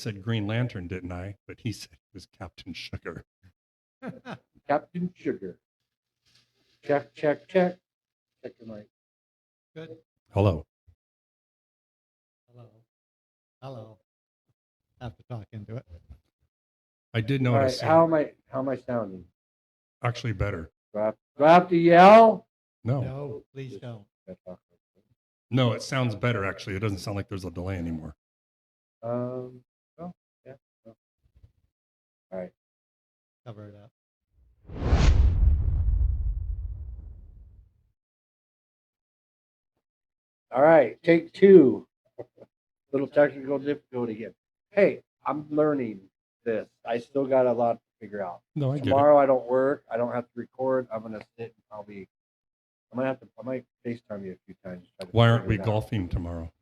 said Green Lantern, didn't I? But he said it was Captain Sugar. Captain Sugar. Check, check, check. Check your mic. Good. Hello. Hello. Hello. Have to talk into it. I did All right, notice. how am I sounding? Actually, better. Do I have to yell? No. No, please don't. No, it sounds better, actually. It doesn't sound like there's a delay anymore. Oh, yeah. Oh. All right. Cover it up. All right, take two. Little technical difficulty again. Hey, I'm learning this. I still got a lot to figure out. No, I get it. Tomorrow I don't work. I don't have to record. I'm gonna sit and I might FaceTime you a few times. Try to Why aren't figure we it out. golfing tomorrow?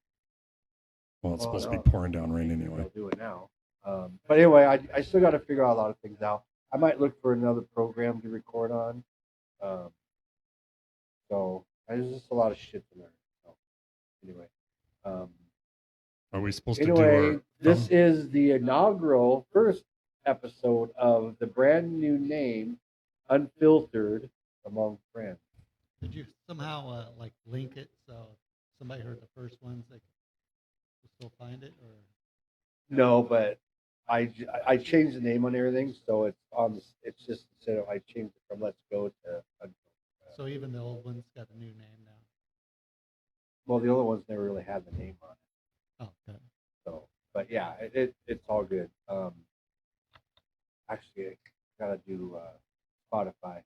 Well, it's Well, supposed to no. be pouring down rain anyway. I'll do it now. But anyway, I still got to figure out a lot of things out. I might look for another program to record on. So there's just a lot of shit to learn. So anyway, Are we supposed to do our... this is the inaugural first episode of the brand new name, Unfiltered Among Friends. Did you somehow like link it so somebody heard the first ones they could still find it, or No, but I changed the name on everything, so it's on. It's just instead of I changed it from Let's Go to Unfiltered. so even the old ones got a new name now? Well, the other ones never really had the name on it. Oh, okay. So, but yeah, it's all good. Actually, I gotta do Spotify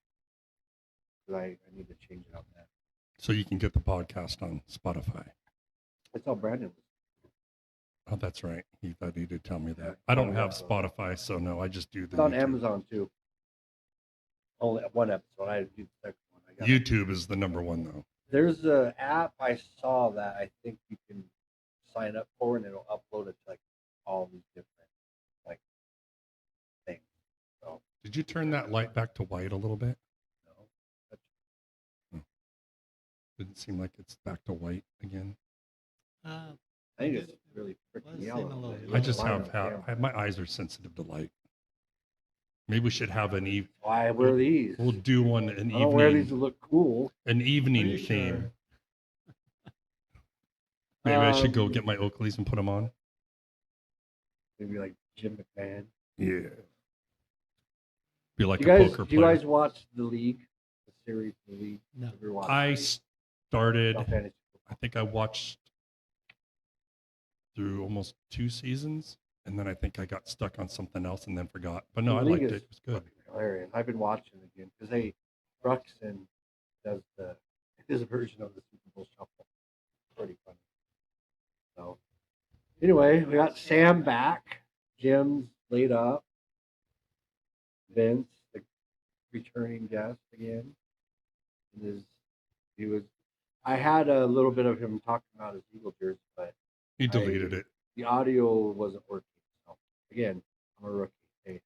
because I need to change it on that. So you can get the podcast on Spotify. That's all Brandon was. Oh, that's right. He thought he did tell me Yeah. that. I don't have Spotify, so no, I just do It's the on YouTube. Amazon too. Only one episode. I do the second one. I got YouTube is the number one, though. There's an app I saw that I think you can sign up for, and it'll upload it to like all these different like things. So Did you turn that light back to white a little bit? no, Didn't seem like it's back to white again. I think it's really freaking Does yellow. seem a little It I looks just fine have, on camera. my eyes are sensitive to light. Maybe we should have an Why wear these? We'll do one an I don't wear these to evening, look cool. an Are evening you theme. sure? Maybe I should go Um, get my Oakleys and put them on. Maybe like Jim McMahon. Yeah. Be like Do a you guys, poker do you player. guys watch The League? The series The League? No. Ever watch I The League? started. No, fantasy I think I watched through almost 2 seasons, and then I think I got stuck on something else and then forgot. But no, The I League liked is it. It was good. fucking hilarious. I've been watching it again because Bruxton does his version of the Super Bowl Shuffle. Pretty funny. So anyway, we got Sam back. Jim's laid up. Vince, the returning guest again. I had a little bit of him talking about his Eagle jersey, but He deleted it. the audio wasn't working. So again, I'm a rookie. Hey,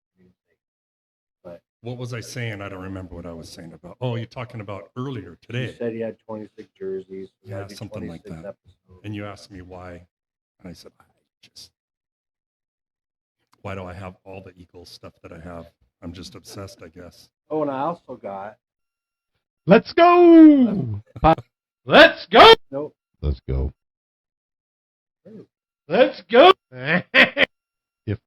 but What was I saying? I don't remember what I was saying about. Oh, you're talking about earlier he today. said he had 26 jerseys. We Yeah, gotta do something like 26 that. episodes. And you asked me why. And I said, why do I have all the Eagles stuff that I have? I'm just obsessed, I guess. Oh, and I also got Let's go! Let's go! nope. Let's go. Hey, Let's go! if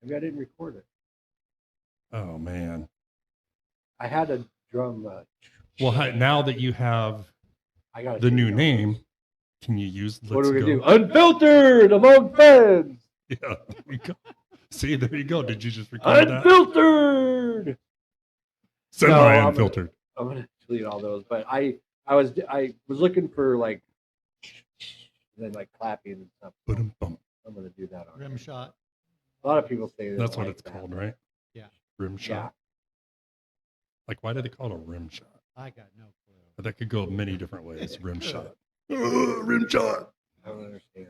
maybe I didn't record it. Oh, man. I had a drum. Well, now that you have I got the new name, can you use Let's What are we Go? gonna do? Unfiltered among friends. Yeah, there you go. See, there you go. Did you just record that? Unfiltered. Semi No, I'm unfiltered. I'm gonna delete all those, but I was looking for like then like clapping and stuff. Ba-dum-bum. I'm gonna do that on Rim shot. A lot of people say they That's don't what like it's that. called, right? Yeah. Rim shot. Yeah. Like, why do they call it a rim shot? I got no clue. But that could go many different ways. Rim shot. Rim shot. I don't understand.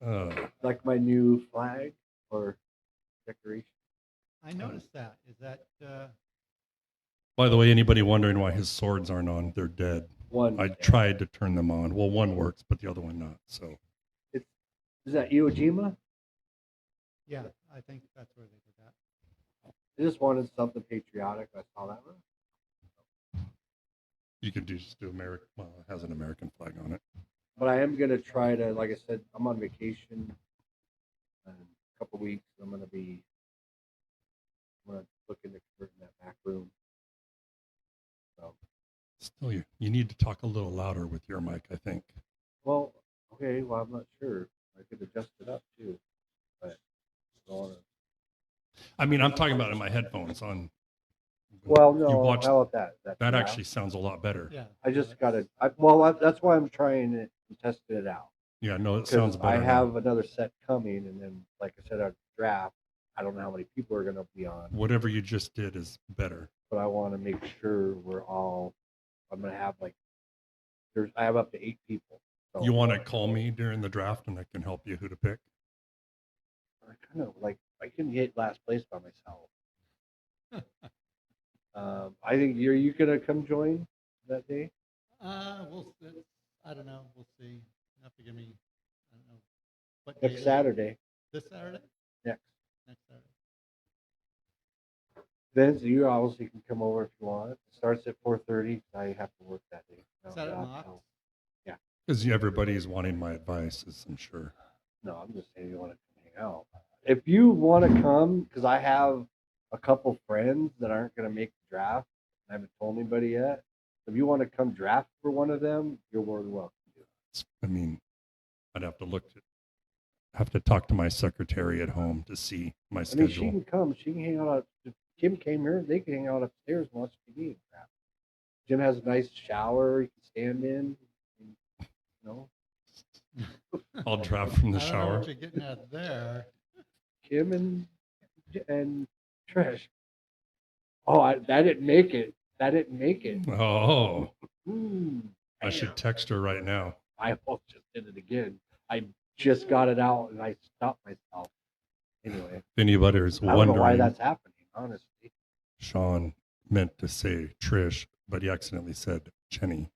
Uh, Like my new flag or decoration. I noticed that. Is that by the way, anybody wondering why his swords aren't on, they're dead. one. I tried to turn them on. Well, one works, but the other one not. So Is that Iwo Jima? Yeah, I think that's where they did that. I just wanted something patriotic. I saw that one. you could just do American. Well, it has an American flag on it. But I am gonna try to, like I said, I'm on vacation in a couple weeks. I'm gonna look into converting that back room. So, Still, you need to talk a little louder with your mic. I think. well, okay. Well, I'm not sure. I could adjust it up too, but I don't wanna. I mean, I'm talking about in my headphones on. Well, You no. watched, How about that? that yeah. actually sounds a lot better. Yeah. I just gotta. That's why I'm trying it and testing it out. Yeah, no, it Because sounds I better. now. have another set coming, and then, like I said, our draft. I don't know how many people are gonna be on, Whatever you just did is better. but I want to make sure we're all. I'm gonna have I have up to 8 people. So You want to call me during the draft, and I can help you who to pick. I kind of like I can get last place by myself. I think you gonna come join that day. I don't know. We'll see. You have to give me, I don't know. What day Next is it? Saturday. This Saturday? Next. Next Saturday. Vince, you obviously can come over if you want. It starts at 4:30. I have to work that day. Is that at No, Mox? Because everybody's wanting my advice, as I'm sure. No, I'm just saying you want to come hang out. If you want to come, because I have a couple friends that aren't going to make the draft. I haven't told anybody yet. If you want to come draft for one of them, you're more than welcome to. I mean, I'd have to talk to my secretary at home to see my I mean, she schedule. can come. She can hang out. If Kim came here, they can hang out upstairs and watch TV and crap. Jim has a nice shower you can stand in. You know, I'll draft from the I don't know shower. what you're getting at there. Kim and Trish. Oh, that didn't make it. That didn't make it. Oh, I Damn. should text her right now. I almost just did it again. I just got it out and I stopped myself. Anyway, If anybody is I don't know why wondering, that's happening, honestly. Sean meant to say Trish, but he accidentally said Jenny.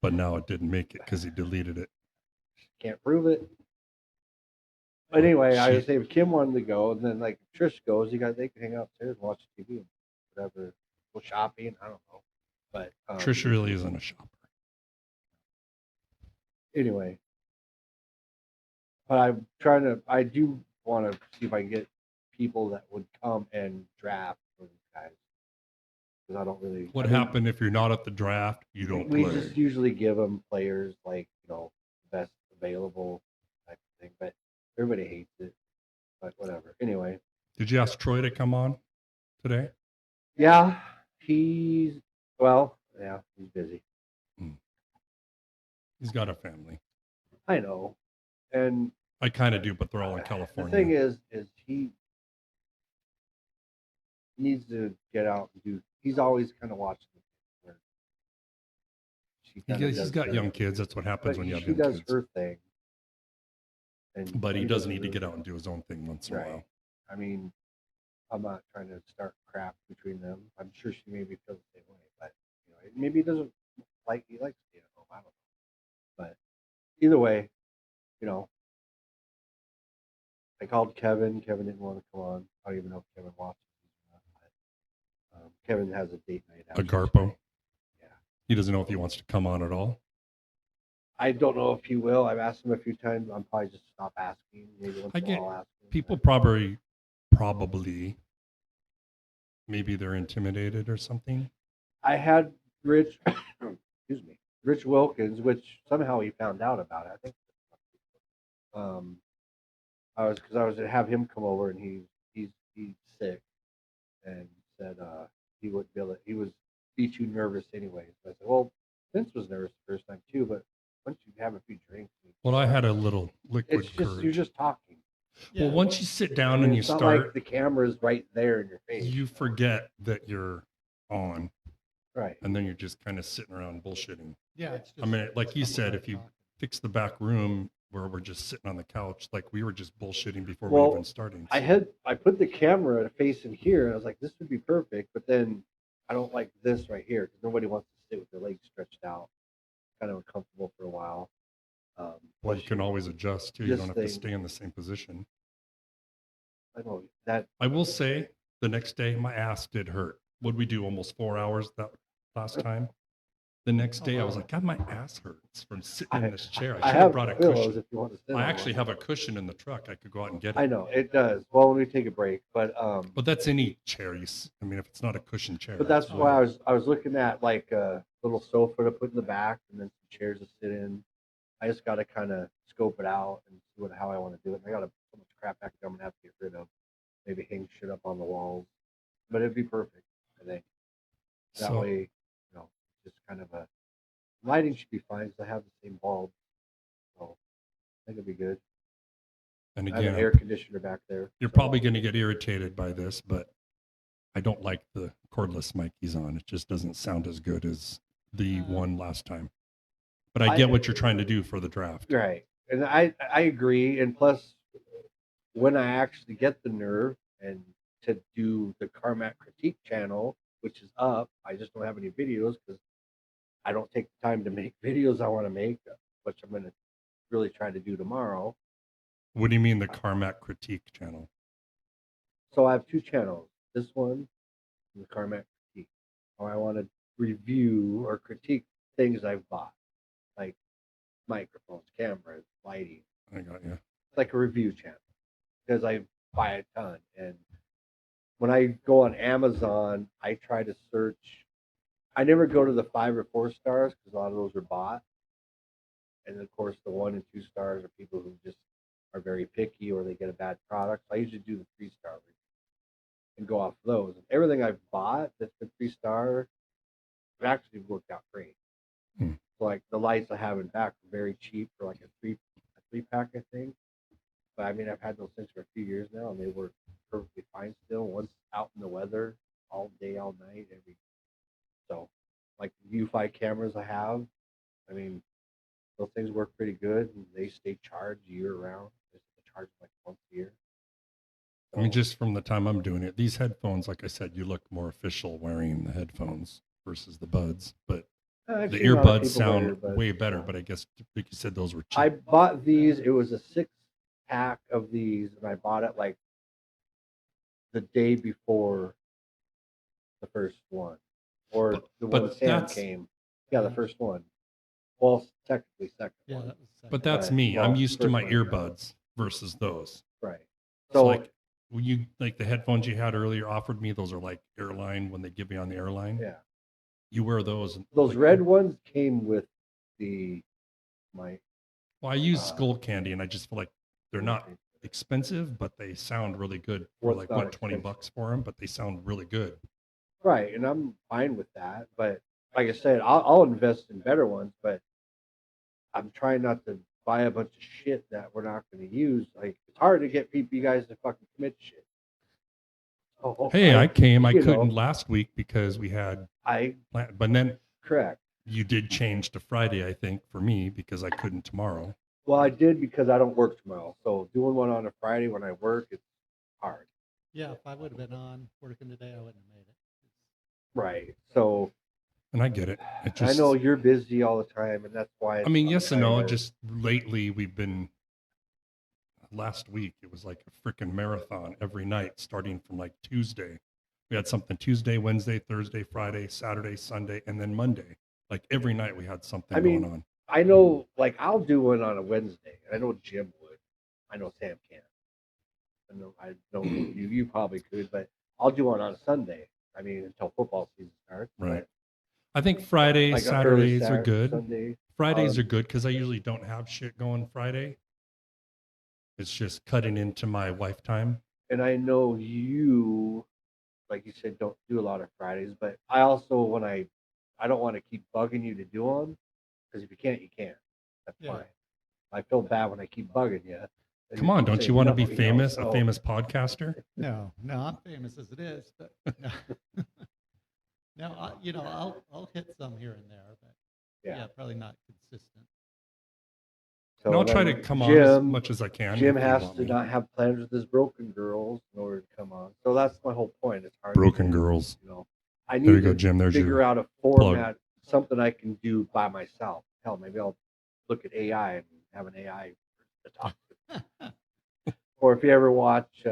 But now it didn't make it because he deleted it. Can't prove it. But anyway, I She- would say if Kim wanted to go, and then like if Trish goes, they can hang out upstairs and watch TV and whatever, go shopping. I don't know. But Trish really isn't a shopper. anyway, but I do want to see if I can get people that would come and draft for these guys. Because I don't really. What I mean, happened if you're not at the draft? You don't we play. just usually give them players like, best available type of thing, but everybody hates it. But whatever. Anyway, Did you ask Troy to come on today? yeah, he's busy. He's got a family. I know, and I kind of do, but they're all in the California. thing is he needs to get out and do. He's always kind of watching. Where she kinda he's does got her- young kids. That's what happens but when you have she young does kids. her thing. And But he does need to really- get out and do his own thing once in a Right. while. I mean, I'm not trying to start crap between them. I'm sure she maybe feels the same way, but maybe he doesn't he likes being at home. I don't know. But either way, I called Kevin. Kevin didn't want to come on. I don't even know if Kevin watches these or not. But, Kevin has a date night. A actually Garpo. today. Yeah. He doesn't know if he wants to come on at all. I don't know if he will. I've asked him a few times. I'm probably just stop asking. Maybe once I in a get while I'll ask him. People probably, maybe they're intimidated or something. I had Rich, excuse me, Rich Wilkins, which somehow he found out about it. I think. I was to have him come over, and he's sick, and said he wouldn't be able to. He was too nervous anyways. I said, well, Vince was nervous the first time too, but once you have a few drinks, Well, I had a little liquid it's just courage. you're just talking. Well, once you sit down I mean, and you it's not start, like the camera's right there in your face. you forget that you're on, Right. and then you're just kind of sitting around bullshitting. Yeah, it's just. I mean, like you said, somebody if you talking. fix the back room where we're just sitting on the couch, like we were just bullshitting before Well, we even started. I put the camera facing here, and I was like, this would be perfect. But then I don't like this right here because nobody wants to sit with their legs stretched out. Kind of uncomfortable for a while. Well, plus you can always adjust too. You this don't have to thing- stay in the same position. I know that I will say the next day my ass did hurt. Would we do almost 4 hours that last time? The next day I was like, God, my ass hurts from sitting in this chair. I I should have have brought a pillows cushion. if you want to sit I on actually one. have a cushion in the truck. I could go out and get it. I know it does. Well, when we take a break, but But that's any chair. I mean, if it's not a cushion chair. But that's it's why fine. I was looking at like a little sofa to put in the back, and then some chairs to sit in. I just got to kind of scope it out and see how I want to do it. And I got so much crap back there I'm gonna have to get rid of. Maybe hang shit up on the walls, but it'd be perfect. I think that So- way, just kind of a lighting should be fine because I have the same bulb, so I think it'd be good. And I have an again, air conditioner back there. you're so- probably going to get irritated by this, but I don't like the cordless mic he's on. It just doesn't sound as good as the one last time. But I get what you're trying to do for the draft. Right. And I agree. And plus, when I actually get the nerve and to do the Carmack Critique channel, which is up, I just don't have any videos because I don't take the time to make videos I want to make, which I'm going to really try to do tomorrow. What do you mean the Carmack Critique channel? So I have two channels. This one and the Carmack Critique. Or I want to review or critique things I've bought, like microphones, cameras, lighting. I got you. It's like a review channel because I buy a ton. And when I go on Amazon, I try to search. I never go to the 5 or 4 stars because a lot of those are bought. And of course, the 1 and 2 stars are people who just are very picky or they get a bad product. So I usually do the 3-star review and go off those. And everything I've bought that's been 3-star, it actually worked out great. Hmm. So like the lights I have in back are very cheap for like a 3-pack, I think. But I mean, I've had those things for a few years now, and they work perfectly fine still. Once out in the weather, all day, all night, so like the U5 cameras I have, I mean, those things work pretty good, and they stay charged year round. They charge like once a year. I mean, So, just from the time I'm doing it, these headphones, like I said, you look more official wearing the headphones versus the buds. But I've the seen a lot of earbuds people wear sound earbuds, way better. so. But I guess, like you said, those were cheap. I bought these. It was a 6-pack of these, and I bought it like the day before the first one, or the but one Sam that's- came. Yeah, the first one. Well, technically second Yeah, one. that was second. But that's Right. me. Well, I'm used to first my one. earbuds versus those. Right. So So like when you like the headphones you had earlier offered me, those are like airline when they give you on the airline. yeah, You wear those. And, those like, red ones came with my. Well, I use uh, Skull Candy, and I just feel like they're not expensive, but they sound really good for Well, it's like not what $20 expensive. for them, but they sound really good. Right, and I'm fine with that. But like I said, I'll invest in better ones. But I'm trying not to buy a bunch of shit that we're not going to use. Like it's hard to get people, you guys, to fucking commit to shit. Oh, Hey, I came. I you know. couldn't last week because we had, I but then correct. you did change to Friday, I think, for me because I couldn't tomorrow. Well, I did because I don't work tomorrow. So doing one on a Friday when I work, it's hard. Yeah, if I would have been on working today, I wouldn't have made it. Right. So And I get it. It just, I know you're busy all the time, and that's why. I mean, I'm yes and trying no. to- Just lately, we've been. Last week, it was like a freaking marathon every night, starting from like Tuesday. We had something Tuesday, Wednesday, Thursday, Friday, Saturday, Sunday, and then Monday. Like every night, we had something I mean, going on. I know, like I'll do one on a Wednesday. I know Jim would. I know Sam can't. I know you probably could, but I'll do one on a Sunday. I mean, until football season starts. Right. I think Fridays, Like an early Saturdays are good. Sunday. Fridays are good because I usually don't have shit going Friday. It's just cutting into my wife time. And I know you, like you said, don't do a lot of Fridays, but I also, I don't want to keep bugging you to do them, because if you can't, you can't. That's Yeah. fine. I feel bad when I keep bugging you. And Come on, keep don't you saying want to no, be you know, famous, a so- famous podcaster? No, I'm famous as it is, but no. No, I'll hit some here and there, but yeah, probably not consistent. So And I'll try to then come on as Jim- much as I can. Jim if you has want to me. not have plans with his broken girls in order to come on. So that's my whole point. It's hard. Broken to, girls. You know, I There you need go, to Jim. There's figure your out a format something I can do by myself. Hell, maybe I'll look at AI and have an AI to talk to. Or if you ever watch,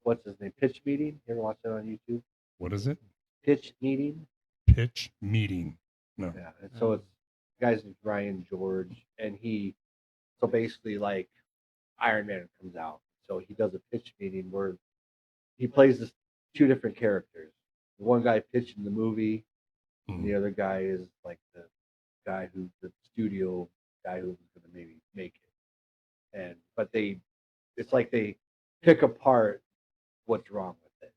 what's his name, Pitch Meeting? You ever watch that on YouTube? What is it? Pitch Meeting. Pitch meeting. No. Yeah, and so it's the guy's name's Ryan George, and so basically like Iron Man comes out, so he does a pitch meeting where he plays this two different characters. The one guy pitching the movie, and the other guy is like the guy who's the studio guy who's going to maybe make it. And but it's like they pick apart what's wrong with it,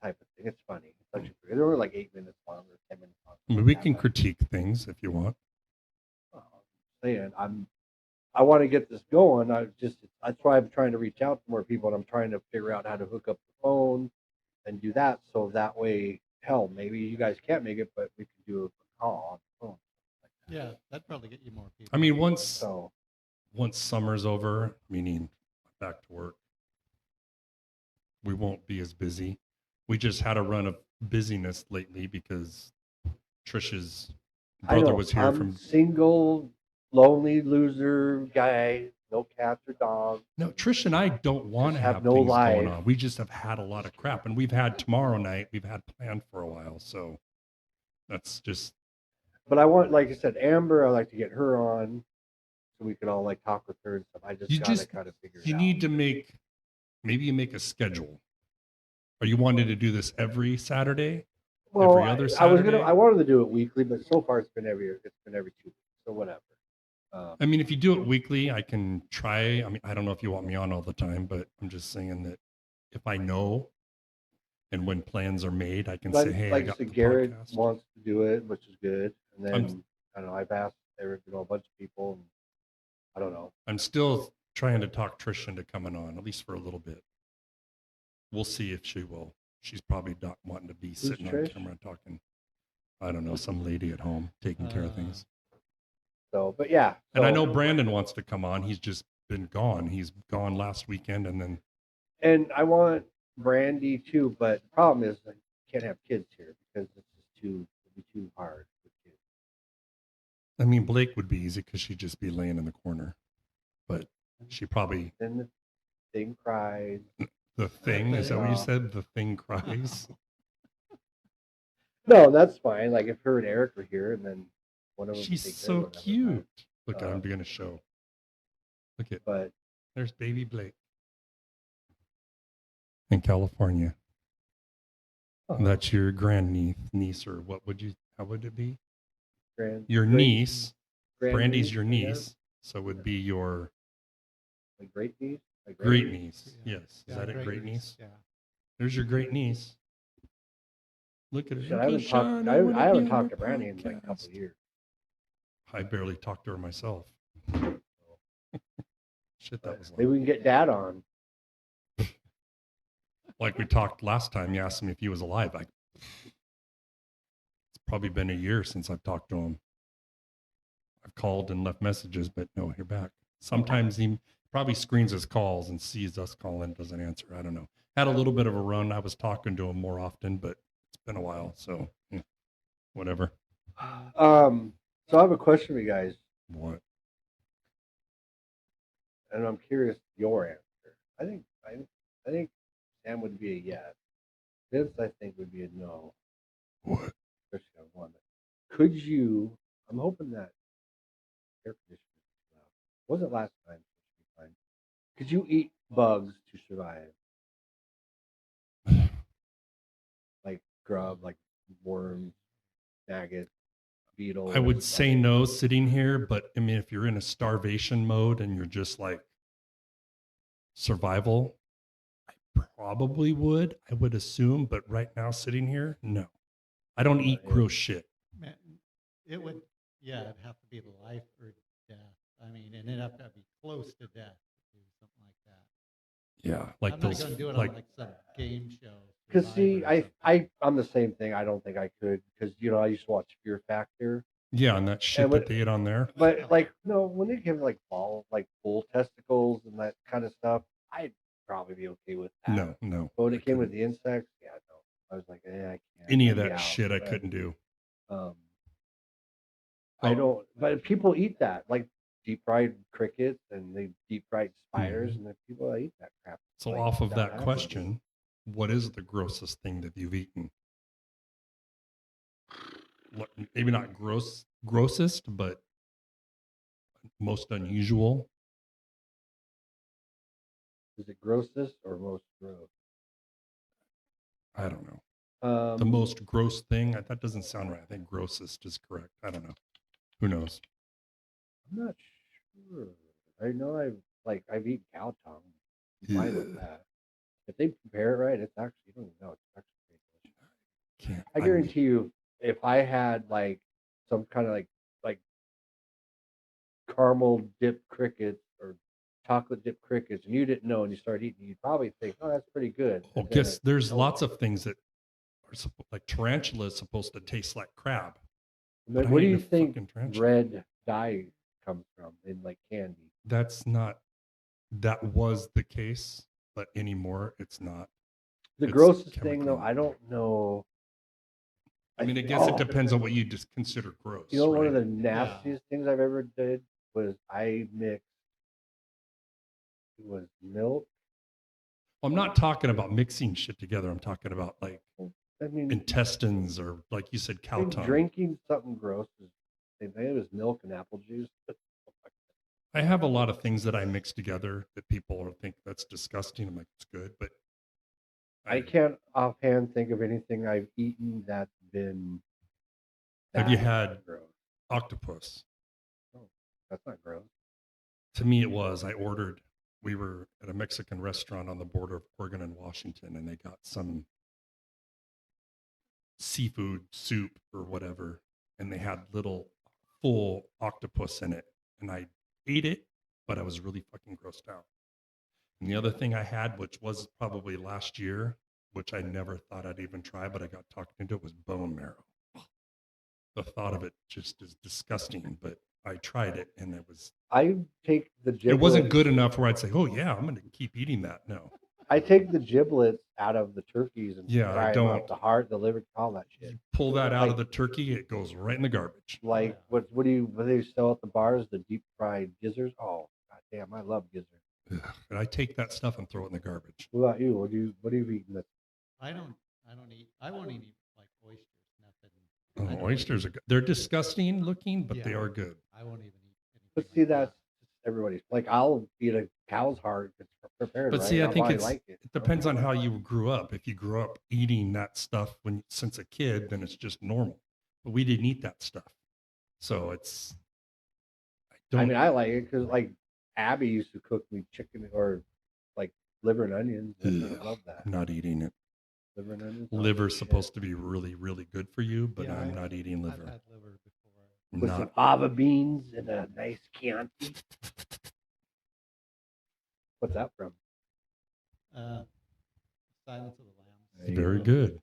type of thing. It's funny. It's actually pretty. They're only like 8 minutes long or 10 minutes long. I mean, we can critique things if you want. Saying I want to get this going. That's why I'm trying to reach out to more people, and I'm trying to figure out how to hook up the phone and do that, so that way, hell, maybe you guys can't make it, but we can do a call on the phone. Yeah, that'd probably get you more people. I mean, So once summer's over, meaning back to work, we won't be as busy. We just had a run of busyness lately because Trish's I brother know, was here I'm from. single, lonely loser guy, no cats or dogs. No, Trish and I don't want to Just have have no things life. going on. We just have had a lot of crap, and we've had tomorrow night. We've had planned for a while, so that's just. But I want, like I said, Amber. I like to get her on, so we can all like talk with her and stuff. I just You gotta just kind of figure it you out. need to maybe you make a schedule. Are you wanting to do this every Saturday? Well, every other I was Saturday? I wanted to do it weekly, but so far it's been every 2 weeks, so whatever. I mean, if you do it weekly, I can try. I mean, I don't know if you want me on all the time, but I'm just saying that if I know and when plans are made, I can say, hey, I like I got the said, Garrett podcast. wants to do it, which is good. And then I'm- I don't know. I've asked a bunch of people, and I don't know. I'm still trying to talk Trish into coming on, at least for a little bit. We'll see if she will. She's probably not wanting to be sitting on Trish? camera talking. I don't know, some lady at home taking care of things. So, but yeah. And I so- know Brandon wants to come on. He's just been gone. He's gone last weekend, and then And I want Brandy too, but the problem is I can't have kids here because it's just it'd be too hard with kids. I mean Blake would be easy because she'd just be laying in the corner, but she probably Then the thing cries. the thing is that what you Yeah. said? The thing cries. No, that's fine. Like if her and Eric were here, and then one of them. She's take care so of whatever, cute. Look, I'm being a show. Look at But there's baby Blake in California. That's your grandniece, or what would you? How would it be? Your niece. Brandy's your niece, so it would be your Like great niece. Like great niece. Yeah. Yes, is that it? Great niece. Yeah. There's your great niece. Look at her. Shit, I haven't talked. I haven't talked to Brandy in like a couple of years. I barely talked to her myself. Shit, that was Maybe we can get Dad on. like we talked last time. You asked him if he was alive. It's probably been a year since I've talked to him. I've called and left messages, but no, you're back. Sometimes he probably screens his calls and sees us calling, doesn't answer. I don't know. Had a little bit of a run. I was talking to him more often, but it's been a while. So yeah, whatever. So I have a question for you guys, What? and I'm curious your answer. I think Sam would be a yes. Vince, I think, would be a no. What? Especially on one. Could you? I'm hoping that air conditioner is loud. Wasn't last time. So it should be fine. Could you eat bugs to survive? Like grub, like worms, maggots, beetles. I would say no sitting here, but I mean, if you're in a starvation mode and you're just like survival, I probably would. I would assume, but right now sitting here, no. I don't eat Yeah. gross shit. Man, it would, yeah, it'd have to be life or death. I mean, and it'd have to be close to death to do something like that. Yeah, like I'm not those, going to do it like on like some game show. Because see, Survivor or I'm the same thing. I don't think I could because I used to watch Fear Factor, yeah, and that shit And that what- they ate on there. but like no, when they give like bull testicles and that kind of stuff, I'd probably be okay with that. No, no. But when I it came with couldn't. the insects, yeah, no. I was like, I can't. Any of I'd be that out. shit, I But, couldn't do. Um, I Oh. don't. But people eat that, like deep fried crickets and they deep fried spiders, and the people that eat that crap. So like, off of don't that have it. question, what is the grossest thing that you've eaten? Maybe not grossest, but most unusual. Is it grossest or most gross? I don't know. The most gross thing. That doesn't sound right. I think grossest is correct. I don't know. Who knows? I'm not sure. I know I've eaten cow tongue. I'm fine with that. If they prepare it right, it's actually you don't even know. It's actually pretty delicious. Can't. I guarantee you, if I had like some kind of like caramel dipped crickets or chocolate dipped crickets, and you didn't know, and you started eating, you'd probably think, "Oh, that's pretty good." Well, And then guess it- there's lots of things that are like tarantula is supposed to taste like crab. But I what do ain't you a think fucking tarantula. red dye comes from in like candy? That's not. That was the case, but anymore it's not. The It's grossest thing though, chemical. I don't know. I mean, I guess it depends on what you just consider gross. You know, one right? of the nastiest things I've ever did was I mixed. It was milk. I'm not talking about mixing shit together. I'm talking about like I mean, intestines or like you said, I cow think tongue. drinking something gross is. They think it was milk and apple juice. I have a lot of things that I mix together that people think that's disgusting. I'm like, it's good, but I can't offhand think of anything I've eaten that's been. Have you that had gross? octopus? That's not gross. To me, it was. We were at a Mexican restaurant on the border of Oregon and Washington, and they got some seafood soup or whatever, and they had little full octopus in it. And I ate it, but I was really fucking grossed out. And the other thing I had, which was probably last year, which I never thought I'd even try, but I got talked into it, was bone marrow. The thought of it just is disgusting, but I tried it and I take the giblets. it wasn't good enough where I'd say, oh yeah, I'm going to keep eating that. No. I take the giblets out of the turkeys and Yeah, I fry 'em up, don't. the heart, the liver, all that shit. You pull that out Like- of the turkey, it goes right in the garbage. Like what do they sell at the bars? The deep fried gizzards. Oh god damn, I love gizzards. Ugh. And I take that stuff and throw it in the garbage. What about you? What have you eaten? That I don't eat. I won't even eat like oysters. Nothing. Oh, I don't oysters are good. They're disgusting looking, but they Yeah. are good. I won't even eat. but anything see, like that's everybody's. Like I'll eat a cow's heart if it's prepared. But right, see, I I'll think probably like it depends on how you grew up. If you grew up eating that stuff since a kid, then it's just normal. But we didn't eat that stuff, so it's. I mean, I like it because like Abby used to cook me chicken or like liver and onions. And I Ugh, love that. I'm not eating it. Liver and onions. oh, Liver's shit. supposed to be really, really good for you, but Yeah, I'm not eating I've liver. had liver before. with some Not. fava beans and a nice Chianti. What's that from? Silence of the Lambs. There you Very go. good.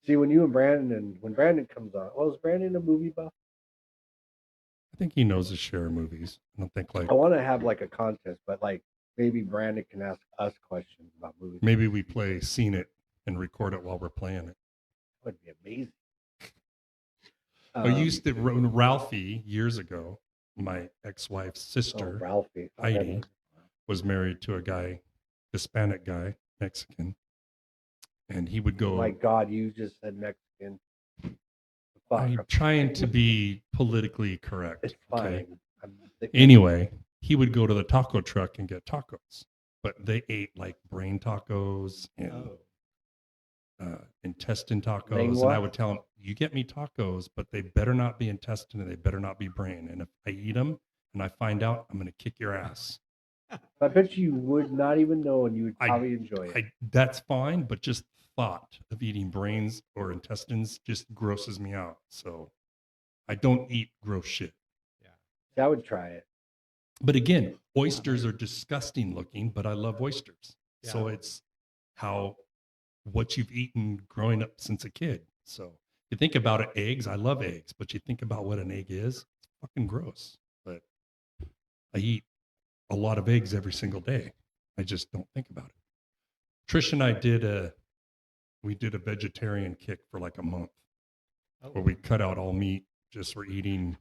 See, when Brandon comes on, was Brandon a movie buff? I think he knows his share of movies. I don't think like I want to have like a contest, but like maybe Brandon can ask us questions about movies. maybe we play Seen It and record it while we're playing it. That would be amazing. I used to, Ralphie years ago, my ex-wife's sister, Ralphie. Heidi, was married to a guy, Hispanic guy, Mexican. And he would Oh go, my God, you just said Mexican. Fuck. I'm trying to be politically correct. It's Okay. fine. I'm thinking- Anyway, he would go to the taco truck and get tacos, but they ate like brain tacos and Oh, intestine tacos. Brain And what? I would tell him, you get me tacos, but they better not be intestine and they better not be brain. And if I eat them and I find out, I'm going to kick your ass. I bet you would not even know, and you would I- probably enjoy it. That's fine, but just thought of eating brains or intestines just grosses me out. So I don't eat gross shit. I would try it. But again, oysters are disgusting looking, but I love oysters. So Yeah. it's what you've eaten growing up since a kid. So you think about it, eggs, I love eggs, but you think about what an egg is, it's fucking gross. But I eat a lot of eggs every single day. I just don't think about it. Trish and I did a vegetarian kick for like a month oh, where we cut out all meat, just were eating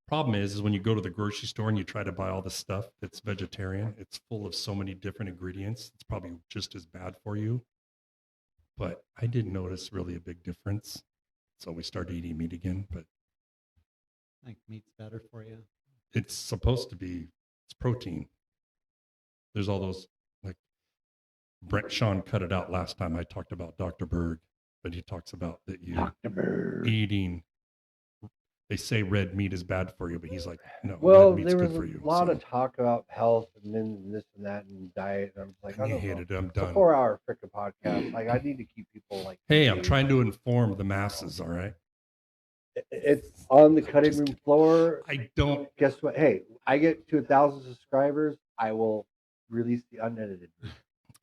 Problem is when you go to the grocery store and you try to buy all the stuff that's vegetarian, it's full of so many different ingredients. It's probably just as bad for you. But I didn't notice really a big difference. So we started eating meat again, but I think meat's better for you. it's supposed to be, it's protein. There's all those, like Brent Sean cut it out last time. I talked about Dr. Berg, but he talks about that you Dr. Bird. eating, they say red meat is bad for you, but he's like, no, Well, red meat's there good was for a you. lot So- of talk about health and then this and that and diet. And I'm like, I and you don't know. hated it. I'm It's a done. 4-hour freaking podcast. Like, I need to keep people like. Hey, I'm engaged. trying to inform the masses. All right. It's on the cutting Just room kidding. floor. I don't. Guess what? Hey, I get to 1,000 subscribers. I will release the unedited.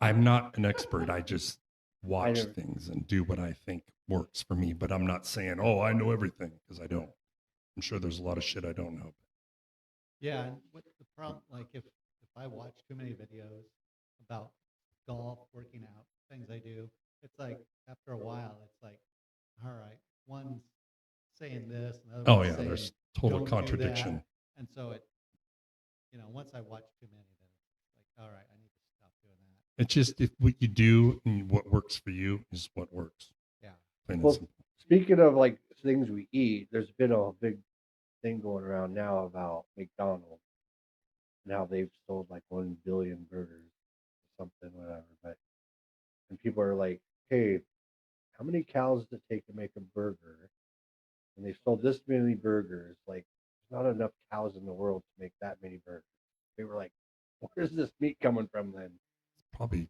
I'm not an expert. I just watch never- things and do what I think works for me. But I'm not saying, oh, I know everything, because I don't. I'm sure there's a lot of shit I don't know. Yeah, and what's the problem? Like if I watch too many videos about golf, working out, things I do, it's like after a while, it's like, all right, one's saying this, and the other Oh one's yeah, saying, there's total "Don't do contradiction. that." And so it, once I watch too many, then it's like, all right, I need to stop doing that. It's just if what you do and what works for you is what works. Yeah. Plain and Well, simple. Speaking of like things we eat, there's been a big thing going around now about McDonald's and how they've sold like 1 billion burgers or something, whatever. But and people are like, hey, how many cows does it take to make a burger? And they've sold this many burgers. Like, there's not enough cows in the world to make that many burgers. They were like, where's this meat coming from then? Probably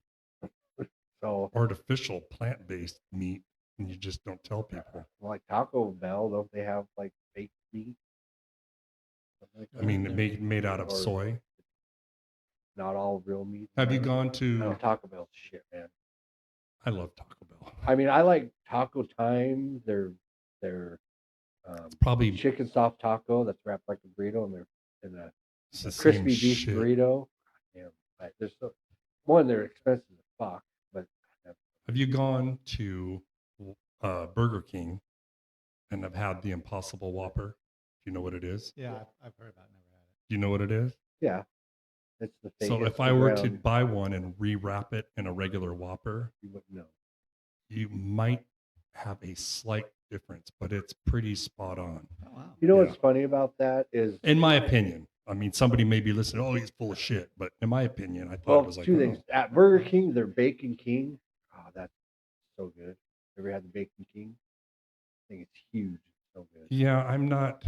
So, artificial plant-based meat, and you just don't tell people. like Taco Bell, don't they have like fake meat? Something like I mean, that? made out of Or soy. not all real meat. Have you No, gone to? Taco Bell's shit, man. I love Taco Bell. I mean, I like Taco Time. Their Probably chicken soft taco that's wrapped like a burrito, and they're in a it's the crispy same beef shit. burrito. Damn, they're so one. They're expensive as fuck, but Have you gone to Burger King and have had the Impossible Whopper? Do you know what it is? Yeah, I've heard about it, never had it. Do you know what it is? yeah, it's the thing. So It's if the I were to ground, buy one and rewrap it in a regular Whopper, you wouldn't know. you might have a slight difference, but it's pretty spot on. Oh, wow. You know Yeah. what's funny about that is, In my opinion. I mean, somebody may be listening, oh, he's full of shit. But in my opinion, I thought well, it was like, two oh, things. At Burger King, their Bacon King. Oh, that's so good. Ever had the Bacon King? I think it's huge. It's so good. yeah, I'm not.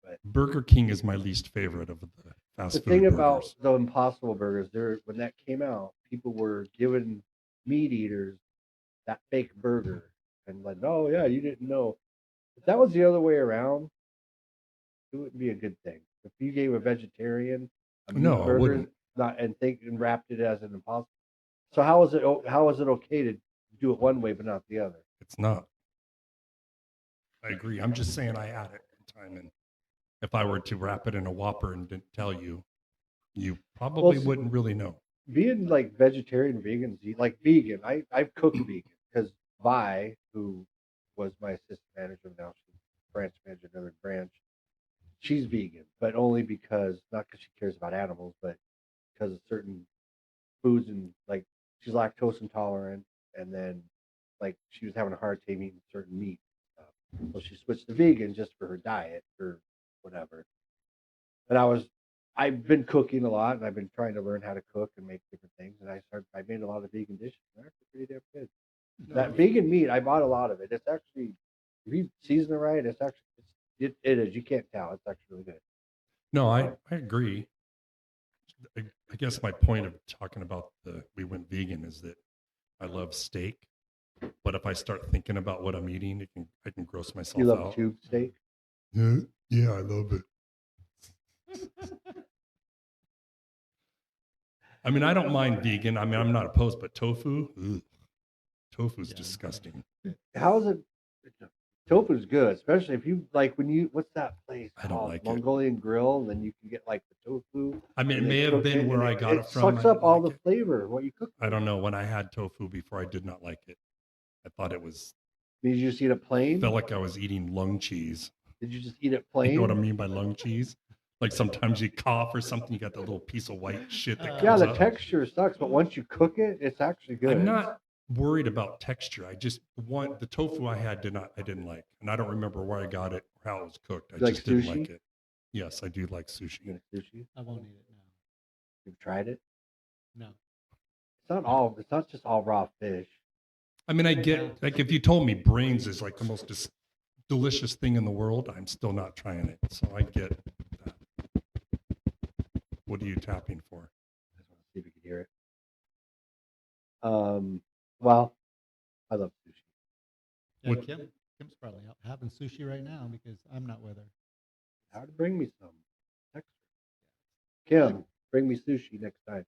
But- Burger King is my least favorite of the fast The food thing burgers. about the Impossible Burgers, when that came out, people were giving meat eaters that fake burger and like, oh yeah, you didn't know. If that was the other way around, it wouldn't be a good thing. If you gave a vegetarian a meat No, it burger, wouldn't. and wrapped it as an Impossible, so how is it okay to do it one way but not the other? It's not. I agree. I'm just saying I had it one time, and if I were to wrap it in a Whopper and didn't tell you, you probably Well, wouldn't really know. Being like vegetarian, vegans eat like vegan. I've cooked vegan because Vi, who was my assistant manager, now she's branch manager of another branch. She's vegan, but only because not because she cares about animals, but because of certain foods and like she's lactose intolerant, and then like she was having a hard time eating certain meat stuff, so she switched to vegan just for her diet or whatever. And I've been cooking a lot, and I've been trying to learn how to cook and make different things. And I made a lot of vegan dishes. They're actually pretty damn good. That vegan meat, I bought a lot of it. It's actually, if you season it right, it is. You can't tell. It's actually really good. No, I agree. I guess my point of talking about we went vegan is that I love steak, but if I start thinking about what I'm eating, I can gross myself You love out. tube steak? Yeah, I love it. I mean, I don't mind vegan. I mean, I'm not opposed, but tofu, ugh. Tofu's Yeah. disgusting. How is it? Tofu's good, especially if you like what's that place I don't called? like it. Mongolian Grill. And then you can get like the tofu. I mean, it and may they have cook been it, where and I got it from. sucks I up didn't all like the it. flavor of what you cook. I don't know. When I had tofu before, I did not like it. I thought it was Did you just eat a plain? felt like I was eating lung cheese. Did you just eat it You plain? know what I mean by lung cheese? Like sometimes you cough or something, you got that little piece of white shit that Yeah, comes the up. texture sucks, but once you cook it, it's actually good. I'm not worried about texture. I just want the tofu I didn't like, and I don't remember where I got it or how it was cooked. I You like just didn't like sushi? it. Yes, I do like You sushi. like sushi? I won't eat it now. You've tried it? No. It's not just all raw fish. I mean, I get like if you told me brains is like the most delicious thing in the world, I'm still not trying it. So I get that. What are you tapping for? I just want to see if you can hear it. Well, I love sushi. Yeah, What- Kim's probably out having sushi right now because I'm not with her. How to bring me some? Text her. Kim, bring me sushi next time.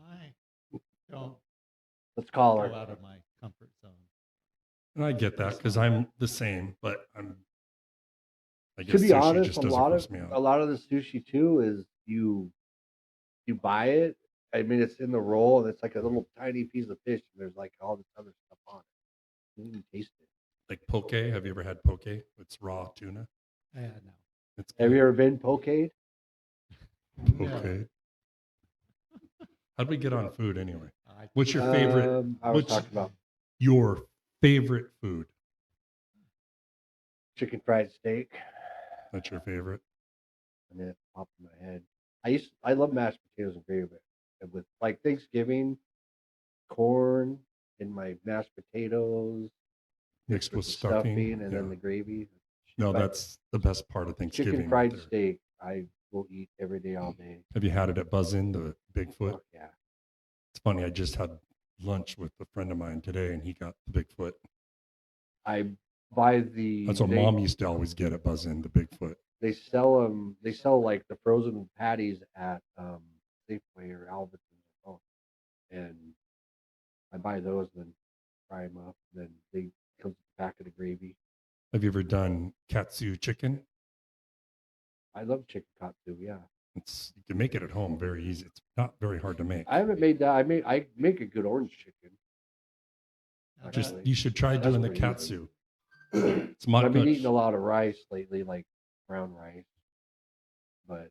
I don't Let's call go her. out of my comfort zone. And I get that because I'm the same, but I To guess be sushi honest, just a doesn't lot gross of me out. a lot of the sushi too is you buy it. I mean, it's in the roll and it's like a little tiny piece of fish, and there's like all this other stuff on it. You don't even taste it. Like poke. Have you ever had poke? It's raw tuna. Yeah, no. It's Have good. you ever been pokeed? Okay. How'd we get on food anyway? I, What's your favorite? I was what's talking about your favorite food? chicken fried steak. That's your favorite. I mean, it popped in my head. I love mashed potatoes and gravy, but with like Thanksgiving, corn and my mashed potatoes Mixed with the stuffing. and Yeah. then the gravy. No, But that's the best part of Thanksgiving. chicken right fried there. steak. I will eat every day, all day. Have you had it at Buzz Inn, the Bigfoot? Oh, yeah. It's funny. I just had lunch with a friend of mine today, and he got the Bigfoot. I buy the. That's what they, Mom used to always get at Buzz Inn, the Bigfoot. They sell them. They sell like the frozen patties at Safeway or Albertsons. And I buy those and then fry them up. Then they comes with the pack of the gravy. Have you ever done katsu chicken? I love chicken katsu. Yeah, You can make it at home very easy. It's not very hard to make. I haven't made that. I make a good orange chicken. not Just that- you should try That's doing the pretty easy. katsu. It's much. I've been eating a lot of rice lately, like brown rice. But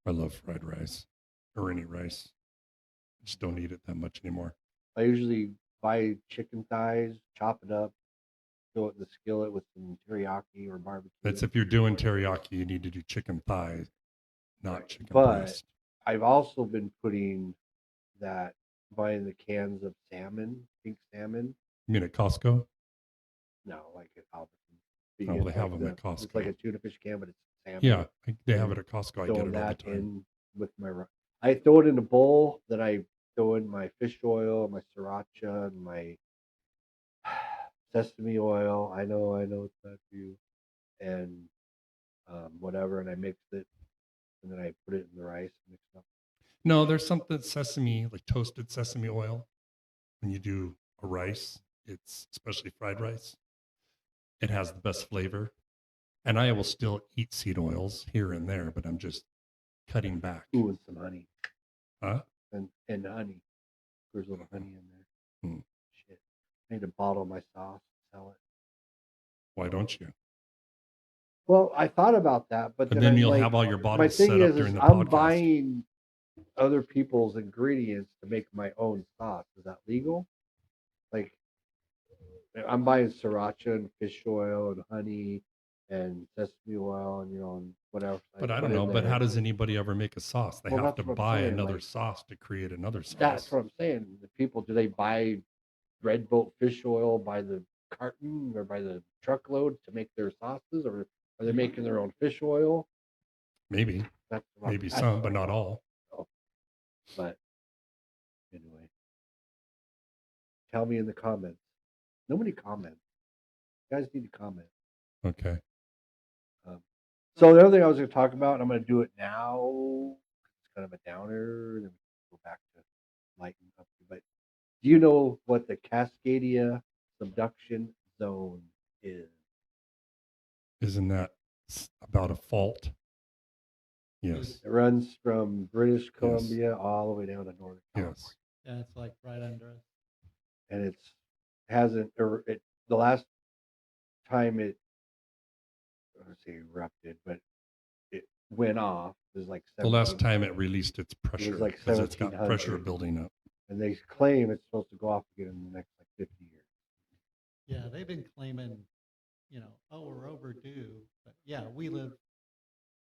I love fried rice or any rice. I just don't eat it that much anymore. I usually buy chicken thighs, chop it up, throw it in the skillet with some teriyaki or barbecue. That's if you're doing teriyaki, you need to do chicken thigh, not Right. chicken But- breast. I've also been buying the cans of salmon, pink salmon. You mean at Costco? No, like at Albertsons. Oh, It's they have like them at It's like Costco. a tuna fish can, but it's salmon. Yeah, they have it at Costco. I get Throwing it all the that time. in with my. I throw it in a bowl. Then I throw in my fish oil, my sriracha, and my sesame oil. I know it's not you, and whatever. And I mix it, and then I put it in the rice and mix it up. No, there's something sesame, like toasted sesame oil. When you do a rice, it's especially fried rice. It has the best flavor. And I will still eat seed oils here and there, but I'm just cutting back. Ooh, and some honey. Huh? And honey. There's a little honey in there. Hmm. Shit. I need to bottle my sauce, sell it. Why don't you? Well, I thought about that, but And then then I'm you'll like, have all your my bottles thing set up is during the I'm podcast. buying other people's ingredients to make my own sauce. Is that legal? Like, I'm buying sriracha and fish oil and honey and sesame oil and and whatever. But I put don't in know. But there. how does anybody ever make a sauce? They Well, have that's to what I'm buy saying, another like- sauce to create another sauce. That's what I'm saying. The people, do they buy Red Boat fish oil by the carton or by the truckload to make their sauces, or are they making their own fish oil? Maybe, That's what maybe that's some, what but I not thought. all. But anyway, tell me in the comments. Nobody comments. You guys need to comment. Okay. So the other thing I was going to talk about, and I'm going to do it now. It's kind of a downer, and then we go back to lighten up. But do you know what the Cascadia subduction zone is? Isn't that about a fault? Yes. It runs from British Columbia all the way down to Northern California. Yes. Yeah, it's like right under us. And the last time it gonna say erupted, but it went off. It was like The last 17 time it released its pressure like because it's got pressure 1700. building up. and they claim it's supposed to go off again in the next like 50 years. Yeah, they've been claiming, oh, we're overdue. But yeah, we live,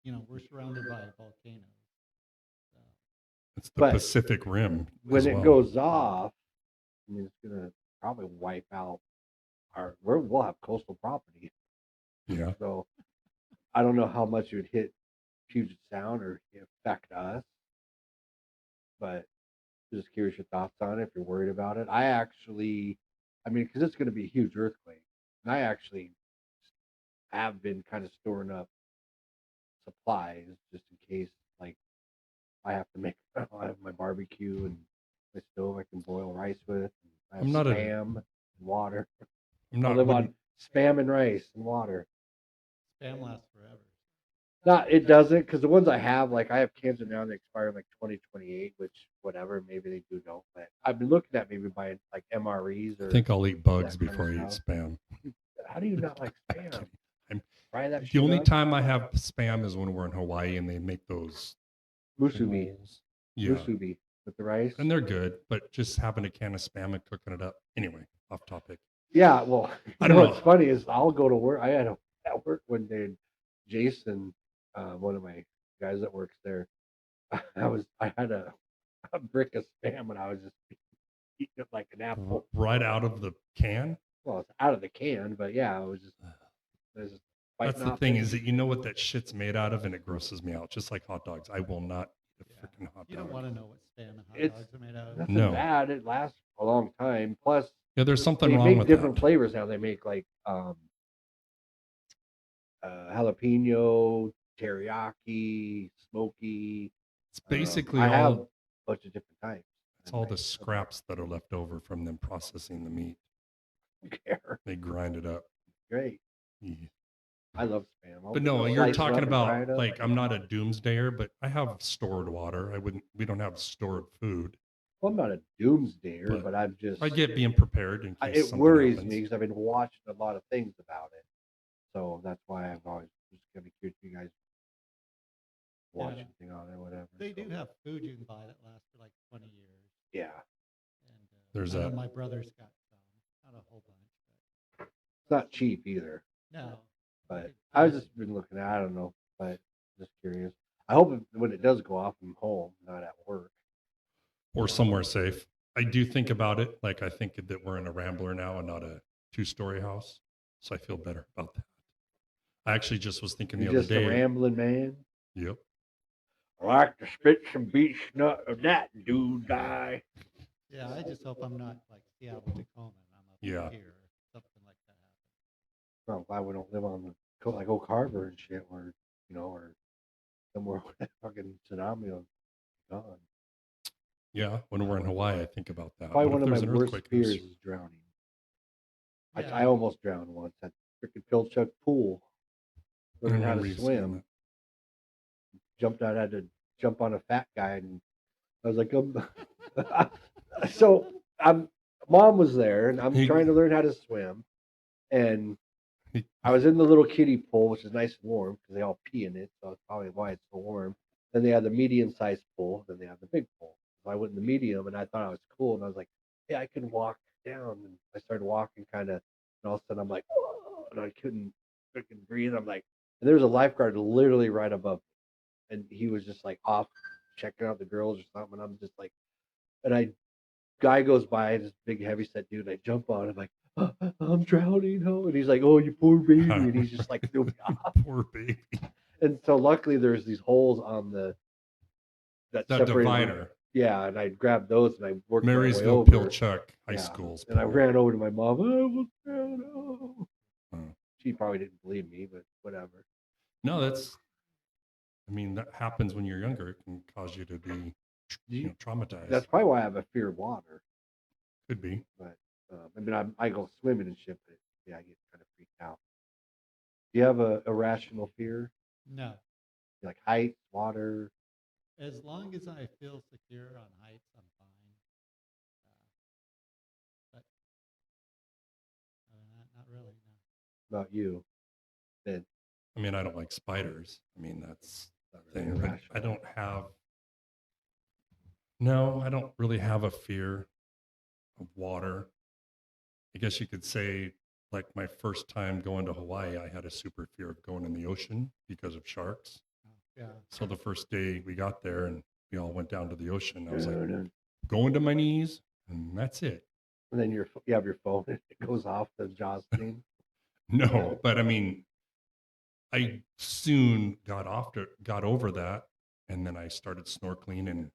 we're surrounded by volcanoes. So, It's the But Pacific Rim When as it well. goes off, I mean, it's gonna probably wipe out we'll have coastal property. Yeah. So I don't know how much it would hit Puget Sound or affect us, but just curious your thoughts on it if you're worried about it. Because it's going to be a huge earthquake, and I actually have been kind of storing up supplies just in case, like I have to make. I have my barbecue and my stove I can boil rice with. And I have I'm not a- spam and water. I'm I not. live wouldn't- on spam and rice and water. spam lasts forever. Not it doesn't, because the ones I have, like I have cans of now that expire in like 2028, which whatever, maybe they do don't. But I've been looking at maybe buying like MREs or. I think I'll eat bugs that kind before of I eat stuff. spam. How do you not like I'm spam? kidding. I'm- Fry that The shit only up? time I have spam is when we're in Hawaii and they make those Musubi, rolls. Yeah, musubi with the rice. and they're good, but just having a can of spam and cooking it up. Anyway, off topic. Yeah, well, I don't know. What's funny is I'll go to work. I had at work one day, and Jason, one of my guys that works there, I had a brick of spam and I was just eating it like an apple. Right out of the can. Well, it's out of the can, but yeah, I was just That's biting the off thing it. is that you know what that shit's made out of, and it grosses me out. Just like hot dogs, I will not eat a Yeah. freaking hot You dog. don't want to know what spam and hot It's- dogs are made out of. Nothing No. bad. It lasts a long time. Plus, Yeah, there's something they wrong make with different that. flavors now. They make like jalapeno, teriyaki, smoky. It's basically I have all. a bunch of different types. It's all the scraps that are left over from them processing the meat. Don't care. They grind it up. Great. Yeah. I love spam. I'll But no, slice you're it up talking and fry about it up. like I'm not a doomsdayer, but I have stored water. We don't have stored food. Well, I'm not a doomsdayer, But but I'm just. I get being prepared in case It something worries happens. me because I've been watching a lot of things about it. So that's why I've always just gonna be curious if you guys watch Yeah. anything on it or whatever. They so, do have food you can buy that lasts for like 20 years. Yeah. And There's I know that. my brother's got some, not a whole bunch, It's not cheap either. but no. But I was just been looking at. I don't know, but just curious. I hope when it does go off, I'm home, not at work. Or somewhere safe. I do think about it. Like I think that we're in a Rambler now and not a 2-story house. So I feel better about that. I actually just was thinking the You're other just a day. rambling man. Yep. I like to spit some beach nut of that dude die. Yeah, I just hope I'm not like Seattle Tacoma and I'm up Yeah. here or something like that happens. Well, I'm glad we don't live on the coast like Oak Harbor and shit, where or somewhere where fucking tsunami will be gone. Yeah. When we're in Hawaii, I think about that. Probably What one if of my there's an worst earthquake? fears is drowning. I Yeah. almost drowned once at freaking Pilchuck Pool. I Learning how remember to you saying swim. Jumped out, had to jump on a fat guy, and I was like, so mom was there, and I'm He- trying to learn how to swim, and He- I was in the little kiddie pool, which is nice and warm because they all pee in it, so that's probably why it's so warm. Then they had the medium-sized pool, then they had the big pool. So I went in the medium, and I thought I was cool, and I was like, yeah, I can walk down, and I started walking kind of, and all of a sudden I'm like, "Whoa," and I couldn't freaking breathe. I'm like, and there was a lifeguard literally right above me, and he was just like off checking out the girls or something, and I'm just like, and guy goes by, this big heavy set dude, and I jump on him like, "Oh, I'm drowning, oh," and he's like, "Oh, you poor baby," and he's just like threw me off. Poor baby. And so luckily there's these holes on that That separated the- divider. yeah, and I grabbed those and I worked my way Marysville over. Pilchuck High Yeah. School's. And I pool. ran over to my mom. I was drowned. Oh. Oh. She probably didn't believe me, but whatever. No, that happens when you're younger. It can cause you to be traumatized. That's probably why I have a fear of water. Could be. But I go swimming and shit, but yeah, I get kind of freaked out. Do you have a irrational fear? No. Like heights, water? As long as I feel secure on heights, I'm fine. But other than that, not really. No. About you? Ben. I mean, I don't like spiders. I mean, that's Not the really thing. But I irrational. don't have. No, I don't really have a fear of water. I guess you could say, like my first time going to Hawaii, I had a super fear of going in the ocean because of sharks. Yeah. So the first day we got there and we all went down to the ocean, I was like And going to my knees, and that's it. then you have your phone, and it goes off the Jaws thing. No, but I mean, I soon got over that, and then I started snorkeling. And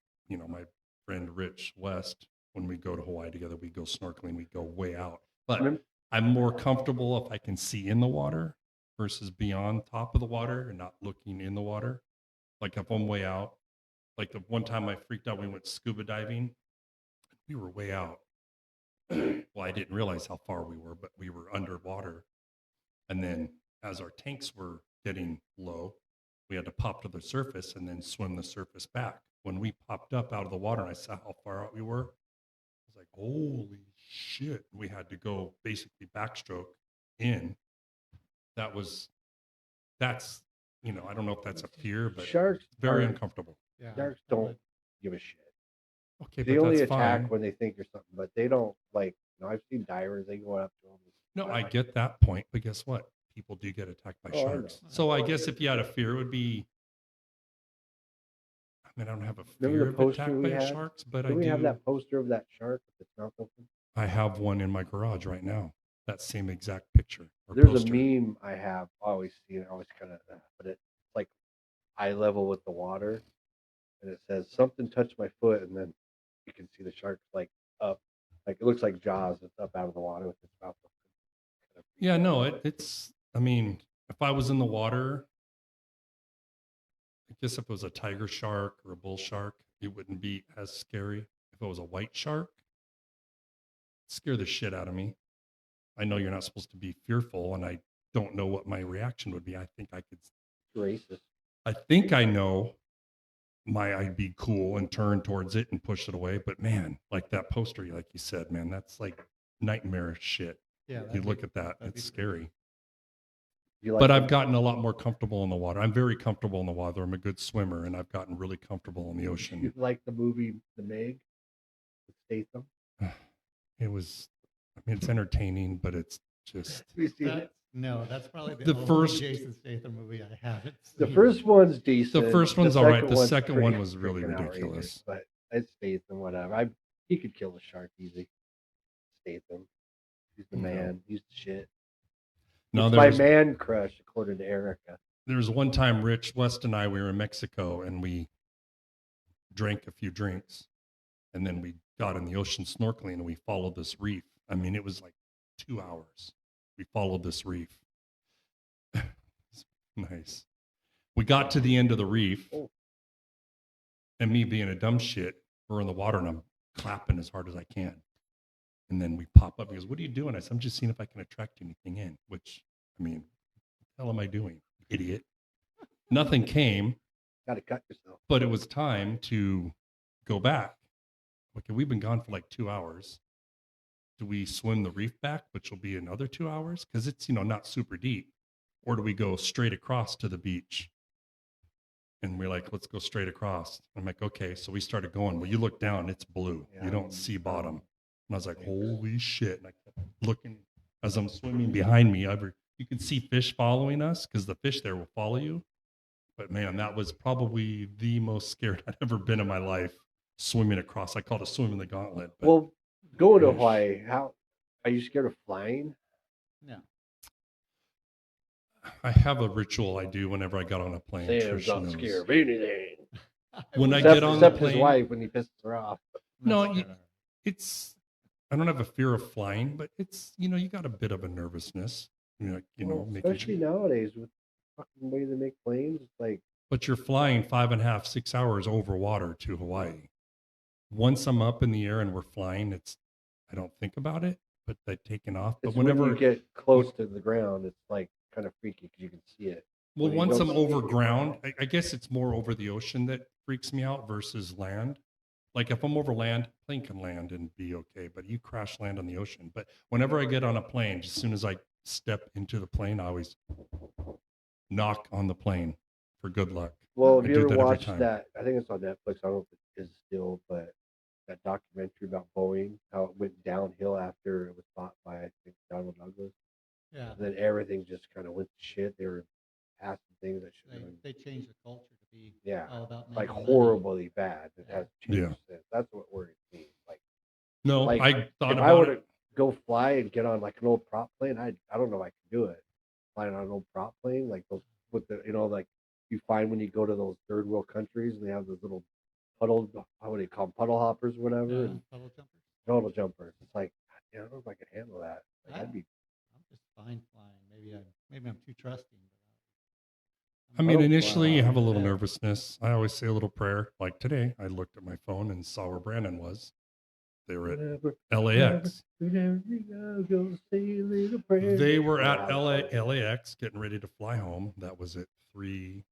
my friend Rich West, when we go to Hawaii together, we go snorkeling. We go way out, but Remem- I'm more comfortable if I can see in the water versus beyond top of the water and not looking in the water. Like if I'm way out, like the one time I freaked out, we went scuba diving. We were way out. Well, I didn't realize how far we were, but we were underwater. And then as our tanks were getting low, we had to pop to the surface and then swim the surface back. When we popped up out of the water and I saw how far out we were, I was like, holy shit. We had to go basically backstroke in. That's, I don't know if that's a fear, but Sharks very are- uncomfortable. Yeah. Sharks don't give a shit. Okay, They but only that's attack fine. when they think you're something, but they don't like. I've seen divers. They go up to them. No, I get that point, but guess what? People do get attacked by Oh, I know. sharks. So I guess if you had a fear, it would be. I mean, I don't have a Remember fear the of poster attack we by had? sharks, but I Do we have do. that poster of that shark with its mouth open? I have one in my garage right now. That same exact picture. Or There's poster. a meme I have always seen. Always kind of, but it's like eye level with the water, and it says something touched my foot, and then you can see the shark like up, like it looks like Jaws. It's up out of the water with its mouth open. Yeah, no, it's. I mean, if I was in the water, I guess if it was a tiger shark or a bull shark, it wouldn't be as scary. If it was a white shark, it'd scare the shit out of me. I know you're not supposed to be fearful, and I don't know what my reaction would be. I think I could. Racist. I think I know I'd be cool and turn towards it and push it away. But man, like that poster, like you said, man, that's like nightmare shit. Yeah. You that'd be- look at that, that'd be it's pretty scary. You like But the- I've gotten a lot more comfortable in the water. I'm very comfortable in the water. I'm a good swimmer, and I've gotten really comfortable in the You ocean. like the movie The Meg with Statham? It was, I mean, it's entertaining, but it's just, Have you seen That, it? no, that's probably The only first- Jason Statham movie I haven't The seen. first one's decent. the first one's all right. The one's second one pretty was really freaking outrageous, ridiculous. but it's Statham, whatever. He could kill a shark easy. Statham. He's the No. man. He's the shit. No, It's my there's, man crush, according to Erica. there was one time Rich West and I, we were in Mexico and we drank a few drinks and then we got in the ocean snorkeling and we followed this reef. I mean, it was like 2 hours. We followed this reef. Nice. We got to the end of the reef Oh. and me being a dumb shit, we're in the water and I'm clapping as hard as I can. And then we pop up. He goes, "What are you doing?" I said, "I'm just seeing if I can attract anything in," which, I mean, what the hell am I doing? Idiot. Nothing came, Got to cut yourself. but it was time to go back. Okay, we've been gone for like 2 hours. Do we swim the reef back, which will be another 2 hours? Because it's, not super deep. Or do we go straight across to the beach? And we're like, let's go straight across. I'm like, okay. So we started going. Well, you look down, it's blue. Yeah, You don't see bottom. And I was like, holy shit. And I kept looking as I'm swimming behind me. You can see fish following us because the fish there will follow you. But man, that was probably the most scared I'd ever been in my life swimming across. I called it swimming the gauntlet. But Well, going to Gosh. Hawaii, how are you scared of flying? No. I have a ritual I do whenever I got on a plane. Sam's Trish not knows. scared of anything. When I Except, get on the except his plane, wife when he pisses her off. I'm not No, scared of her. I don't have a fear of flying, but it's, you got a bit of a nervousness, Well, making especially nowadays with the fucking way they make planes. It's like but you're flying 5.5, 6 hours over water to Hawaii. Once I'm up in the air and we're flying, I don't think about it, but they've taken off. But it's when whenever, you get close to the ground, it's like kind of freaky because you can see it. well, when you once go I'm see- over ground, I guess it's more over the ocean that freaks me out versus land. Like if I'm over land, plane can land and be okay, but you crash land on the ocean. But whenever I get on a plane, as soon as I step into the plane, I always knock on the plane for good luck. Well, I have you do ever that every watched time. that? I think it's on Netflix. I don't know if it is still, but that documentary about Boeing, how it went downhill after it was bought by, I think, Donald Douglas. Yeah. And then everything just kind of went to shit. They were passing things that should They, have been, they changed the culture to be yeah, all about like making money. horribly bad. It Yeah. has changed Yeah. since. That's what worries me. Like, No, like I thought if I about were to it. go fly and get on like an old prop plane, I don't know if I could do it. Flying on an old prop plane, like those with the like you find when you go to those third world countries and they have those little puddle, what do you call them, puddle hoppers or whatever, Yeah, and puddle jumpers. puddle jumpers. It's like, I don't know if I could handle that. Like, I- I'd be. I'm just fine flying. Maybe I'm too trusting. I mean, don't initially you fly. have a little Yeah. nervousness. I always say a little prayer. Like today, I looked at my phone and saw where Brandon was. They were at Whatever, LAX. whatever you go say a little prayer. They were at Yeah, that's funny. LAX getting ready to fly home. That was at 3.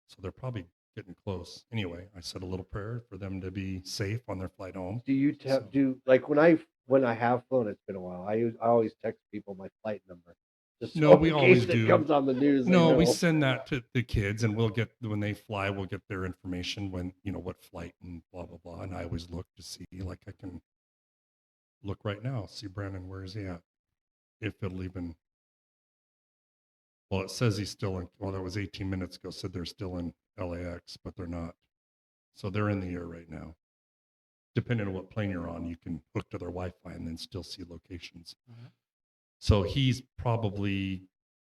So they're probably getting close. Anyway, I said a little prayer for them to be safe on their flight home. Do you So- do like when I have flown? It's been a while. I always text people my flight number. Just No, so we in always case it do. comes on the news. they No, we know. send that to the kids and we'll get, when they fly, we'll get their information when, what flight and blah, blah, blah. And I always look to see, like I can look right now, see Brandon, where is he at? If it'll even, well, it says he's still in, well, that was 18 minutes ago, said they're still in LAX, but they're not. So they're in the air right now. Depending on what plane you're on, you can hook to their Wi-Fi and then still see locations. Uh-huh. So he's probably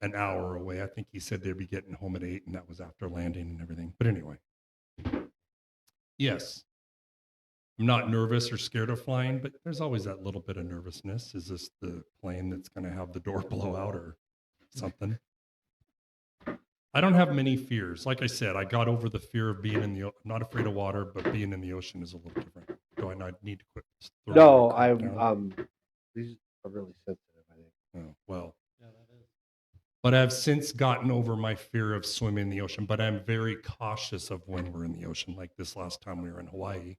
an hour away. I think he said they'd be getting home at 8, and that was after landing and everything. But anyway, yes, I'm not nervous or scared of flying, but there's always that little bit of nervousness. Is this the plane that's going to have the door blow out or something? I don't have many fears. Like I said, I got over the fear of being in the. I'm not afraid of water, but being in the ocean is a little different. Do I not need to quit? throwing No, my I'm coat down? these are really sensitive. I think. Oh, well, Yeah, that is. but I've since gotten over my fear of swimming in the ocean. But I'm very cautious of when we're in the ocean. Like this last time we were in Hawaii,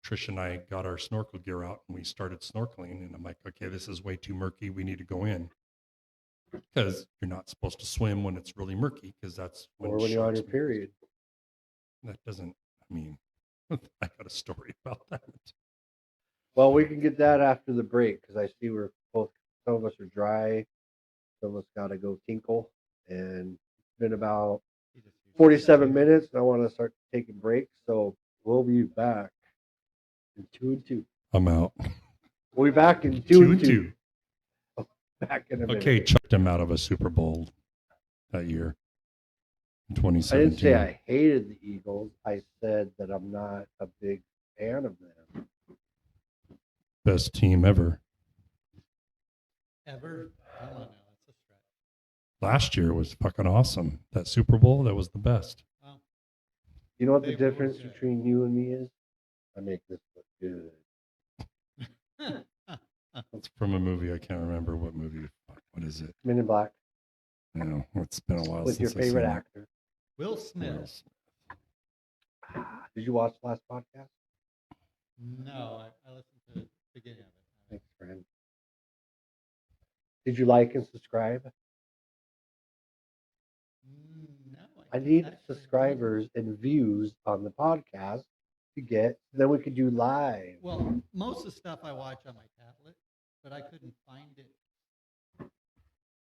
Trish and I got our snorkel gear out and we started snorkeling. And I'm like, okay, this is way too murky. We need to go in because you're not supposed to swim when it's really murky because that's Or when you're on your sharks- period. That doesn't. I mean, I got a story about that. Well, we can get that after the break because I see we're both. Some of us are dry. Some of us got to go tinkle, and it's been about He just used 47 minutes, and I want to start taking breaks. So we'll be back in 2 and 2. I'm out. We'll be back in 2 2 and and 2. Back in a minute. Okay, chucked him out of a Super Bowl that year in I 2017. didn't say I hated the Eagles. I said that I'm not a big fan of them. Best team ever. Ever? Come on now, that's a stretch. Last year was fucking awesome. That Super Bowl, that was the best. Wow. You know what They the were difference good. between you and me is? I make this look good. That's from a movie. I can't remember what movie. What is it? Men in Black No, it's been a while with your since I've seen favorite it. actor. Will What Smith. else? Did you watch the last podcast? No, I listened to the beginning of it. Thanks, friend. Did you like and subscribe? No, I didn't need actually. subscribers and views on the podcast to get. Then we could do live. Well, most of the stuff I watch on my tablet, but I couldn't find it.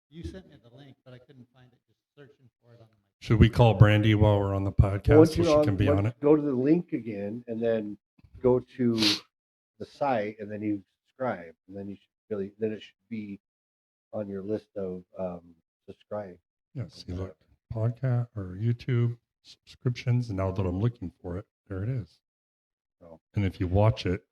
You sent me the link, but I couldn't find it. Just searching for it on my. Should we call Brandy while we're on the podcast Once so you're she can be on it? go to the link again, and then go to the site, and then you subscribe, and then you should really. Then it should be on your list of subscribe. Yeah, see, look, podcast or YouTube subscriptions. And now that I'm looking for it, there it is. So. And if you watch it,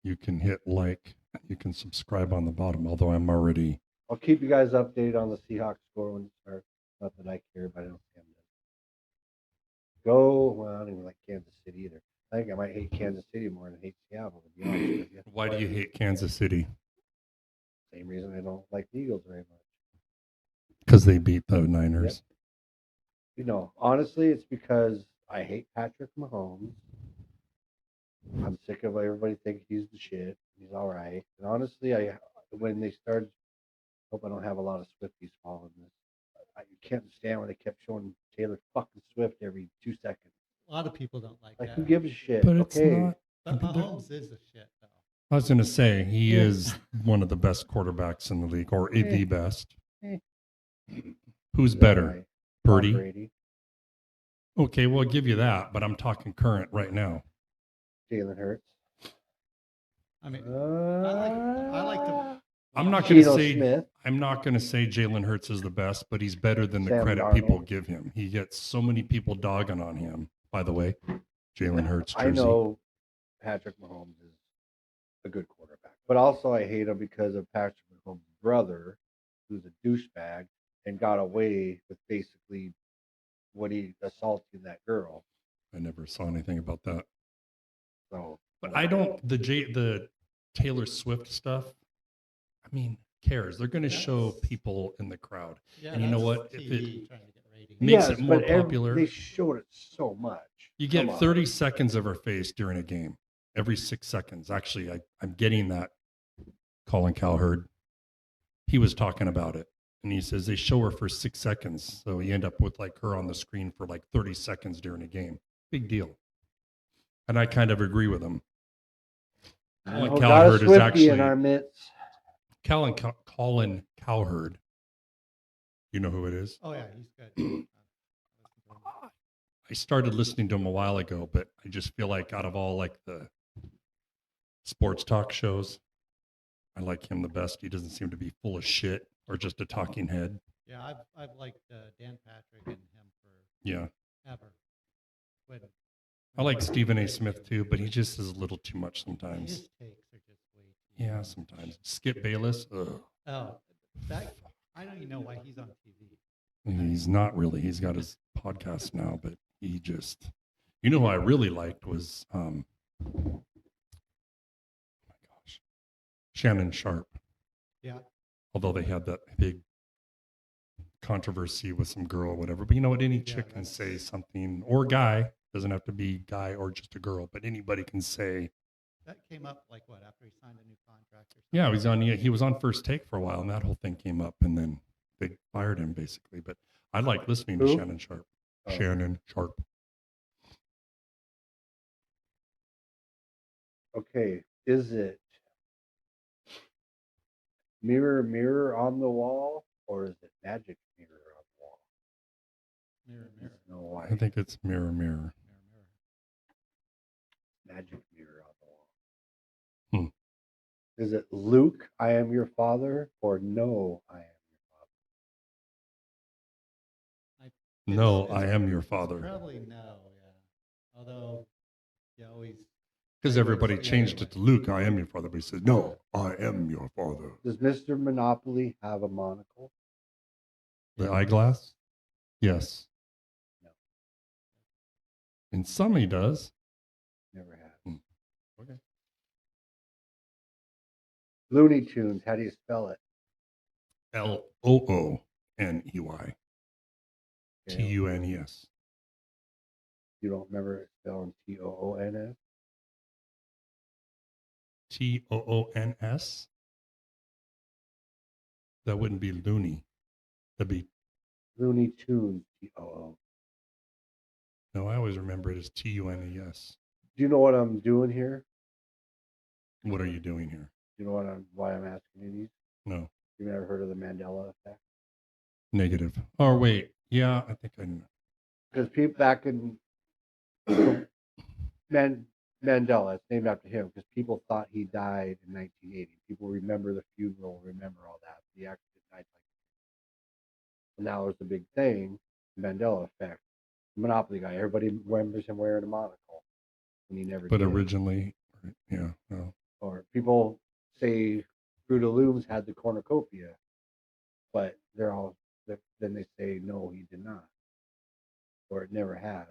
you can hit like, you can subscribe on the bottom, although I'm already. I'll keep you guys updated on the Seahawks score when it starts. Not that I care, but I don't see them. Go. Well, I don't even like Kansas City either. I think I might hate Kansas City more than hate Seattle, to be honest with you. Why do you hate Kansas City? Same reason I don't like the Eagles very much. Because they beat the Niners. You know, honestly, it's because I hate Patrick Mahomes. I'm sick of everybody thinking he's the shit. He's all right. And honestly, when they started, hope I don't have a lot of Swifties following this. you can't stand when they kept showing Taylor fucking Swift every 2 seconds. A lot of people don't like Like, that. who gives a shit? But it's okay. not. But I mean, Mahomes is a shit though. I was going to say he Yeah. is one of the best quarterbacks in the league, or Eh. the best. Eh. Who's Is that better? right? Tom Purdy. Brady, Okay, well, I'll give you that, but I'm talking current right now. Jalen Hurts. I mean, I like to. I'm not going to Geno say Smith. I'm not going to say Jalen Hurts is the best, but he's better than the Sam credit Darnold. people give him. He gets so many people dogging on him. By the way, Jalen Hurts jersey. I know Patrick Mahomes is a good quarterback, but also I hate him because of Patrick Mahomes' brother, who's a douchebag and got away with basically what he assaulting that girl. I never saw anything about that. So, But I don't the Taylor Swift stuff. I mean, who cares? They're going to show That's- people in the crowd. Yeah, And you know that's what? If TV trying to get ratings. makes it more but popular. they showed it so much. You Come get on. 30 seconds of her face during a game, every 6 seconds. Actually, I'm getting that. Colin Cowherd, he was talking about it, and he says they show her for 6 seconds, so you end up with like her on the screen for like 30 seconds during a game. Big deal. And I kind of agree with him. Colin Oh, got a Cowherd is Swiftie actually in our midst. Colin Cowherd. You know who it is? Oh yeah, he's good. I started listening to him a while ago, but I just feel like out of all like the sports talk shows, I like him the best. He doesn't seem to be full of shit or just a talking head. Yeah, I've liked Dan Patrick and him Yeah. forever. When, I like Stephen A. Smith too, but he just is a little too much sometimes. His takes are just way too. Yeah, sometimes. Skip Bayless, ugh. Oh, that I don't even know why he's on TV. He's not really. He's got his podcast now, but he just, you know who I really liked was, oh my gosh, Shannon Sharp. Yeah. Although they had that big controversy with some girl or whatever. But you know what? Any chick can say something, or guy, doesn't have to be guy or just a girl, but anybody can say. That came up like what after he signed a new contract or something. Yeah, he was on First Take for a while, and that whole thing came up, and then they fired him basically. But I like listening to Who? Shannon Sharp. Oh. Shannon Sharp. Okay, is it mirror, mirror on the wall, or is it magic mirror on the wall? Mirror, mirror, No, why? I think it's Mirror Mirror. mirror, mirror. Magic mirror on the wall. Hmm. Is it Luke, I am your father, or no, I am your father? No, It's- I am your it's father. Probably no, yeah. Although you always Because everybody Yeah, changed anyway. it to Luke, I am your father. But he says, no, I am your father. Does Mr. Monopoly have a monocle? The eyeglass? Yes. No. And some he does. Never has. Hmm. Okay. Looney Tunes, how do you spell it? Looney. Okay. Tunes. You don't remember it spelling Toons? Toons? That wouldn't be loony. That'd be, Looney Tunes, Too. no, I always remember it as Tunes. Do you know what I'm doing here? What are you doing here? Do you know why I'm asking you these? No, You've never heard of the Mandela effect? negative. Oh, wait. Yeah, I think I know. Because people back in Mandela, it's named after him because people thought he died in 1980. People remember the funeral, remember all that. He actually died like. And now there's the big thing, Mandela effect. Monopoly guy, everybody remembers him wearing a monocle, and he never But did. originally, yeah, no. Or people say Fruit of Looms had the cornucopia, but they're all then they say no, he did not, or it never had.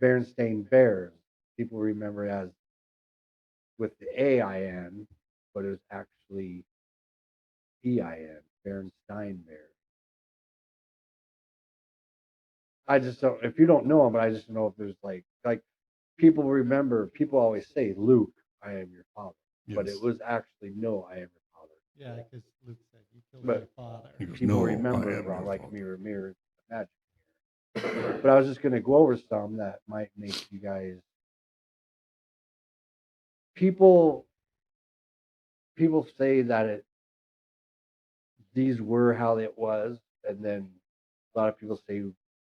Berenstain Bears, people remember as with the AIN, but it was actually EIN, Berenstain Bears. I just don't. If you don't know him, but I just don't know if there's like people remember. People always say Luke, I am your father. But Yes. it was actually no, I am your father. yeah, because Luke said You killed But- my father. He goes, People "No, remember I it am wrong, your like father." mirror, mirror, magic. But I was just gonna go over some that might make you guys. People say that these were how it was, and then a lot of people say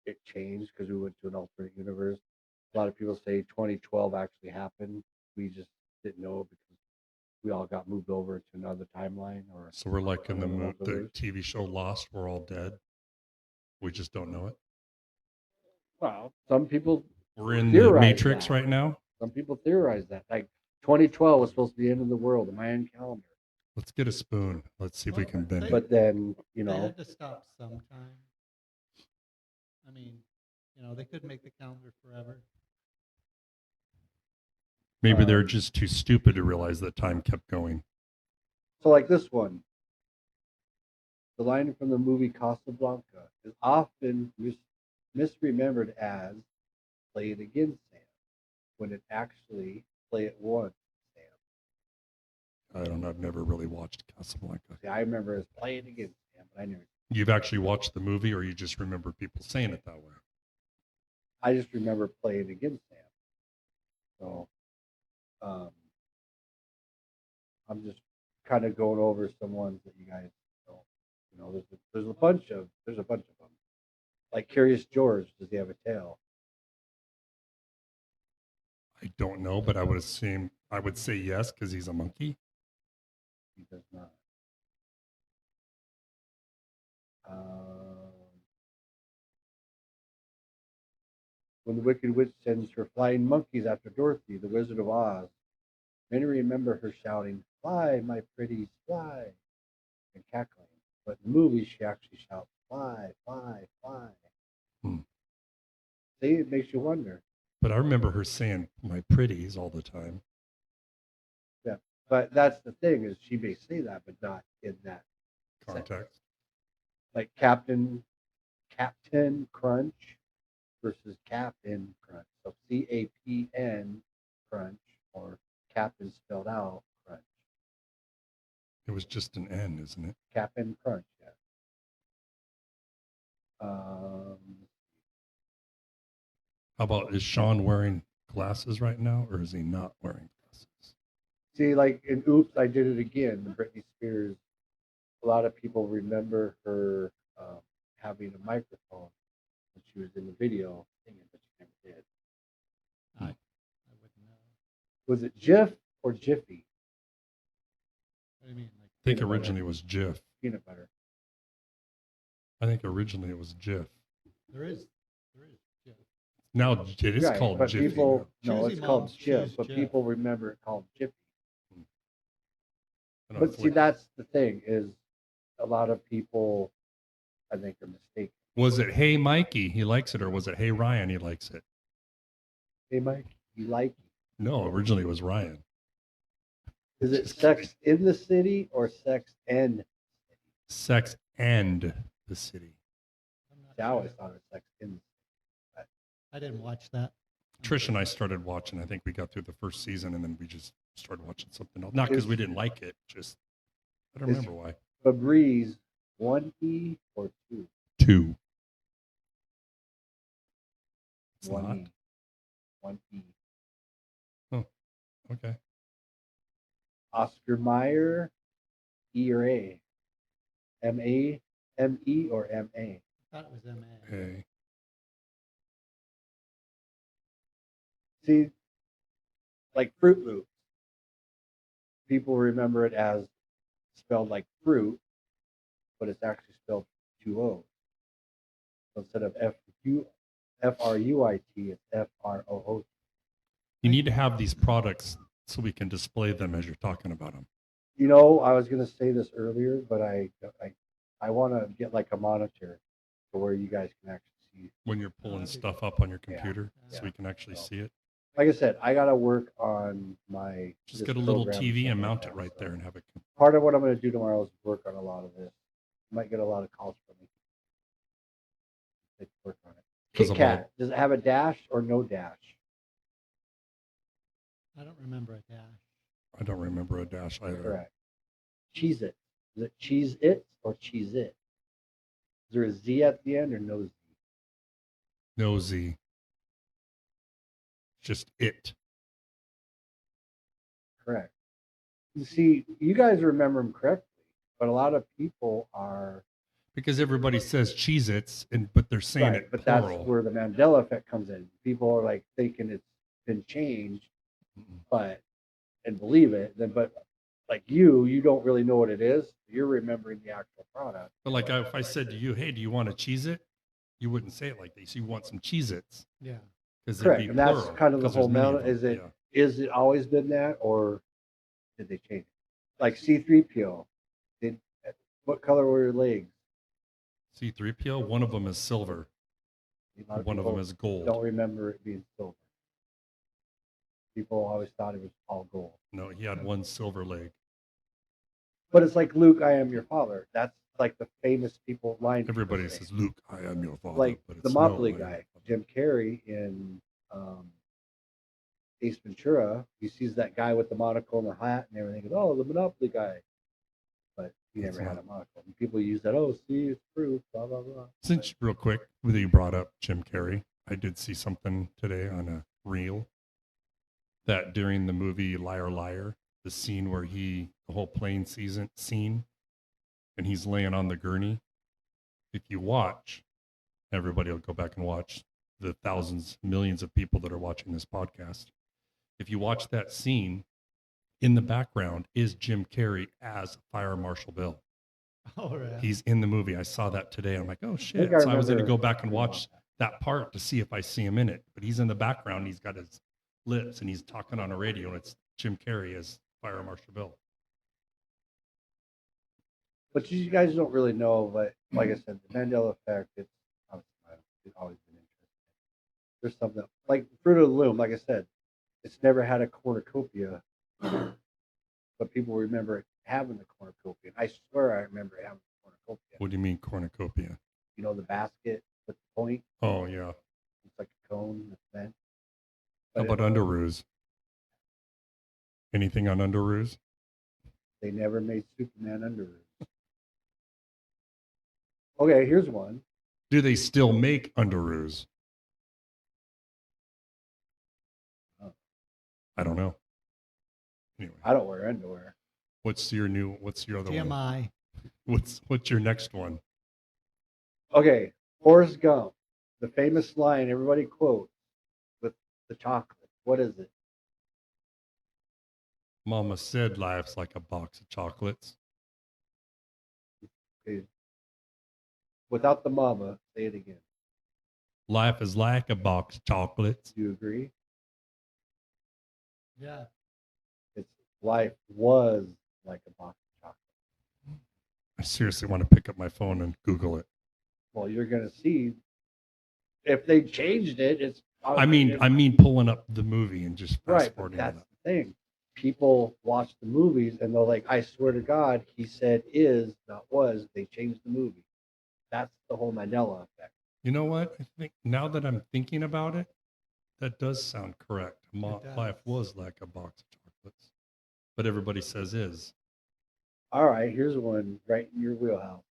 it changed because we went to an alternate universe. A lot of people say 2012 actually happened. We just didn't know because we all got moved over to another timeline. Or So we're like in the another the multiverse. TV show Lost. We're all dead. We just don't know it. Well, some people We're in the Theorize Matrix that. right now. Some people theorize that. Like 2012 was supposed to be the end of the world, the Mayan calendar. Let's get a spoon. Let's see if we Well, can bend they- it. But then, They had to stop sometime. I mean, they could make the calendar forever. Maybe they're um, just too stupid to realize that time kept going. so like this one. The line from the movie Casablanca is often misremembered as "play it again, Sam," when it actually "play it once, Sam." I don't know. I've never really watched Casablanca. See, I remember it as "play it again, Sam," but I never. You've actually watched the movie, or you just remember people saying it that way? I just remember "play it again, Sam." So, I'm just kind of going over some ones that you guys know. There's a bunch of them. Like Curious George, does he have a tail? I don't know, but I would say yes because he's a monkey. He does not. When the Wicked Witch sends her flying monkeys after Dorothy, the Wizard of Oz, many remember her shouting, "Fly, my pretties, fly," and cackling. But in the movie, she actually shouts, "Fly, fly, fly." Hmm. See, it makes you wonder. But I remember her saying "my pretties" all the time. But that's the thing, is she may say that, but not in that Context. like Captain Crunch versus Captain Crunch. So CAPN Crunch, or Captain spelled out Crunch. It was just an N, isn't it? Captain Crunch, yeah. How about, is Sean wearing glasses right now, or is he not wearing glasses? See, like in Oops, I Did It Again, the Britney Spears, a lot of people remember her having a microphone when she was in the video singing, but she never did. I wouldn't know. Was it Jif or Jiffy? What do you mean? Like, I think Peanut butter. originally it was Jif. Peanut butter. I think originally it was Jif. there is Jeff. Now it is Right, called but Jiffy. people, now. no, Choosy it's called moms Jif, choose but Jif. people remember it called Jiffy. I don't know But if see, it- that's the thing, is a lot of people, I think, are mistaken. was it "Hey Mikey, he likes it," or was it "Hey Ryan, he likes it"? Hey, Mike, you like it? No, originally it was Ryan. Is it Just sex kidding. in the city or sex and? Sex and the City. I'm not See, I always sure. thought it was sex in the city. I didn't watch that. Trish and I started watching. I think we got through the first season, and then we just started watching something else. Not because Is- we didn't like it, just I don't is- remember why. Febreze, 1E or 2? 2. It's 1E. not 1E. okay. Oscar Mayer, E or A? MA, ME or MA? I thought it was MA. Hey, See, like Fruit Loops, people remember it as spelled like fruit, but it's actually spelled 2 O's. So instead of FRUIT, it's FROOT. you need to have these products so we can display them as you're talking about them. You know, I was gonna say this earlier, but I want to get like a monitor to where you guys can actually see. When you're pulling that'd be stuff up on your Yeah, computer, so yeah. we can actually So- see it. Like I said, I gotta work on my. Just this get a little program TV and stuff like mount that, it right so. there and have it. Part of what I'm gonna do tomorrow is work on a lot of this. Might get a lot of calls from me. Let's work on it. 'Cause Kit of Kat, does it have a dash or no dash? I don't remember a dash. I don't remember a dash either. Correct. Cheez It, Is it Cheese It or Cheese It? Is there a Z at the end or no Z? No Z. Just it. Correct. You see, you guys remember them correctly, but a lot of people are Because everybody says Cheez Its, but they're saying right. it But plural. that's where the Mandela effect comes in. People are like thinking it's been changed, Mm-mm. but and believe it. Then, but like you don't really know what it is. You're remembering the actual product. But like if I said to you, hey, do you want a Cheez It? You wouldn't say it like this. You want some Cheez Its. Yeah. Because Correct, it'd be and that's plural, kind of the 'cause there's whole many of meta. them. Is it always been that, or did they change it? Like C3PO, did what color were your legs? C3PO, one of them is silver. A lot One of them people is gold. don't remember it being silver. People always thought it was all gold. No, he had one silver leg. But it's like Luke, I am your father. That's like the famous people line. people Everybody say. says, Luke, I am your father. Like but the it's Motley no, I am guy, your father. Jim Carrey in Ace Ventura. He sees that guy with the monocle and the hat and everything. Goes, oh, the Monopoly guy. But he It's never had not. a monocle. And people use that. Oh, see, it's proof. Blah blah blah. Since real quick, whether you brought up Jim Carrey, I did see something today on a reel that during the movie Liar Liar, the scene where the whole plane scene, and he's laying on the gurney. If you watch, everybody will go back and watch the thousands, millions of people that are watching this podcast. If you watch that scene, in the background is Jim Carrey as Fire Marshal Bill. Oh, yeah. He's in the movie. I saw that today. I'm like, oh I shit. think I So I was going to remember go back and reading about watch that part to see if I see him in it. But he's in the background. He's got his lips and he's talking on a radio, and it's Jim Carrey as Fire Marshal Bill. But you guys don't really know. But like I said, the Mandela effect. It's always been interesting. There's something like Fruit of the Loom. Like I said, it's never had a cornucopia, but people remember having the cornucopia. I swear I remember having the cornucopia. What do you mean cornucopia? You know the basket with the point. Oh yeah. It's like a cone that's bent. How But about Underoos? Anything on Underoos? they never made Superman underoos. Okay, here's one. Do they still make Underoos? Oh. I don't know. Anyway, I don't wear underwear. what's your other one? TMI. What's your next one? Okay, Forrest Gump, the famous line everybody quotes with the chocolate. What is it? Mama said life's like a box of chocolates. Okay. Without the mama, say it again. Life is like a box of chocolates. Do you agree? Yeah. It's life was like a box of chocolate. I seriously want to pick up my phone and Google it. Well, you're gonna see if they changed it. It's I mean pulling up the movie and just fast right, but forwarding that's that. the thing. People watch the movies and they're like, I swear to God, he said is, not was. They changed the movie. That's the whole Mandela effect. You know what? I think now that I'm thinking about it, that does sound correct. does. Life was like a box of chocolates, but everybody says is. All right, here's one right in your wheelhouse.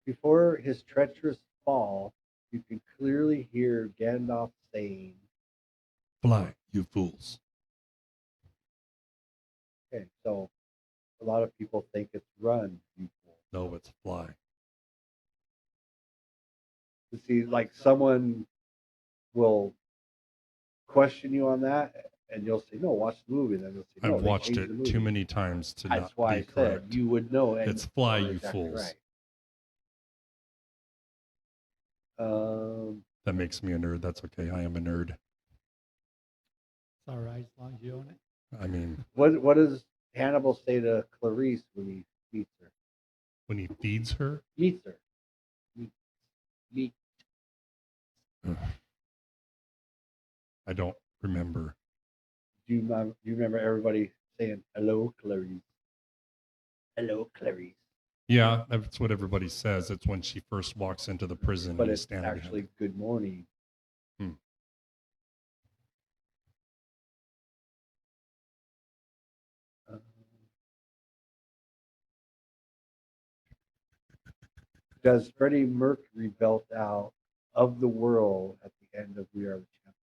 Before his treacherous fall, you can clearly hear Gandalf saying, Fly, you fools. okay, so a lot of people think it's run, you fool. No, it's fly. You see, like someone will question you on that, and you'll say, no, watch the movie. Then you'll say, no, I've they watched changed it the movie. too many times to That's not why be I said correct. you would know. And It's fly, you're you exactly fools. right. That makes me a nerd. That's okay. I am a nerd. It's all right as long as you own it. I mean, what does Hannibal say to Clarice when he meets her? when he feeds her, Meets her. Meet. I don't remember. Do you remember everybody saying hello, Clarice? Hello, Clarice. Yeah, that's what everybody says. It's when she first walks into the prison But and he's it's standing actually behind. good morning. Hmm. does Freddie Mercury belt out of the world at the end of We Are the Champions?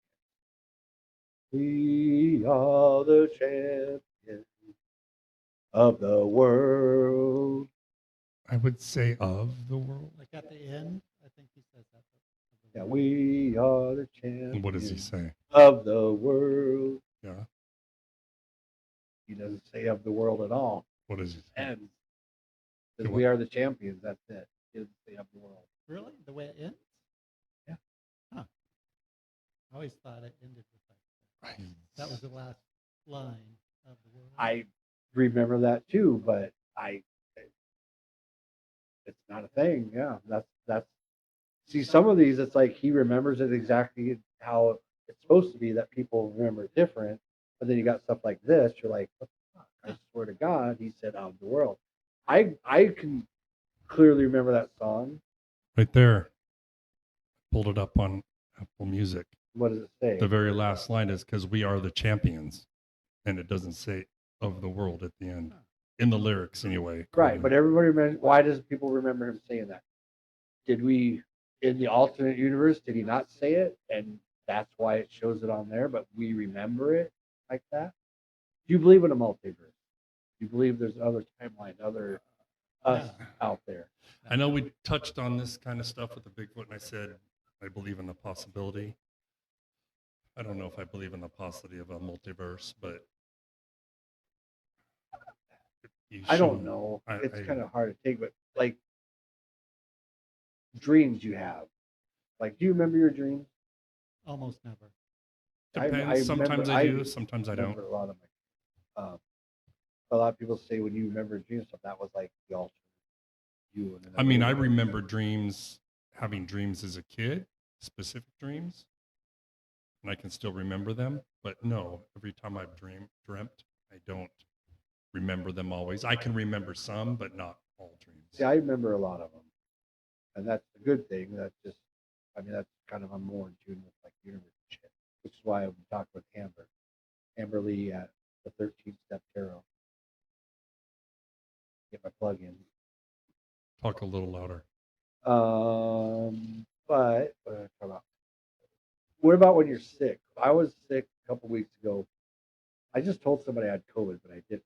We are the champions of the world. I would say of the world. Like at the end, I think he says that. Yeah, we are the champions What does he say? of the world. Yeah. He doesn't say of the world at all. What does he say? And says Yeah, we are the champions. That's it. He doesn't say of the world. Really? The way it ends? Yeah. Huh. I always thought it ended with like that was the last line of the world. I remember that too, but it's not a thing. Yeah, that's. See, some of these, it's like he remembers it exactly how it's supposed to be. That people remember it different, but then you got stuff like this. You're like, what the fuck? I swear to God, he said of the world. I can clearly remember that song. Right there. Pulled it up on Apple Music. What does it say? The very last line is because we are the champions. And it doesn't say of the world at the end. In the lyrics, anyway. Right, but everybody remembers. Why does people remember him saying that? Did we, in the alternate universe, did he not say it, and that's why it shows it on there? But we remember it like that. Do you believe in a multiverse? Do you believe there's other timelines, other us out there? I know we touched on this kind of stuff with the Bigfoot, and I said I believe in the possibility. I don't know if I believe in the possibility of a multiverse, but I don't know. It's kind of hard to take, but like dreams you have. Like, do you remember your dreams? Almost never. Depends. Sometimes I do. Sometimes I don't. remember a lot of my. A lot of people say when you remember dreams stuff, that was like the alternate you. And I mean, I remember dreams, having dreams as a kid, specific dreams, and I can still remember them. But no, every time I've dreamt, I don't remember them always. I can remember some, but not all dreams. See, I remember a lot of them, and that's a good thing. That's just, I mean, that's kind of I'm more in tune with like universe shit, which is why I've been talking with Amber Lee at the 13 Step Tarot. Get my plug in. Talk a little louder. But what did I talk about? What about when you're sick? I was sick a couple weeks ago. I just told somebody I had COVID, but I didn't.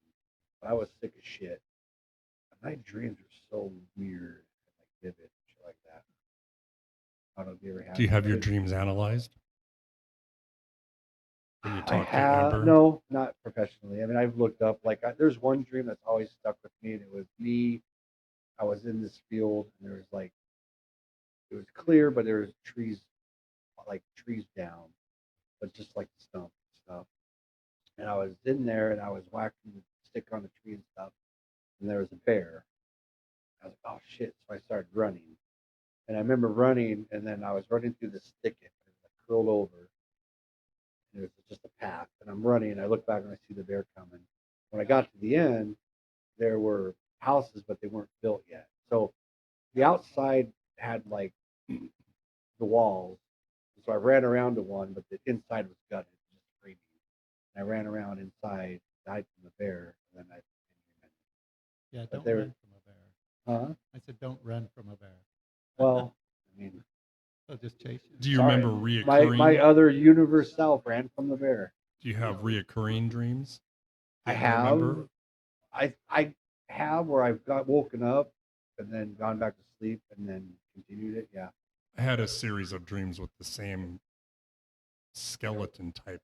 I was sick as shit. My dreams are so weird and like vivid and shit like that. I don't know if you ever had. Do you have your it. dreams analyzed? When you I talk to have Amber? no, not professionally. I mean, I've looked up. Like, there's one dream that's always stuck with me, and it was me. I was in this field, and there was like, it was clear, but there was trees down, but just like stump stuff. And I was in there, and I was whacking the stick on the tree and stuff, and there was a bear. I was like, oh shit! So I started running, and I remember running, and then I was running through this thicket, and it was like curled over. It was just a path, and I'm running, and I look back and I see the bear coming. When I got to the end, there were houses, but they weren't built yet. So the outside had like the walls. So I ran around to one, but the inside was gutted, just screaming. And I ran around inside, died from the bear, and then I. Yeah, But don't run from a bear. Huh? I said, don't run from a bear. Well, I mean, They'll just chase you. Do you sorry. remember reoccurring? my other universe self ran from the bear. Do you have reoccurring dreams? I Do you have. remember? I have where I've got woken up and then gone back to sleep and then continued it. Yeah. I had a series of dreams with the same skeleton type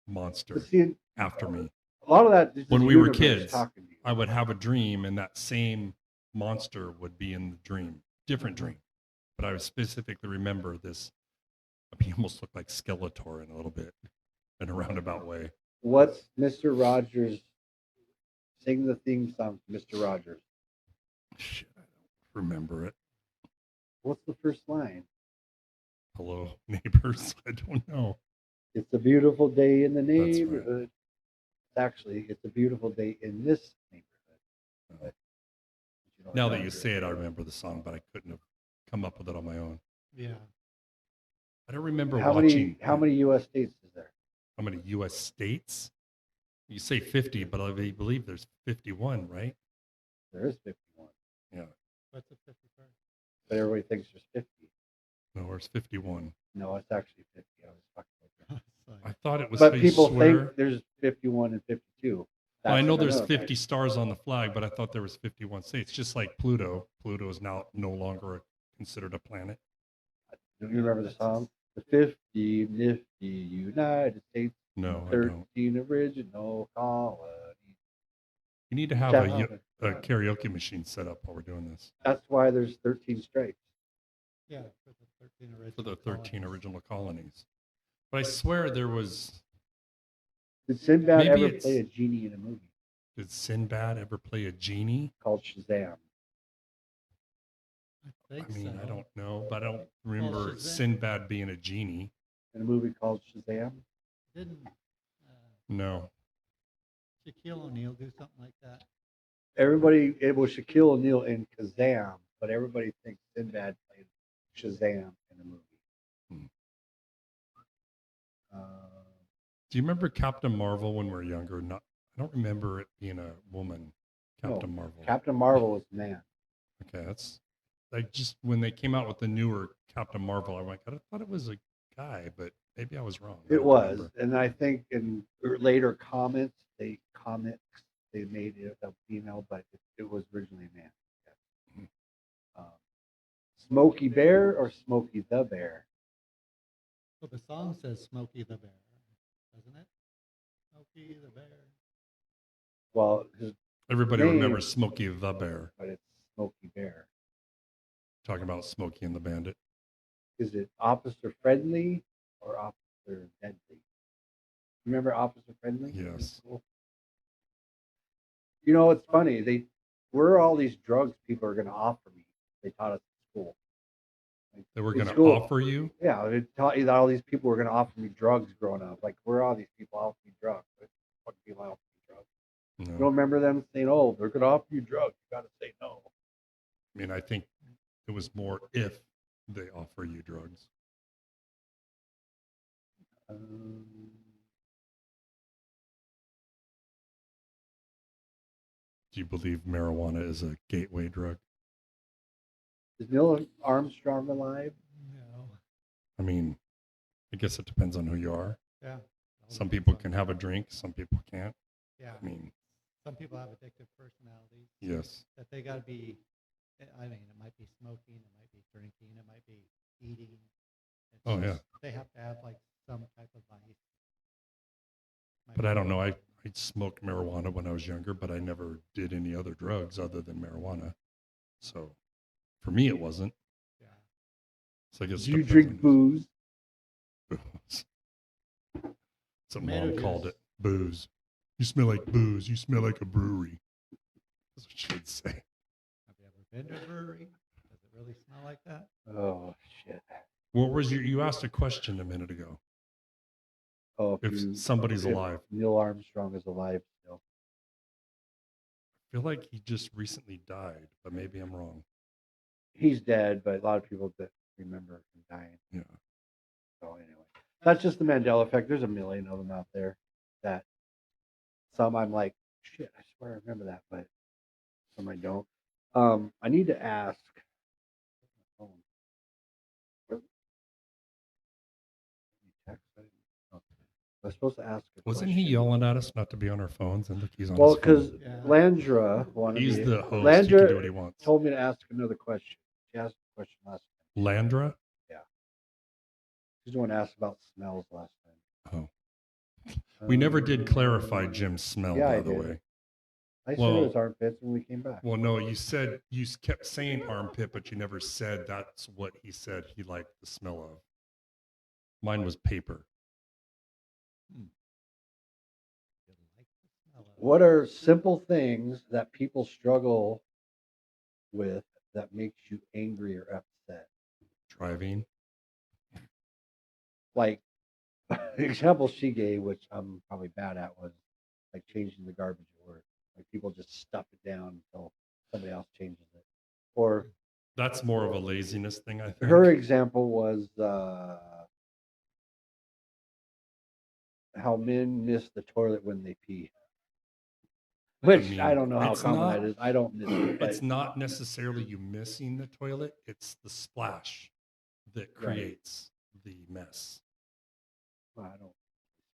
monster But see, after me. a lot of that is just When we were universe kids, talking to you. I would have a dream, and that same monster would be in the dream, different dream. But I would specifically remember this. I mean, he almost looked like Skeletor in a little bit, in a roundabout way. What's Mr. Rogers? Sing the theme song to Mr. Rogers. Shit, I don't remember it. What's the first line? Hello, neighbors. I don't know. It's a beautiful day in the right. neighborhood. Actually, it's a beautiful day in this neighborhood. Oh. But don't Now that remember you say it, I remember the song, but I couldn't have come up with it on my own. Yeah. I don't remember How watching. many U.S. states is there? How many U.S. states? You say 50, but I believe there's 51, right? There is 51. Yeah. What's the 51st? but everybody thinks there's 50. No, it's 51. No, it's actually 50. I was fucking with you. It's like, I thought it was. But how you people swear. think there's 51 and 52. Well, I That's know what there's know. 50 stars on the flag, but I thought there was 51 states. Just like Pluto. Pluto is now no longer considered a planet. Do you remember the song? The 50 nifty United States, No, I 13 don't. original colonies. You need to have a karaoke machine set up while we're doing this That's why there's 13 stripes. yeah, for the 13 original. for the 13 colonies. original colonies. But I swear there was. Did Sinbad Maybe ever it's- play a genie in a movie Did Sinbad ever play a genie? called Shazam? I think I mean, so. I don't know, but I don't remember Shazam- Sinbad being a genie. In a movie called Shazam? Didn't No. Shaquille O'Neal do something like that? Everybody, it was Shaquille O'Neal in Kazam, but everybody thinks Sinbad played Shazam in the movie. Hmm. Uh, Do you remember Captain Marvel when we were younger? Not, I don't remember it being a woman. Captain Marvel. Captain Marvel was the man. Okay, that's like just when they came out with the newer Captain Marvel. I'm like, I thought it was a guy, but maybe I was wrong. I It don't was, remember. and I think in later comics they made it a female, but it was originally a man. Hmm. Smokey Bear or Smokey the Bear? Well, the song says Smokey the Bear, doesn't it? Smokey the Bear. Well, Everybody name- remembers Smokey the Bear. but it's Smokey Bear. Talking about Smokey and the Bandit. Is it Officer Friendly or Officer Deadly? Remember Officer Friendly? Yes. Cool. You know, it's funny. Where are all these drugs people are going to offer me? They taught us in school. They were In going to school. offer you. Yeah, they taught you that all these people were going to offer me drugs growing up. Like, where are all these people offering me drugs? What people offer me drugs? You No. don't remember them saying, "Oh, they're going to offer you drugs. You got to say no." I mean, I think it was more if they offer you drugs. Do you believe marijuana is a gateway drug? Is Neil Armstrong alive? No. I mean, I guess it depends on who you are. Yeah. Some people can have a drink, some people can't. Yeah. I mean, Some people have addictive personalities yes. that they got to be. I mean, it might be smoking, it might be drinking, it might be eating. It's Oh, yeah. just- They have to have like some type of vice. Might But be I don't know. I drinking. smoked marijuana when I was younger, but I never did any other drugs other than marijuana. So for me, it wasn't. Yeah. So I guess Do you it drink depends booze? on who's- That's what Tomato mom called juice. it. Booze. You smell like booze. You smell like a brewery. That's what she would say. Have you ever been to a brewery? Does it really smell like that? Oh shit! What was you asked a question a minute ago. Oh, If somebody's if alive. Neil Armstrong is alive still. I feel like he just recently died, but maybe I'm wrong. He's dead, but a lot of people that remember him dying. Yeah. So anyway, that's just the Mandela effect. There's a million of them out there. That some I'm like, shit, I swear I remember that, but some I don't. I need to ask. Oh. Text, I was supposed to ask. A Wasn't he question. yelling at us not to be on our phones? And look, he's on Well, his phone. because Yeah. Landra wanted He's me. the host. He can do what he Landra wants. told me to ask another question. She asked a question last time. Landra? She's the one who asked about smells last time. Oh. We never did clarify Um, Jim's smell, yeah, by I the did. way. I said Well- it was armpits when we came back. Well, no, you said kept saying armpit, but you never said that's what he said he liked the smell of. Mine was paper. You like the smell of it. What are simple things that people struggle with that makes you angry or upset? Driving. Like the example she gave, which I'm probably bad at, was like changing the garbage at work. Like people just stuff it down until somebody else changes it. Or That's more of a laziness thing, I think. her example was how men miss the toilet when they pee. Which mean, I don't know how it's common not- that is. I don't miss it. But It's not necessarily you missing the toilet, it's the splash that Right. creates the mess. well, I don't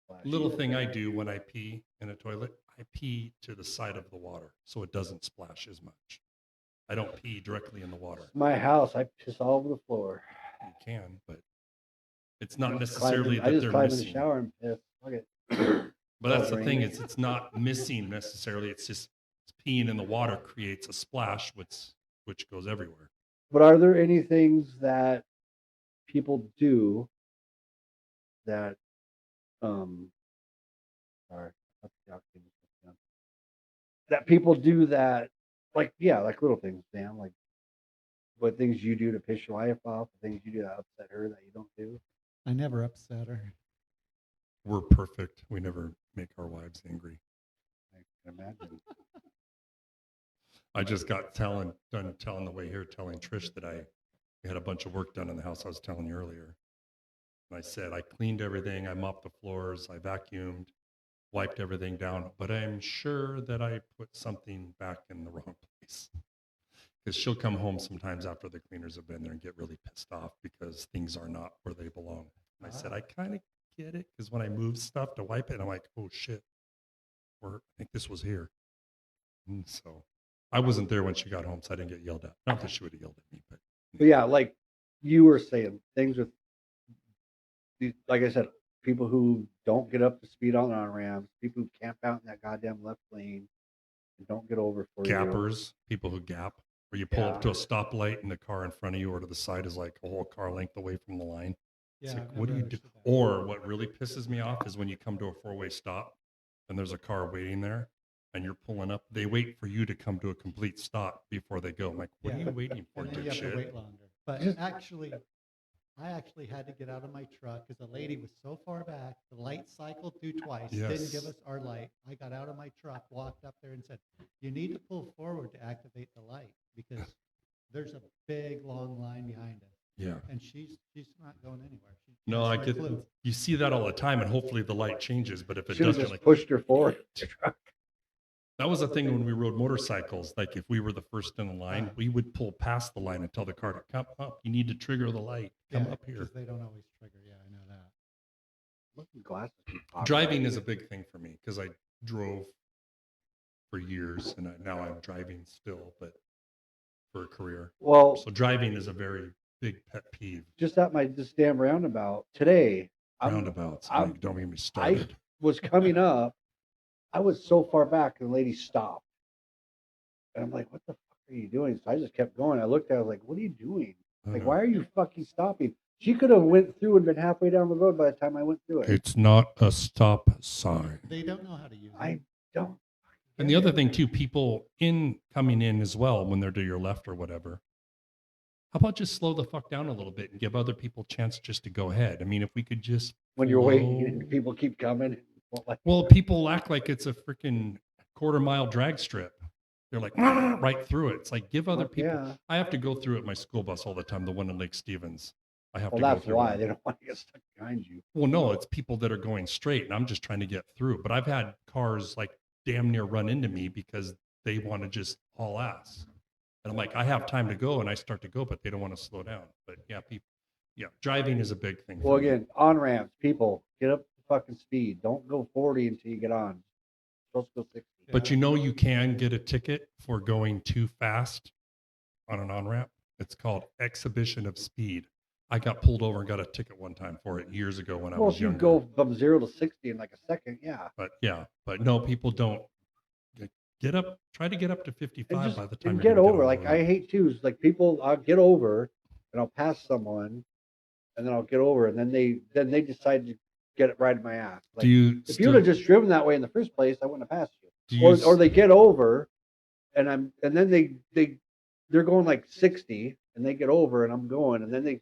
splash. Little thing I do when I pee in a toilet, I pee to the side of the water so it doesn't splash as much. I don't pee directly in the water. My house, I piss all over the floor. You can, but it's not I necessarily just that they're climb in the missing. shower and piss. Fuck it. But that's the Rain. thing, it's not missing necessarily. It's just peeing in the water creates a splash, which goes everywhere. But are there any things that people do that sorry, that people do that like like little things, Sam, like what things you do to piss your wife off, things you do to upset her that you don't do? I never upset her. We're perfect. We never make our wives angry. I can imagine. I just got done telling the way here, telling Trish that we had a bunch of work done in the house I was telling you earlier. And I said, I cleaned everything, I mopped the floors, I vacuumed, wiped everything down, but I'm sure that I put something back in the wrong place. Because she'll come home sometimes after the cleaners have been there and get really pissed off because things are not where they belong. I said, I kind of get it, because when I move stuff to wipe it, I'm like, oh shit, I think this was here. And so I wasn't there when she got home, so I didn't get yelled at. Not that she would have yelled at me, but But yeah, like you were saying, things with like I said, people who don't get up to speed on ramps, people who camp out in that goddamn left lane and don't get over for you. gappers, people who gap, where you pull up Yeah. to a stoplight and the car in front of you or to the side is like a whole car length away from the line. It's Yeah, like, I've what do never you do? understood that. Or what really pisses me off is when you come to a four-way stop and there's a car waiting there and you're pulling up. They wait for you to come to a complete stop before they go. I'm like, what Yeah. are you waiting for, And then you have to dipshit? wait longer. But actually, I actually had to get out of my truck because the lady was so far back. The light cycled through twice, didn't give Yes. us our light. I got out of my truck, walked up there and said, you need to pull forward to activate the light because there's a big, long line behind us. Yeah. And she's not going anywhere. She No, I just get flew. you see that all the time, and hopefully the light changes. But if it Should have doesn't, just like pushed her forward. that was the thing when we rode motorcycles. Like if we were the first in the line, we would pull past the line and tell the car to come up. You need to trigger the light. Come Yeah, up here. 'cause they don't always trigger. Yeah, I know that. Glasses keep popping Driving out. is a big thing for me because I drove for years and now I'm driving still, but for a career. Well, So driving is a very big pet peeve. just at this damn roundabout today, Roundabouts. I'm- like, don't get me started. was coming up. I was so far back, and the lady stopped. And I'm like, what the fuck are you doing? So I just kept going. I looked at her, I was like, what are you doing? Like, why are you fucking stopping? She could have went through and been halfway down the road by the time I went through it. It's not a stop sign. They don't know how to use it. I don't. And the other thing too, people coming in as well when they're to your left or whatever. How about just slow the fuck down a little bit and give other people a chance just to go ahead? I mean, if we could just When you're waiting, flow- and people keep coming. Like, Well, people act like it's a freaking quarter-mile drag strip. They're like right through it. It's like give other people. yeah. I have to go through it my school bus all the time. The one in Lake Stevens. I have Well, to go that's through. why it. they don't want to get stuck behind you. Well, no, it's people that are going straight, and I'm just trying to get through. But I've had cars like damn near run into me because they want to just haul ass. And I'm like, I have time to go, and I start to go, but they don't want to slow down. But yeah, driving is a big thing. Well, for me. again, on ramps, people get up to fucking speed. Don't go 40 until you get on. Supposed to go 60. But you know, you can get a ticket for going too fast on an on ramp. It's called exhibition of speed. I got pulled over and got a ticket one time for it years ago when I Well, was if you younger. go from 0 to 60 in like a second, yeah. But no, people don't get up. Try to get up to And 55 just by the time and you're get gonna over. on Like the I road. hate twos. Like people, I'll get over and I'll pass someone, and then I'll get over, and then they decide to get it right in my ass. Like, Do you if you would have just driven that way in the first place, I wouldn't have passed you. do you Or they get over, and then they're going like 60, and they get over, and I'm going, and then they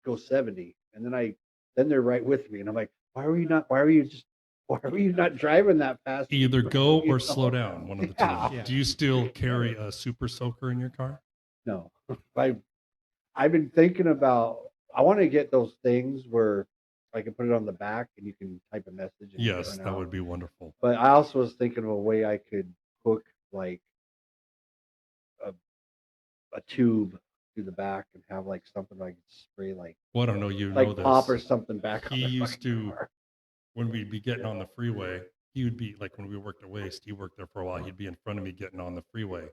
go 70, and then they're right with me, and I'm like, why are you not driving that fast? either go You know? or slow down? One of the Yeah. two. Yeah. Do you still carry a super soaker in your car? No, I've been thinking about. I want to get those things where I can put it on the back and you can type a message. And Yes, print that out. would be wonderful. But I also was thinking of a way I could hook like a a tube through the back and have like something like spray Well, I don't know. You know like pop or this. something back on He the used fucking to car. when we'd be getting on the freeway. He would be like when we worked at Waste. He worked there for a while. He'd be in front of me getting on the freeway,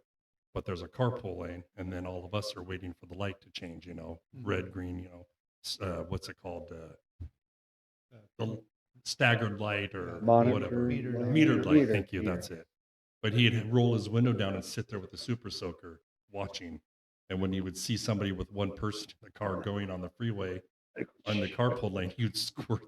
but there's a carpool lane, and then all of us are waiting for the light to change. You know, red, green. You know, what's it called? The staggered light or Monitor, whatever. Metered light, light. Metered light. Thank you. meter. That's it. But he'd roll his window down and sit there with the super soaker watching. And when he would see somebody with one person in the car going on the freeway on the carpool lane, he would squirt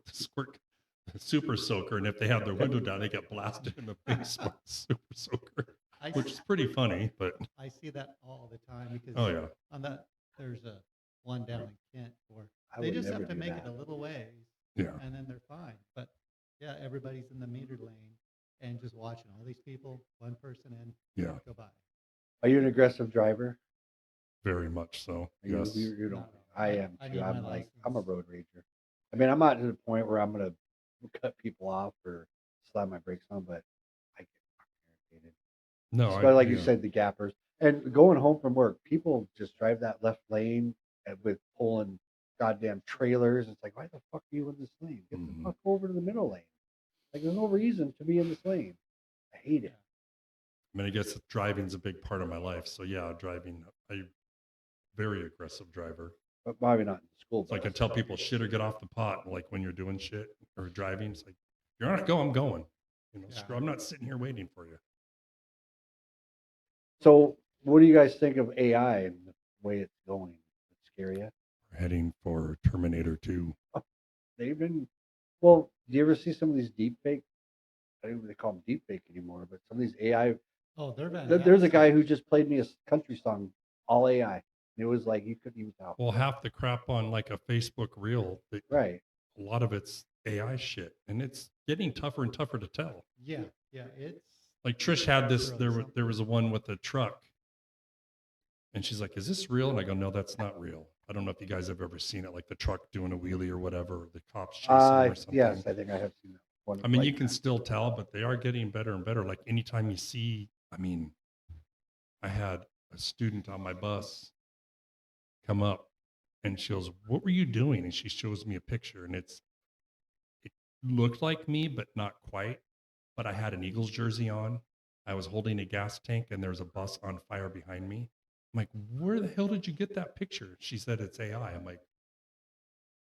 the super soaker. And if they had their window down, they get blasted in the face with the super soaker, I, which is pretty funny. But I see that all the time because oh yeah, on that there's a one down in Kent where I they would just never have to do make that. it a little ways yeah. and then they're fine. But yeah, everybody's in the metered lane and just watching all these people, one person in, Yeah. go by. Are you an aggressive driver? Very much so. Are you, Yes. you don't. No, I I- am I too. need my I'm like I'm a license. road rager. I mean, I'm not to the point where I'm gonna cut people off or slam my brakes on, but I get fucking irritated. No, Especially like you yeah. said, the gappers. And going home from work, people just drive that left lane with pulling goddamn trailers. It's like, why the fuck are you in this lane? Get Mhm. the fuck over to the middle lane. Like, there's no reason to be in this lane. I hate it. I mean, I guess driving's a big part of my life. So yeah, driving. I very aggressive driver. But probably not in the school. So I bus. can tell people shit or get off the pot. Like when you're doing shit or driving, it's like, you're on a go, I'm going. You know, Yeah. screw, I'm not sitting here waiting for you. So, what do you guys think of AI and the way it's going? Does it scare you? We're heading for Terminator 2. They've been. Well, do you ever see some of these deep fake? I don't know if they call them deep fake anymore, but some of these AI. Oh, they're There's a guy who just played me a country song, all AI. And it was like you couldn't even tell. Well, half the crap on like a Facebook reel, Right. a lot of it's AI shit, and it's getting tougher and tougher to tell. Yeah, it's Like Trish had this. Really There something. was a one with a truck, and she's like, "Is this real?" And I go, "No, that's not real." I don't know if you guys have ever seen it, like the truck doing a wheelie or whatever, or the cops chasing them or something. Yes, I think I have seen that one. I mean, like you can that. still tell, but they are getting better and better. Like anytime you see, I mean, I had a student on my bus come up and she goes, "What were you doing?" And she shows me a picture, and it looked like me, but not quite. But I had an Eagles jersey on. I was holding a gas tank, and there was a bus on fire behind me. I'm like, "Where the hell did you get that picture?" She said, "It's AI." I'm like,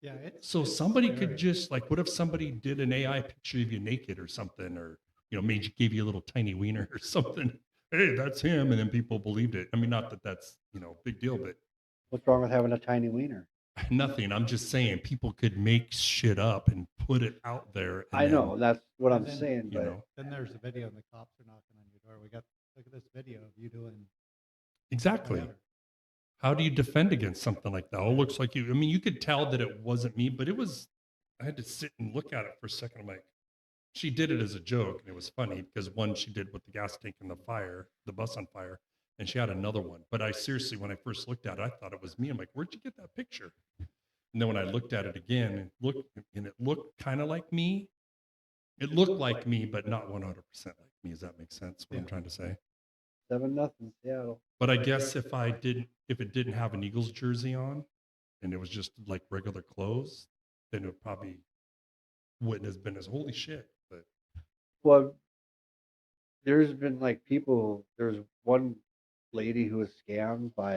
yeah, it's so it's somebody scary. could just like, what if somebody did an AI picture of you naked or something, or gave you a little tiny wiener or something? Hey, that's him, and then people believed it. I mean, not that that's big deal, but What's wrong with having a tiny wiener? nothing. I'm just saying people could make shit up and put it out there. And I know then, that's what I'm And then, saying, you but know, Then there's a video and the cops are knocking on your door. Look at this video of you doing exactly. whatever. How do you defend against something like that? Oh, it looks like you. I mean, you could tell that it wasn't me, but it was. I had to sit and look at it for a second. I'm like, she did it as a joke, and it was funny because one she did with the gas tank and the bus on fire, and she had another one. But I seriously, when I first looked at it, I thought it was me. I'm like, where'd you get that picture? And then when I looked at it again, it looked kind of like me. It looked like me, but not 100% like me. Does that make sense? What I'm Yeah. trying to say? 7-0 Seattle. But I guess if it didn't have an Eagles jersey on, and it was just like regular clothes, then it probably wouldn't have been as holy shit. But Well, there's been like people. There's one lady who was scammed by.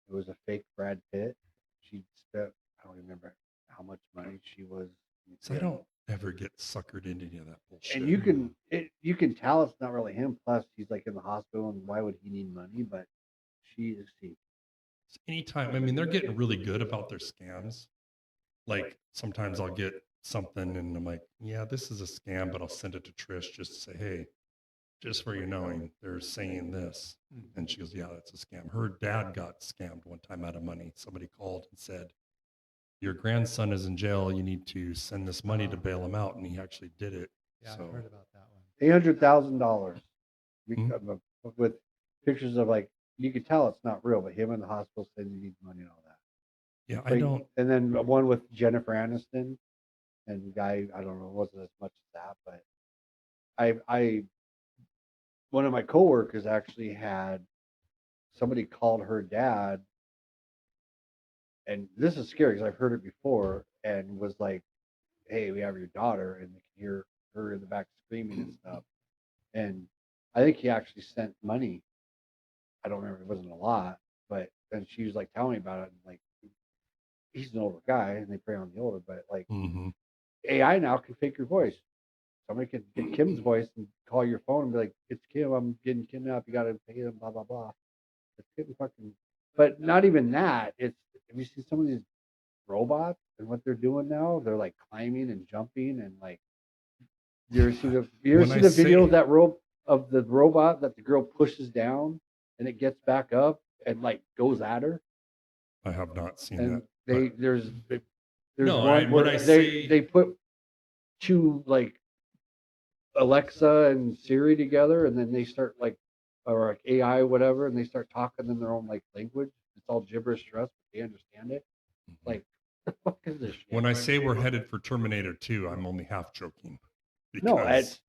It was a fake Brad Pitt. She spent. I don't remember how much money she was. so I don't ever get suckered into any of that bullshit. And you can tell it's not really him. Plus, he's like in the hospital, and why would he need money? But she is cheap. Anytime, I mean, they're getting really good about their scams. Like sometimes I'll get something and I'm like, yeah, this is a scam, but I'll send it to Trish just to say, hey, just for you knowing, they're saying this. Mhm. And she goes, yeah, that's a scam. Her dad got scammed one time out of money. Somebody called and said, your grandson is in jail. You need to send this money to bail him out. And he actually did it. Yeah, So- I've heard about that one. $800,000 Hmm. with pictures of like you could tell it's not real, but him in the hospital saying he needs money and all that. Yeah, I Like, don't. And then one with Jennifer Aniston, and the guy I don't know, it wasn't as much as that, but I one of my coworkers actually had somebody called her dad, and this is scary because I've heard it before, and was like, "Hey, we have your daughter," and they can hear her in the back screaming and stuff. And I think he actually sent money. I don't remember; it wasn't a lot, but then she was like telling me about it, and like he's an older guy, and they prey on the older, but like Hmm. AI now can fake your voice. Somebody could get Kim's voice and call your phone and be like, "It's Kim. I'm getting kidnapped. You got to pay him." Blah blah blah. It's getting fucking. But not even that. It's have you seen some of these robots and what they're doing now? They're like climbing and jumping and like. You ever When see I the video say of that of the robot that the girl pushes down and it gets back up and like goes at her? I have not seen And that, but there's no, one when where I they say put two like Alexa and Siri together, and then they start like, or like AI, whatever, and they start talking in their own like language. It's all gibberish to us, but they understand it. Like, the fuck is this shit? when I say we're headed for Terminator 2, I'm only half joking No, because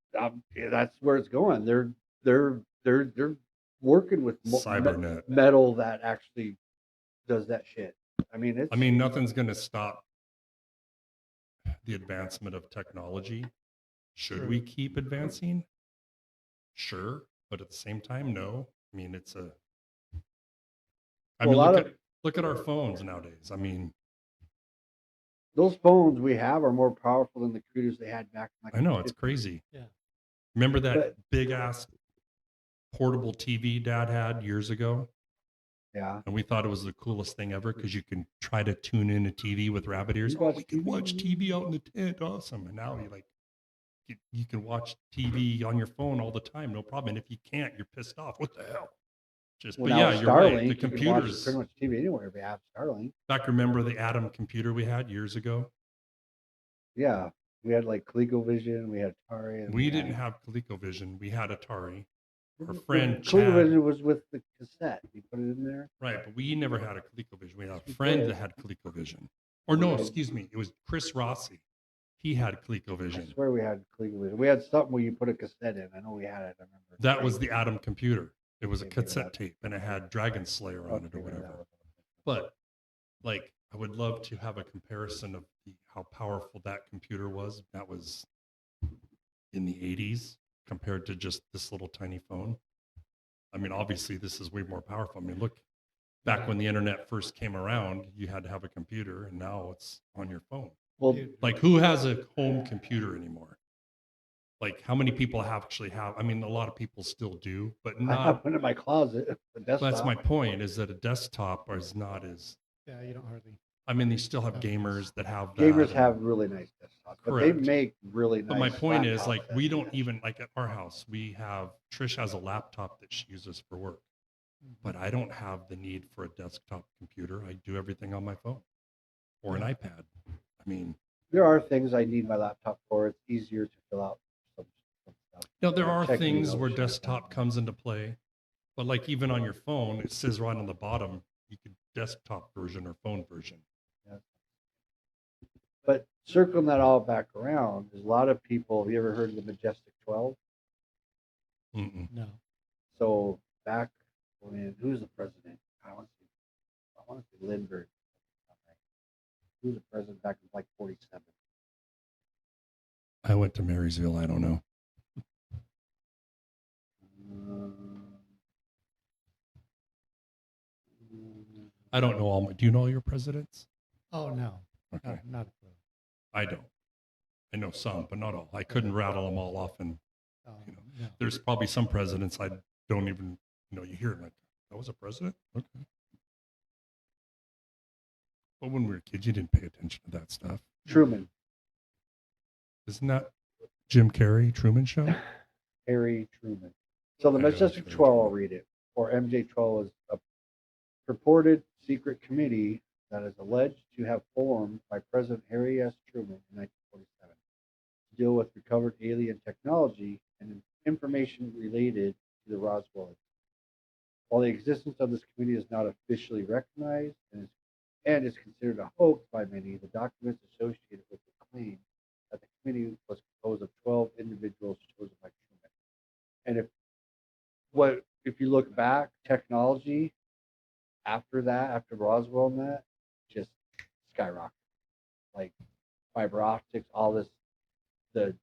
that's where it's going. They're working with Cybernet. metal that actually does that shit. I mean, it's I mean, nothing's going to stop the advancement of technology. Should True. we keep advancing? Sure, but at the same time, no. I mean, it's a. I Well, mean, a lot look at our phones nowadays. I mean, those phones we have are more powerful than the computers they had back in like I know the it's 50s. crazy. Yeah. Remember that But big ass portable TV Dad had years ago, yeah, and we thought it was the coolest thing ever because you can try to tune in a TV with rabbit ears. You Oh, watch we can TV? watch TV out in the tent. Awesome! And now you can watch TV on your phone all the time, no problem. And if you can't, you're pissed off. What the hell? Just, well, but now yeah, you're right. Starlink, The you can watch computers. pretty much TV anywhere if you have Starlink. Back, remember the Atom computer we had years ago? Yeah, we had like ColecoVision, we had Atari, and We didn't have ColecoVision. We had Atari. Our the friend Chad, ColecoVision was with the cassette. You put it in there. right? But we never had a ColecoVision. We had Yes, a we friend did. that had ColecoVision. Or no, Yeah. excuse me, it was Chris Rossi. He had I ColecoVision. swear we had ColecoVision. We had something where you put a cassette in. I know we had it. I remember. That was the Atom computer. It was a Okay, maybe cassette that- tape, and it had Dragon Slayer on it Okay, or maybe that whatever. was- But like, I would love to have a comparison of how powerful that computer was. That was in the 80s compared to just this little tiny phone. I mean, obviously, this is way more powerful. I mean, look, back when the internet first came around, you had to have a computer, and now it's on your phone. Well, Dude, Like, who has a home computer anymore? Like, how many people actually have? I mean, a lot of people still do, but I have not. one in my closet. The desktop. That's my point. Is that a desktop is not as. yeah, you don't hardly. I mean, they still have Have gamers that have that. Gamers and- have really nice desktops, but they Correct. make really nice. But my point is, laptops like, that we do don't that. even like at our house. We have Trish has a laptop that she uses for work, but I don't have the need for a desktop computer. I do everything on my phone or an iPad. I mean, There are things I need my laptop for. It's easier to fill out some stuff. no, there are Check things emails, where shit like desktop that. comes into play, but like even on your phone, it says right on the bottom, you could desktop version or phone version. But circling that all back around, there's a lot of people. Have you ever heard of the Majestic 12? Mm-mm. No. So back when who was the president? I want to say Lindbergh. Who was the president back in like 47? I went to Marysville. I don't know. I don't know all my. Do you know all your presidents? Oh no. Okay, Not a clue. I don't. I know some, but not all. I couldn't rattle them all off, and Oh, You know, no. there's probably some presidents I don't even. You hear it like that was a president. Okay. But when we were kids, you didn't pay attention to that stuff. Truman, Isn't that Jim Carrey Truman Show? Harry Truman. So the I know Majestic Harry 12, I'll Truman. read it. Or MJ12 is a purported secret committee that is alleged to have formed by President Harry S. Truman in 1947 to deal with recovered alien technology and information related to the Roswell incident. While the existence of this committee is not officially recognized and is considered a hoax by many, the documents associated with the claim that the committee was composed of 12 individuals chosen by Truman. And if what if you look back, technology after that, after Roswell and that, just skyrocketed. Like fiber optics, all this, the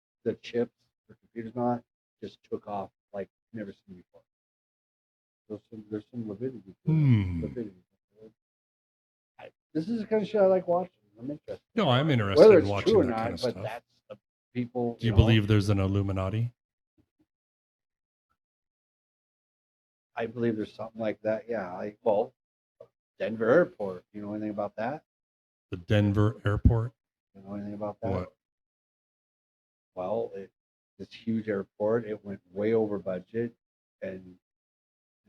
chips for computers, not just took off like never seen before. There's some validity to it. Hmm. Validity. This is the kind of shit I like watching. I'm interested. No, I'm interested Whether in it's watching true or that not, kind of but stuff. that's the people. Do you know, believe there's an Illuminati? I believe there's something like that. Yeah. Well, Denver Airport. You know anything about that? The Denver airport? You know anything about that? What? Well, this huge airport. It went way over budget, and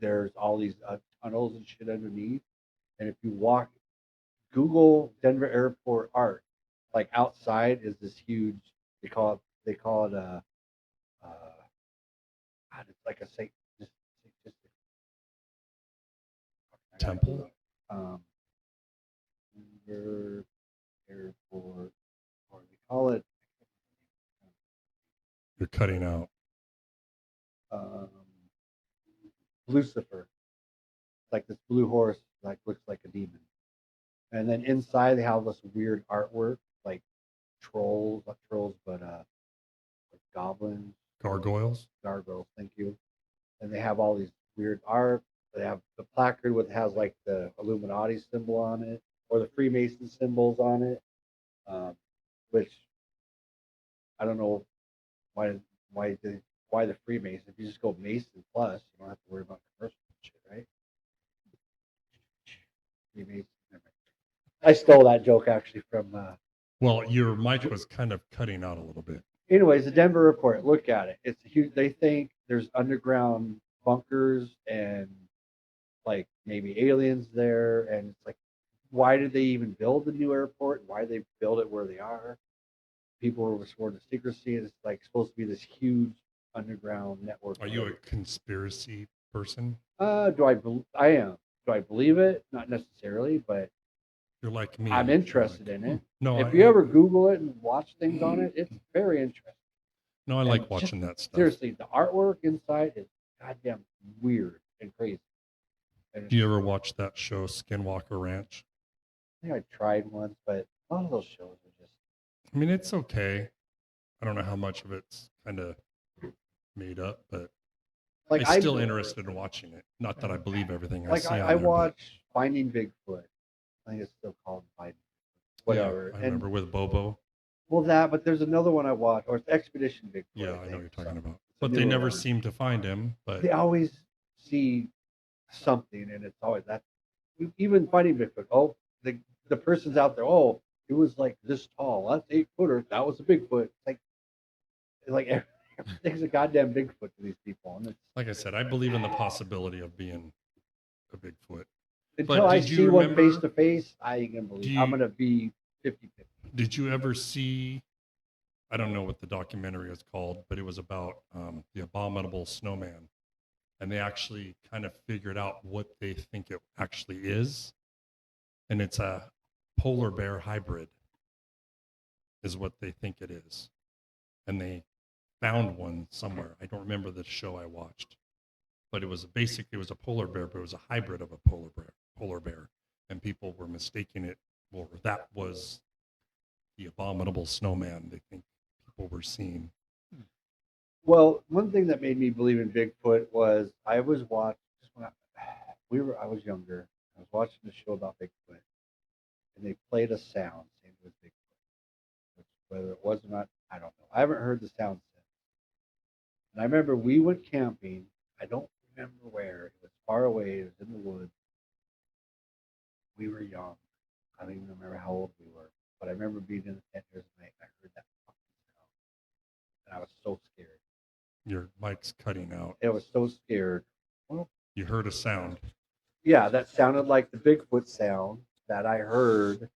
there's all these tunnels and shit underneath. And if you walk, Google Denver Airport art. Like outside is this huge. They call it a. God, it's like a Temple? Denver Airport, or they call it You're cutting out. um, Lucifer. Like this blue horse, like looks like a demon. And then inside they have this weird artwork, like trolls, not trolls, but like goblins, Gargoyles? gargoyles. Thank you. And they have all these weird art. They have the placard with has like the Illuminati symbol on it, or the Freemason symbols on it, which I don't know why the Freemason. If you just go Mason plus, you don't have to worry about commercial shit, right? Freemason. I stole that joke actually from. Well, your mic was kind of cutting out a little bit. Anyways, the Denver airport. Look at it. It's huge. They think there's underground bunkers and like maybe aliens there, and it's like, why did they even build the new airport? Why did they build it where they are? People were sworn to secrecy. It's like supposed to be this huge underground network. Are you a conspiracy person? I am. Do I believe it? Not necessarily, but You're like me. I'm You're interested like, in it. No, If you ever Google it and watch things on it, it's very interesting. No, I like and watching that stuff. Seriously, the artwork inside is goddamn weird and crazy. And Do you ever watch that show, Skinwalker Ranch? I think I tried once, but a lot of those shows are just. I mean, it's okay. I don't know how much of it's kind of made up, but Like I'm still interested in watching it. Not that I believe everything I like see on I there. but- watch Finding Bigfoot. I think it's still called Finding Bigfoot. Whatever. Yeah, I remember with Bobo. Well, but there's another one I watched, or it's Expedition Bigfoot. Yeah, I know think, what you're talking about. It's a But they newer never one. seem to find him. But They always see something, and it's always that. Even Finding Bigfoot. Oh, the person's out there. Oh, it was like this tall. That's 8-footer. That was a Bigfoot. It's like everything's a goddamn Bigfoot to these people, and it's like I said, I believe in the possibility of being a Bigfoot. until I did you see one remember- face to face, I ain't gonna believe. I'm gonna be 50-50. Did you ever see? I don't know what the documentary is called, but it was about the abominable snowman, and they actually kind of figured out what they think it actually is, and it's a polar bear hybrid, is what they think it is, and they found one somewhere. I don't remember the show I watched, but it was basically a polar bear, but it was a hybrid of a polar bear, and people were mistaking it. Well, that was the abominable snowman they think people were seeing. Well, one thing that made me believe in Bigfoot was I was watching when I was younger. I was watching a show about Bigfoot, and they played a sound saying it was Bigfoot. Which, whether it was or not, I don't know. I haven't heard the sound since. And I remember we went camping. I don't remember where. It was far away. It was in the woods. We were young. I don't even remember how old we were. But I remember being in the tent during the night. And I heard that fucking sound, and I was so scared. Your mic's cutting out. I was so scared. You heard a sound. Yeah, that sounded like the Bigfoot sound that I heard.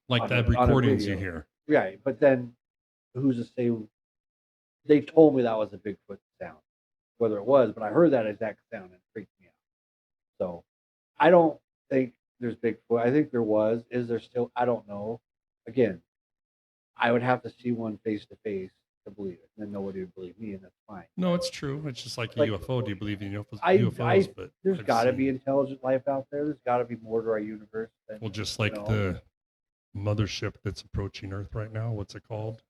Like On that a- on a recordings you video. hear. Right, but then who's to say? They told me that was a Bigfoot sound, whether it was, but I heard that exact sound and it freaked me out. So I don't think there's Bigfoot. I think there was. Is there still? I don't know. Again, I would have to see one face to face to believe it. And then nobody would believe me, and that's fine. No, it's true. It's just like a Like, UFO. Do you believe in UFOs? I But there's I've got to be seen- intelligent life out there. There's got to be more to our universe than well, just you like know, the mothership that's approaching Earth right now. What's it called?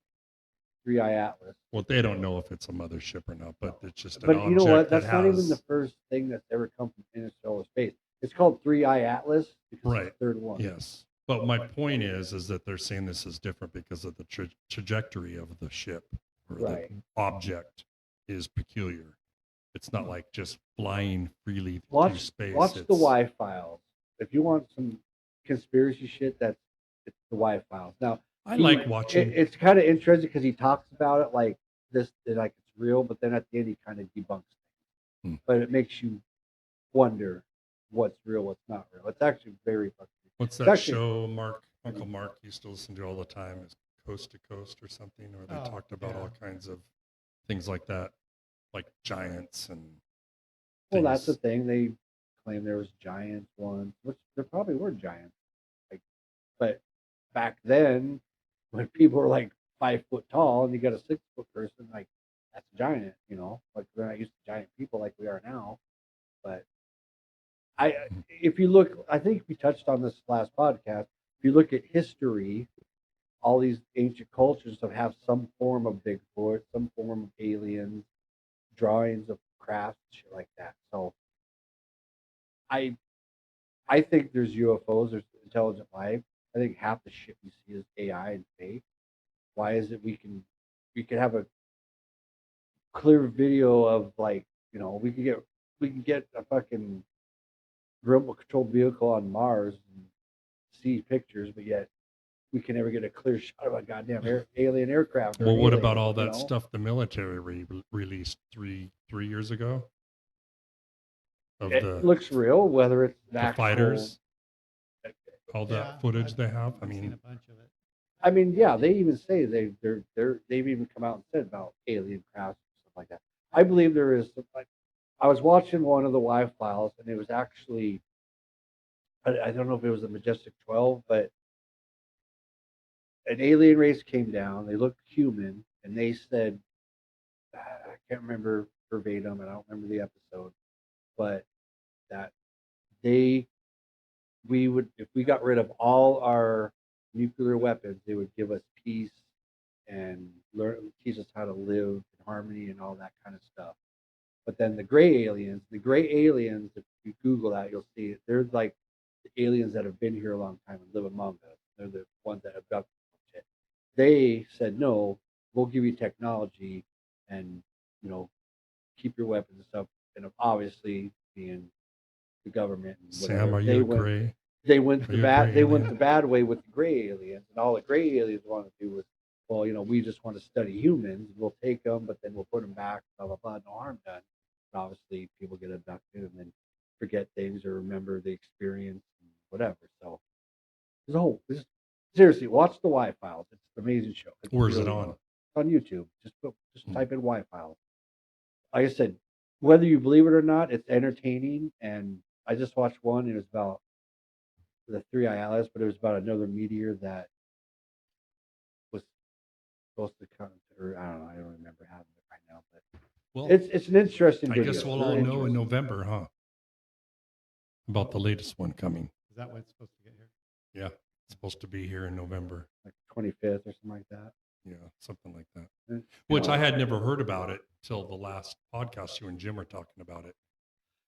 3i Atlas. Well, they don't know if it's a mothership or not, but it's just an But you know what? object that That's not even the has- first thing that's ever come from interstellar space. It's called 3i Atlas because it's Right. the third one. Yes. But my point is that they're saying this is different because of the trajectory of the ship or Right. the object is peculiar. It's not like just flying freely through Watch space. watch It's- the Y files. If you want some conspiracy shit, it's the Y files. Now I like watching. It's kind of interesting because he talks about it like this, like it's real, but then at the end he kind of debunks things. Hmm. But it makes you wonder what's real, what's not real. It's actually very fucking. What's it's that actually- show Uncle Mark used to listen to all the time? Is Coast to Coast or something? Or they Oh, talked about all yeah. kinds of things like that, like giants and Well, that's the things. thing. They claim there was giants once, which there probably were giants. Like, but back then, when people were like 5 foot tall, and you got a 6 foot person, like that's a giant. You know, like we're not used to giant people like we are now. But if you look, I think we touched on this last podcast. If you look at history, all these ancient cultures have some form of Bigfoot, some form of aliens, drawings of crafts, shit like that. So I think there's UFOs, there's intelligent life. I think half the shit we see is AI and fake. Why is it we can have a clear video of like, you know, we can get a fucking remote controlled vehicle on Mars and see pictures, but yet we can never get a clear shot of a goddamn alien aircraft. or Well, an what alien, about all you that know? stuff the military released three years ago of It the looks real, whether it's an actual- fighters? All Yeah, that footage I've- they have. I I've seen mean, a bunch of it. I mean, yeah, they even say they've even come out and said about alien crafts and stuff like that. I believe there is. Like, I was watching one of the Y files, and it was actually, I don't know if it was the Majestic 12, but an alien race came down. They looked human, and they said, I can't remember verbatim, and I don't remember the episode, but that we would, if we got rid of all our nuclear weapons, they would give us peace and teach us how to live in harmony and all that kind of stuff. But then the gray aliens, if you Google that, you'll see it. They're like the aliens that have been here a long time and live among us. They're the ones that abduct shit. They said, no, we'll give you technology and, you know, keep your weapons and stuff. And obviously, being the government and whatever, Sam, are they you a went, gray? they went Are the you a bad gray they went alien? the bad way with the gray aliens, and all the gray aliens wanted to do was, well, you know, we just want to study humans. We'll take them, but then we'll put them back. Blah blah blah. No harm done. But obviously, people get abducted and then forget things or remember the experience and whatever. So there's a whole. Seriously, watch the Y Files. It's an amazing show. It's Where's it really on? good. It's on YouTube. Just Hmm. type in Y Files. Like I said, whether you believe it or not, it's entertaining. And I just watched one. It was about the 3i Atlas, but it was about another meteor that was supposed to come. Or I don't know. I don't remember having it right now, but Well, it's an interesting I video. guess we'll Very all know in interesting. November, huh? About the latest one coming. Is that when it's supposed to get here? Yeah, it's supposed to be here in November. Like 25th or something like that. Yeah, something like that. And, Which you I know, had never heard about it till the last podcast. You and Jim were talking about it,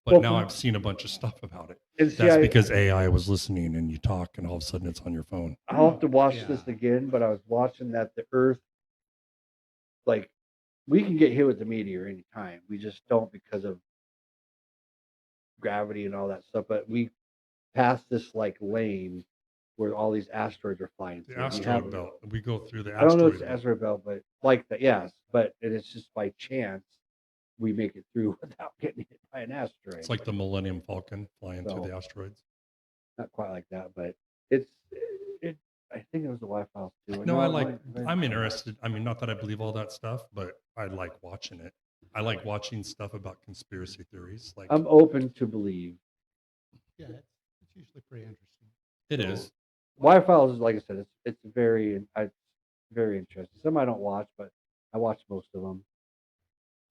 but Well, now from- I've seen a bunch of stuff about it. and see, That's because AI was listening, and you talk, and all of a sudden it's on your phone. I'll have to watch Yeah. this again, but I was watching that the Earth, like, we can get hit with the meteor anytime. We just don't because of gravity and all that stuff. But we passed this like lane where all these asteroids are flying The through. We asteroid have- belt. We go through the I don't know if asteroid it's the belt. asteroid belt, but like that, yes. But it's just by chance we make it through without getting hit by an asteroid. It's like the Millennium Falcon flying through So- the asteroids. Not quite like that, but it. I think it was the Wi-Fi too. No, I like. I'm interested. I mean, not that I believe all that stuff, but I like watching it. I like watching stuff about conspiracy theories. Like I'm open to believe. Yeah, it's usually pretty interesting. it is. Y Files is like I said, it's very interesting. Some I don't watch, but I watched most of them.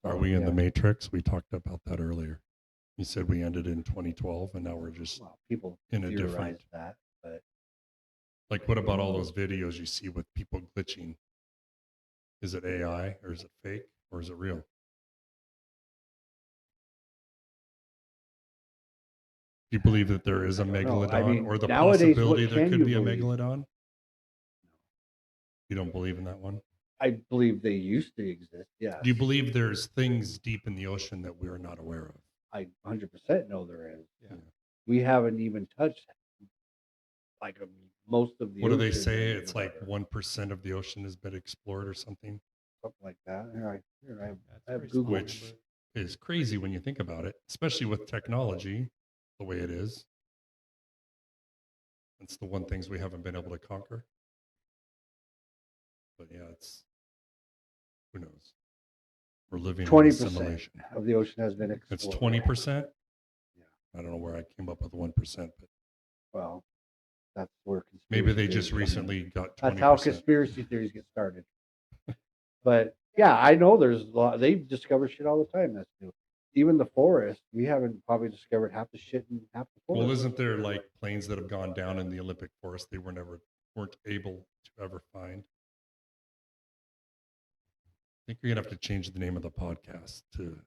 Are we in the Matrix? We talked about that earlier. You said we ended in 2012, and now we're just Well, people in a theorize different. that, but Like, what about all those videos you see with people glitching? Is it AI or is it fake or is it real? Do you believe that there is a I don't know. megalodon I mean, or the nowadays, possibility what there can could you be a believe? megalodon? You don't believe in that one? I believe they used to exist. Yes. Do you believe there's things deep in the ocean that we're not aware of? I 100% know there is. Yeah. We haven't even touched like most of the. What do they ocean say? and It's like whatever, 1% of the ocean has been explored or something, something like that. Here I That's have pretty Google. small which number. is crazy when you think about it, especially with technology the way it is. It's the one things we haven't been able to conquer. But yeah, it's who knows. We're living in a 20% simulation. of the ocean has been explored. It's 20%. Yeah. I don't know where I came up with 1%, but Well, that's where conspiracy maybe they theories just come in. recently got 20%. That's how conspiracy theories get started. But yeah, I know there's a lot. They discover shit all the time. That's new. Even the forest, we haven't probably discovered half the shit in half the forest. Well, isn't there like planes that have gone down in the Olympic forest they weren't able to ever find? I think you're gonna have to change the name of the podcast to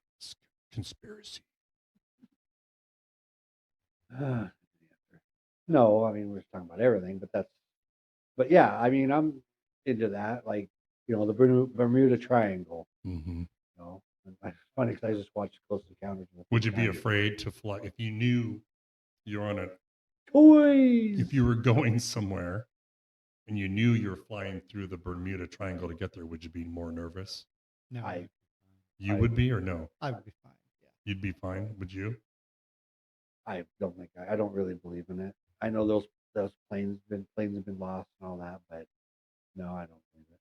Conspiracy. No, I mean we're talking about everything, but yeah, I mean I'm into that. Like the Bermuda Triangle. Mm-hmm. And it's funny because I just watched Close Encounters. of the Would you Third be Kind. afraid to fly if you knew you're on a Toys? if you were going somewhere and you knew you were flying through the Bermuda Triangle to get there? Would you be more nervous? No, You I- would be or no? I would be fine. Yeah. You'd be fine. Would you? I don't think I don't really believe in it. I know those planes have been lost and all that, but no, I don't believe it.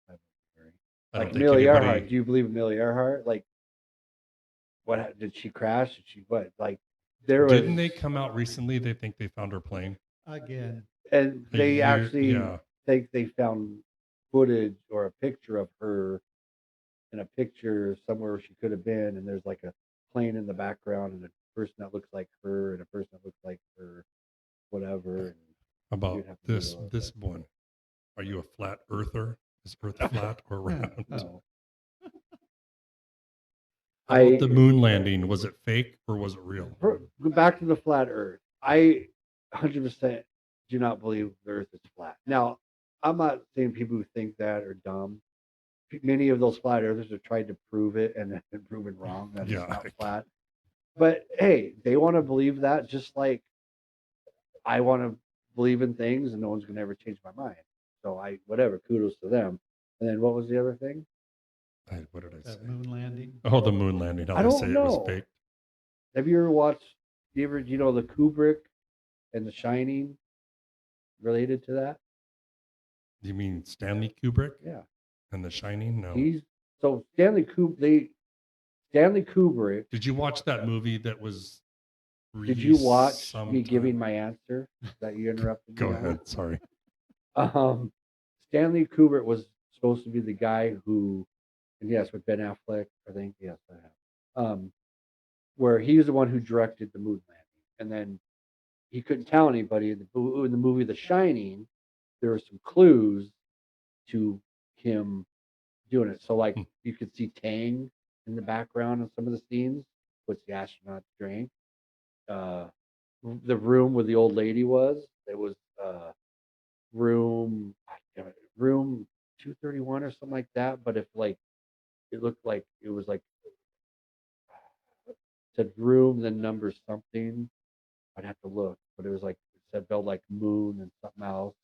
I don't worry. I don't Like think Amelia anybody- Earhart. Do you believe Amelia Earhart? Like, did she crash? Did she what? Like, there was. Didn't they come out recently? They think they found her plane. Again, And A they year- actually yeah. think they found footage or a picture of her in a picture somewhere she could have been, and there's like a plane in the background and a person that looks like her and a person that looks like her, whatever. And About You'd have to this Google it, this one. Are you a flat earther? Is Earth flat or round? no. How about the moon landing, was it fake or was it real? Go back to the flat Earth. I 100% do not believe the Earth is flat. Now, I'm not saying people who think that are dumb. Many of those flat earthers have tried to prove it and have been proven wrong that Yeah. it's not flat. But hey, they want to believe that just like I want to believe in things, and no one's going to ever change my mind. So whatever, kudos to them. And then what was the other thing? What did I say? that moon landing. Oh, the moon landing. How I they don't say it know. was fake. Have you ever watched? Do you know the Kubrick and The Shining related to that? You mean Stanley Kubrick Yeah. and The Shining? No. Stanley Kubrick. Did you watch that movie that was? Did you watch me sometime- giving my answer that you interrupted? Go me on? ahead. Sorry. Stanley Kubrick was supposed to be the guy who, and yes, with Ben Affleck, I think, yes, I have. Where he was the one who directed the moon landing, and then he couldn't tell anybody. In the movie The Shining, there were some clues to him doing it. So, like, you could see Tang in the background in some of the scenes, which the astronaut drank. The room where the old lady was, it was room 231 or something like that. But if like it looked like it was like said room then number something, I'd have to look. But it was like it said spelled like moon and something else.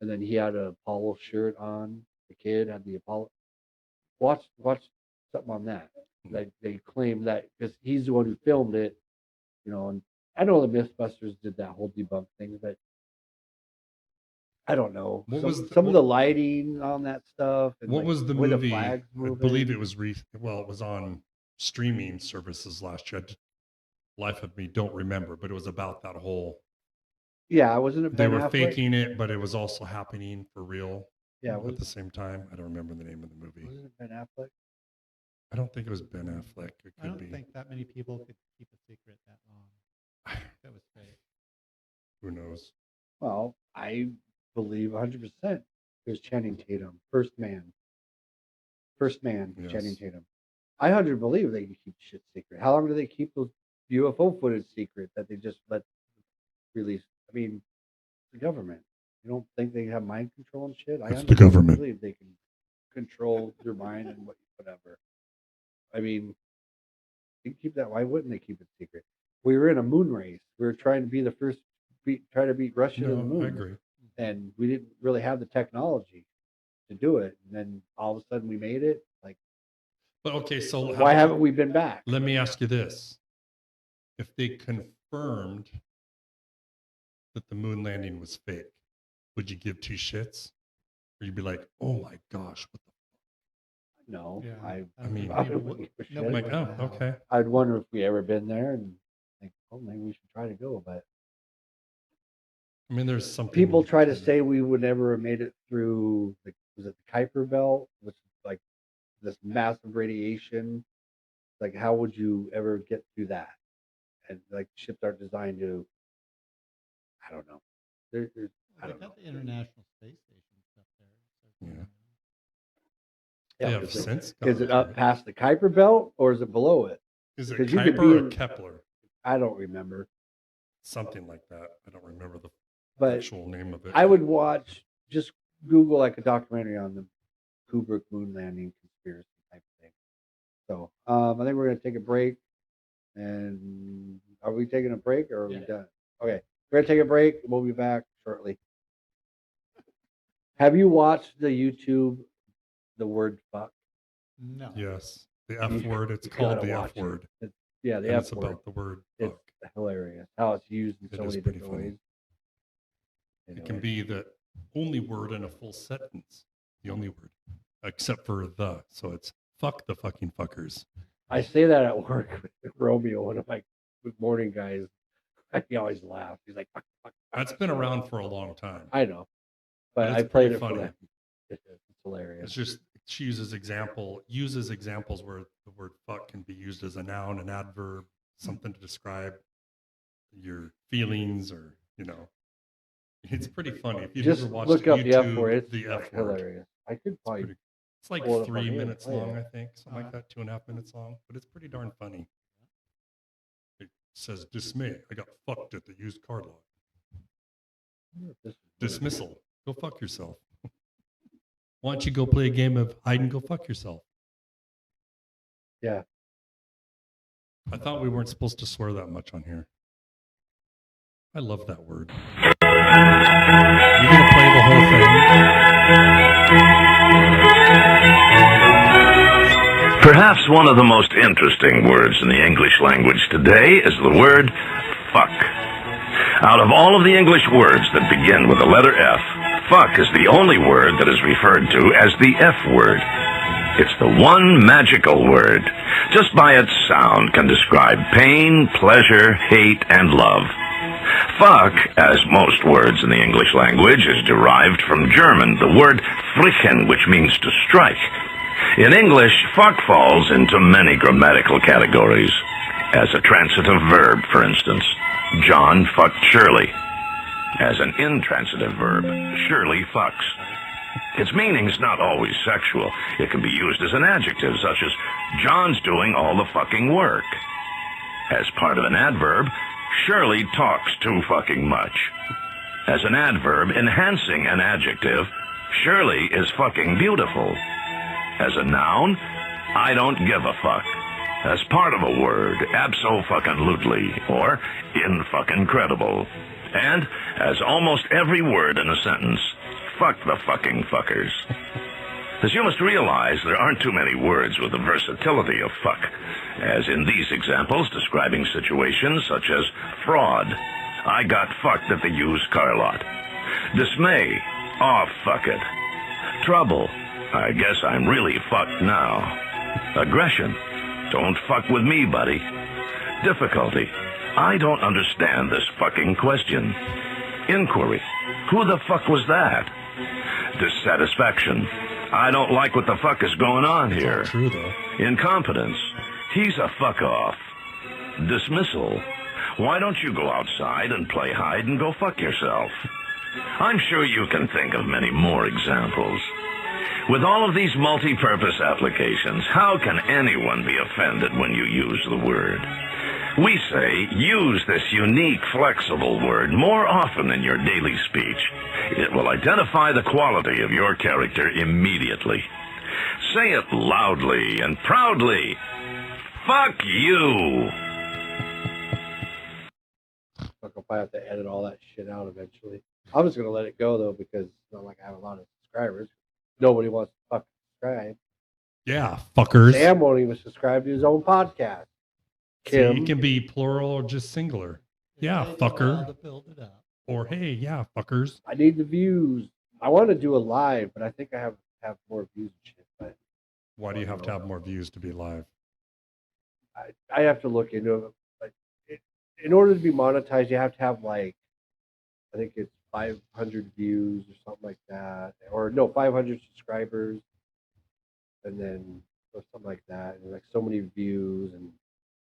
And then he had a Apollo shirt on. The kid had the Apollo. Watch something on that. Like they claim that because he's the one who filmed it, and I know the Mythbusters did that whole debunk thing, but I don't know. What some was the- some of what- the lighting on that stuff? And What like, was the way movie? flags I moving. believe it was it was on streaming services last year. Life of me don't remember, but it was about that whole. Yeah, wasn't it? They Ben were Affleck? faking it, but it was also happening for real. Yeah, at the same time. I don't remember the name of the movie. wasn't it Ben Affleck? I don't think it was Ben Affleck. It I could don't be. think that many people could keep a secret that long. That was fake. Who knows? Well, I believe 100% it was Channing Tatum, first man, Yes. Channing Tatum. I 100 believe they can keep shit secret. How long do they keep those UFO footage secret that they just let release? I mean, the government. You don't think they have mind control and shit? It's the government. Believe they can control your mind and whatever. I mean, you can keep that. Why wouldn't they keep it secret? We were in a moon race. We were trying to be the first, try to beat Russia to the No, moon. I agree. And we didn't really have the technology to do it. And then all of a sudden we made it. Like, But okay, so why haven't we been back? let me ask you this. If they confirmed that the moon landing was fake, would you give two shits? Or you'd be like, oh my gosh, what the No, Yeah. I don't mean, think I people wouldn't would- give a shit. I'm nobody like, would oh, now. okay. I'd wonder if we ever been there and think, oh, maybe we should try to go. But I mean, there's some people try to say we would never have made it through was it the Kuiper Belt, which is like this massive radiation. Like, how would you ever get through that? And like ships aren't designed to. I don't know. There's I They don't know. got the International Space Station stuff there. Yeah. Yeah, They have is it- since Is it gone up through past the Kuiper Belt or is it below it? Is it because you could Kuiper be or in- Kepler? I don't remember. Something like that. I don't remember the But actual name of it. I would watch, just Google like a documentary on the Kubrick moon landing conspiracy type thing. So I think we're going to take a break. And are we taking a break or are we Yeah. done? Okay, we're going to take a break. We'll be back shortly. Have you watched the YouTube, the word fuck? No. Yes. The F You- word. It's you called gotta the watch F it. word. Yeah, the And F it's word. about the word It's fuck. hilarious how it's used in It so is many pretty different funny. ways. It can Anyway. be the only word in a full sentence. The only word. Except for the. So it's fuck the fucking fuckers. I say that at work with Romeo, one of my good morning guys. He always laughs. He's like, fuck, fuck. That's been around for a long time. I know, but But I it's played pretty it for funny. them. It's hilarious. It's just she uses examples where the word fuck can be used as a noun, an adverb, something to describe your feelings or, it's pretty funny. If you've Just ever watched look up the F YouTube, word. It's the F word. hilarious. I could It's, probably. it's like pull it up on 3 here and minutes play long, it. I think, something like Uh-huh. that, 2.5 minutes long, but it's pretty darn funny. It says dismay. I got fucked at the used car lot. Dismissal. Go fuck yourself. Why don't you go play a game of hide and go fuck yourself? Yeah. I thought we weren't supposed to swear that much on here. I love that word. You're going to play the whole thing? Perhaps one of the most interesting words in the English language today is the word fuck. Out of all of the English words that begin with the letter F, fuck is the only word that is referred to as the F word. It's the one magical word. Just by its sound can describe pain, pleasure, hate, and love. Fuck, as most words in the English language, is derived from German, the word frichen, which means to strike. In English, fuck falls into many grammatical categories. As a transitive verb, for instance, John fucked Shirley. As an intransitive verb, Shirley fucks. Its meaning's not always sexual. It can be used as an adjective, such as, John's doing all the fucking work. As part of an adverb, Shirley talks too fucking much. As an adverb enhancing an adjective, Shirley is fucking beautiful. As a noun, I don't give a fuck. As part of a word, abso-fucking-lutely, or in-fucking-credible. And, as almost every word in a sentence, fuck the fucking fuckers. As you must realize, there aren't too many words with the versatility of fuck, as in these examples describing situations such as fraud, I got fucked at the used car lot. Dismay, oh fuck it. Trouble, I guess I'm really fucked now. Aggression, don't fuck with me, buddy. Difficulty, I don't understand this fucking question. Inquiry, who the fuck was that? Dissatisfaction. I don't like what the fuck is going on It's all here. true though. Incompetence. He's a fuck off. Dismissal. Why don't you go outside and play hide and go fuck yourself? I'm sure you can think of many more examples. With all of these multi-purpose applications, how can anyone be offended when you use the word? We say use this unique, flexible word more often in your daily speech. It will identify the quality of your character immediately. Say it loudly and proudly. Fuck you! Fuck, I'll probably have to edit all that shit out eventually. I was gonna let it go though because it's not like I have a lot of subscribers. Nobody wants to fucking subscribe. Yeah, fuckers. Sam won't even subscribe to his own podcast. See, Kim, it can be plural or just singular. Yeah, It takes a while fucker. to build it up. Or hey, yeah, fuckers. I need the views. I want to do a live, but I think I have more views and shit. But Why do you have to have more views to be live? I have to look into it. But in order to be monetized, you have to have like, I think it's 500 views or something like that, or no, 500 subscribers, and then or something like that, and like so many views and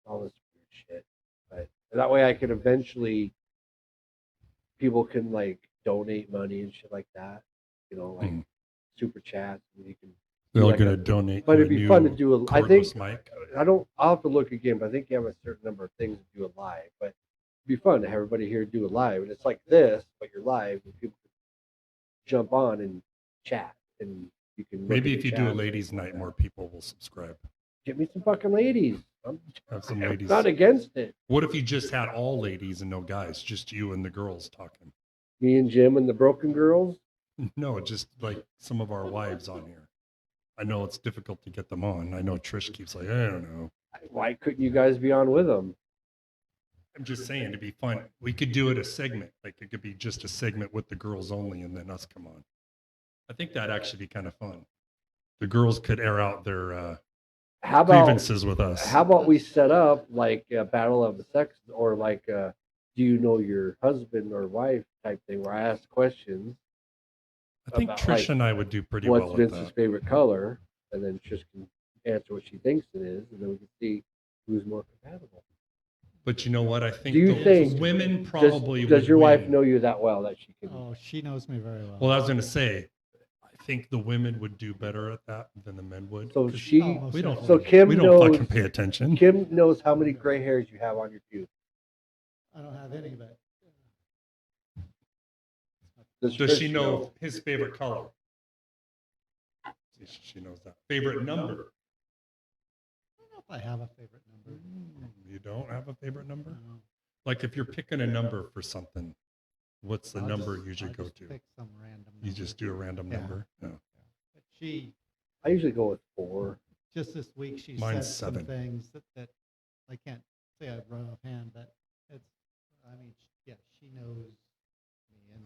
all this weird shit. But that way, I can eventually people can like donate money and shit like that. You know, like super chats, and you can. They're like gonna a- donate. But you it'd a be fun to new do a. I think cordless mic. I'll have to look again, but I think you have a certain number of things to do a live. But it'd be fun to have everybody here do a live, and it's like this, but you're live, and people can jump on and chat, and you can. look Maybe at if the you do a chat. ladies' night, more people will subscribe. Get me some fucking ladies. I'm Have some I'm ladies. not against it. What if you just had all ladies and no guys, just you and the girls talking? Me and Jim and the Broken Girls. No, just like some of our wives on here. I know it's difficult to get them on. I know Trish keeps like, I don't know. Why couldn't you guys be on with them? I'm just saying to be fun. We could do it a segment. Like it could be just a segment with the girls only and then us come on. I think that'd actually be kind of fun. The girls could air out their How about grievances with us. how about we set up like a battle of the sexes, or like a, do you know your husband or wife type thing, where I ask questions. I think about, Trish like, and I would do pretty What's well with Vince's that. favorite color, and then Trish can answer what she thinks it is, and then we can see who's more compatible. But you know what? I think Do you the think- women probably Does would your wife win. know you that well that she can? Oh, she knows me very well. Well, I was going to say, I think the women would do better at that than the men would. So 'Cause she, Oh, most we don't. definitely. so Kim we don't knows. fucking pay attention. Kim knows how many gray hairs you have on your pubes. I don't have any, but Does Trish she know his favorite color? See, she knows that. Favorite number? I don't know if I have a favorite number. You don't have a favorite number? No. Like if you're picking a number for something, what's the I'll number just- usually I'll go just to? Pick some random You number. just do a random Yeah. number? No. But she I usually go with 4. just this week she Mine's said some 7. things that I can't say I wrote offhand, but it's. I mean, yeah, she knows me.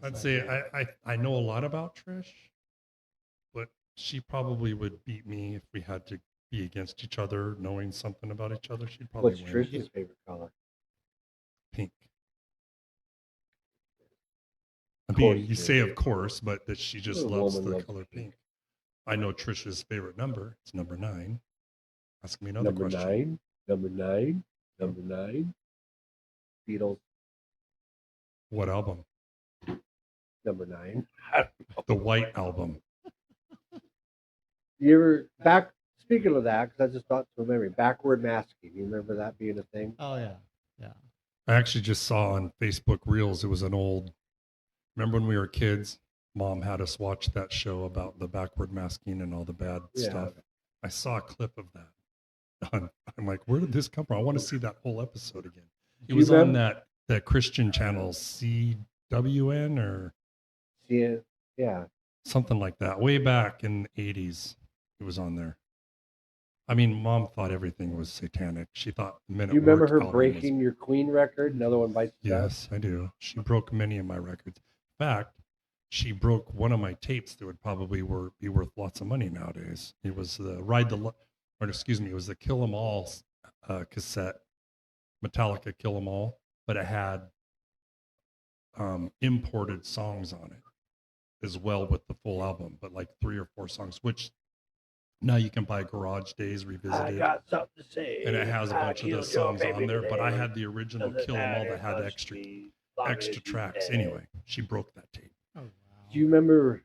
I'd inside say out. I know a lot about Trish, but she probably would beat me if we had to be against each other, knowing something about each other. She'd probably What's win. Trish's favorite color? Pink. I Of course mean, you you say do. of course, but that she just Well, a loves woman the loves color pink. pink. I know Trisha's favorite number. It's number 9. Ask me another Number question. 9. Number 9. Number 9. Beatles. What album? Number 9. The White Album. You ever back? Speaking of that, because I just thought to memory, backward masking. You remember that being a thing? Oh yeah, yeah. I actually just saw on Facebook Reels. It was an old. Remember when we were kids? Mom had us watch that show about the backward masking and all the bad Yeah. stuff. I saw a clip of that. I'm like, where did this come from? I want to see that whole episode again. It Do you was on remember- that Christian channel, CWN or Yeah. something like that. Way back in the 80s, it was on there. I mean, Mom thought everything was satanic. She thought the Men Do you at remember Work her album breaking your Queen record? Another one bites the dust? Yes, I do. She broke many of my records. In fact, she broke one of my tapes that would probably be worth lots of money nowadays. It was the it was the Kill 'Em All cassette, Metallica Kill 'Em All, but it had imported songs on it. as well with the full album, but like 3 or 4 songs, which now you can buy Garage Days I Revisited, got something to say. and it has a I bunch of killed those your songs on baby there. But I today. had the original Doesn't Kill 'Em All matter that had much extra to me, long as extra you tracks. dead. Anyway, she broke that tape. Oh, wow. Do you remember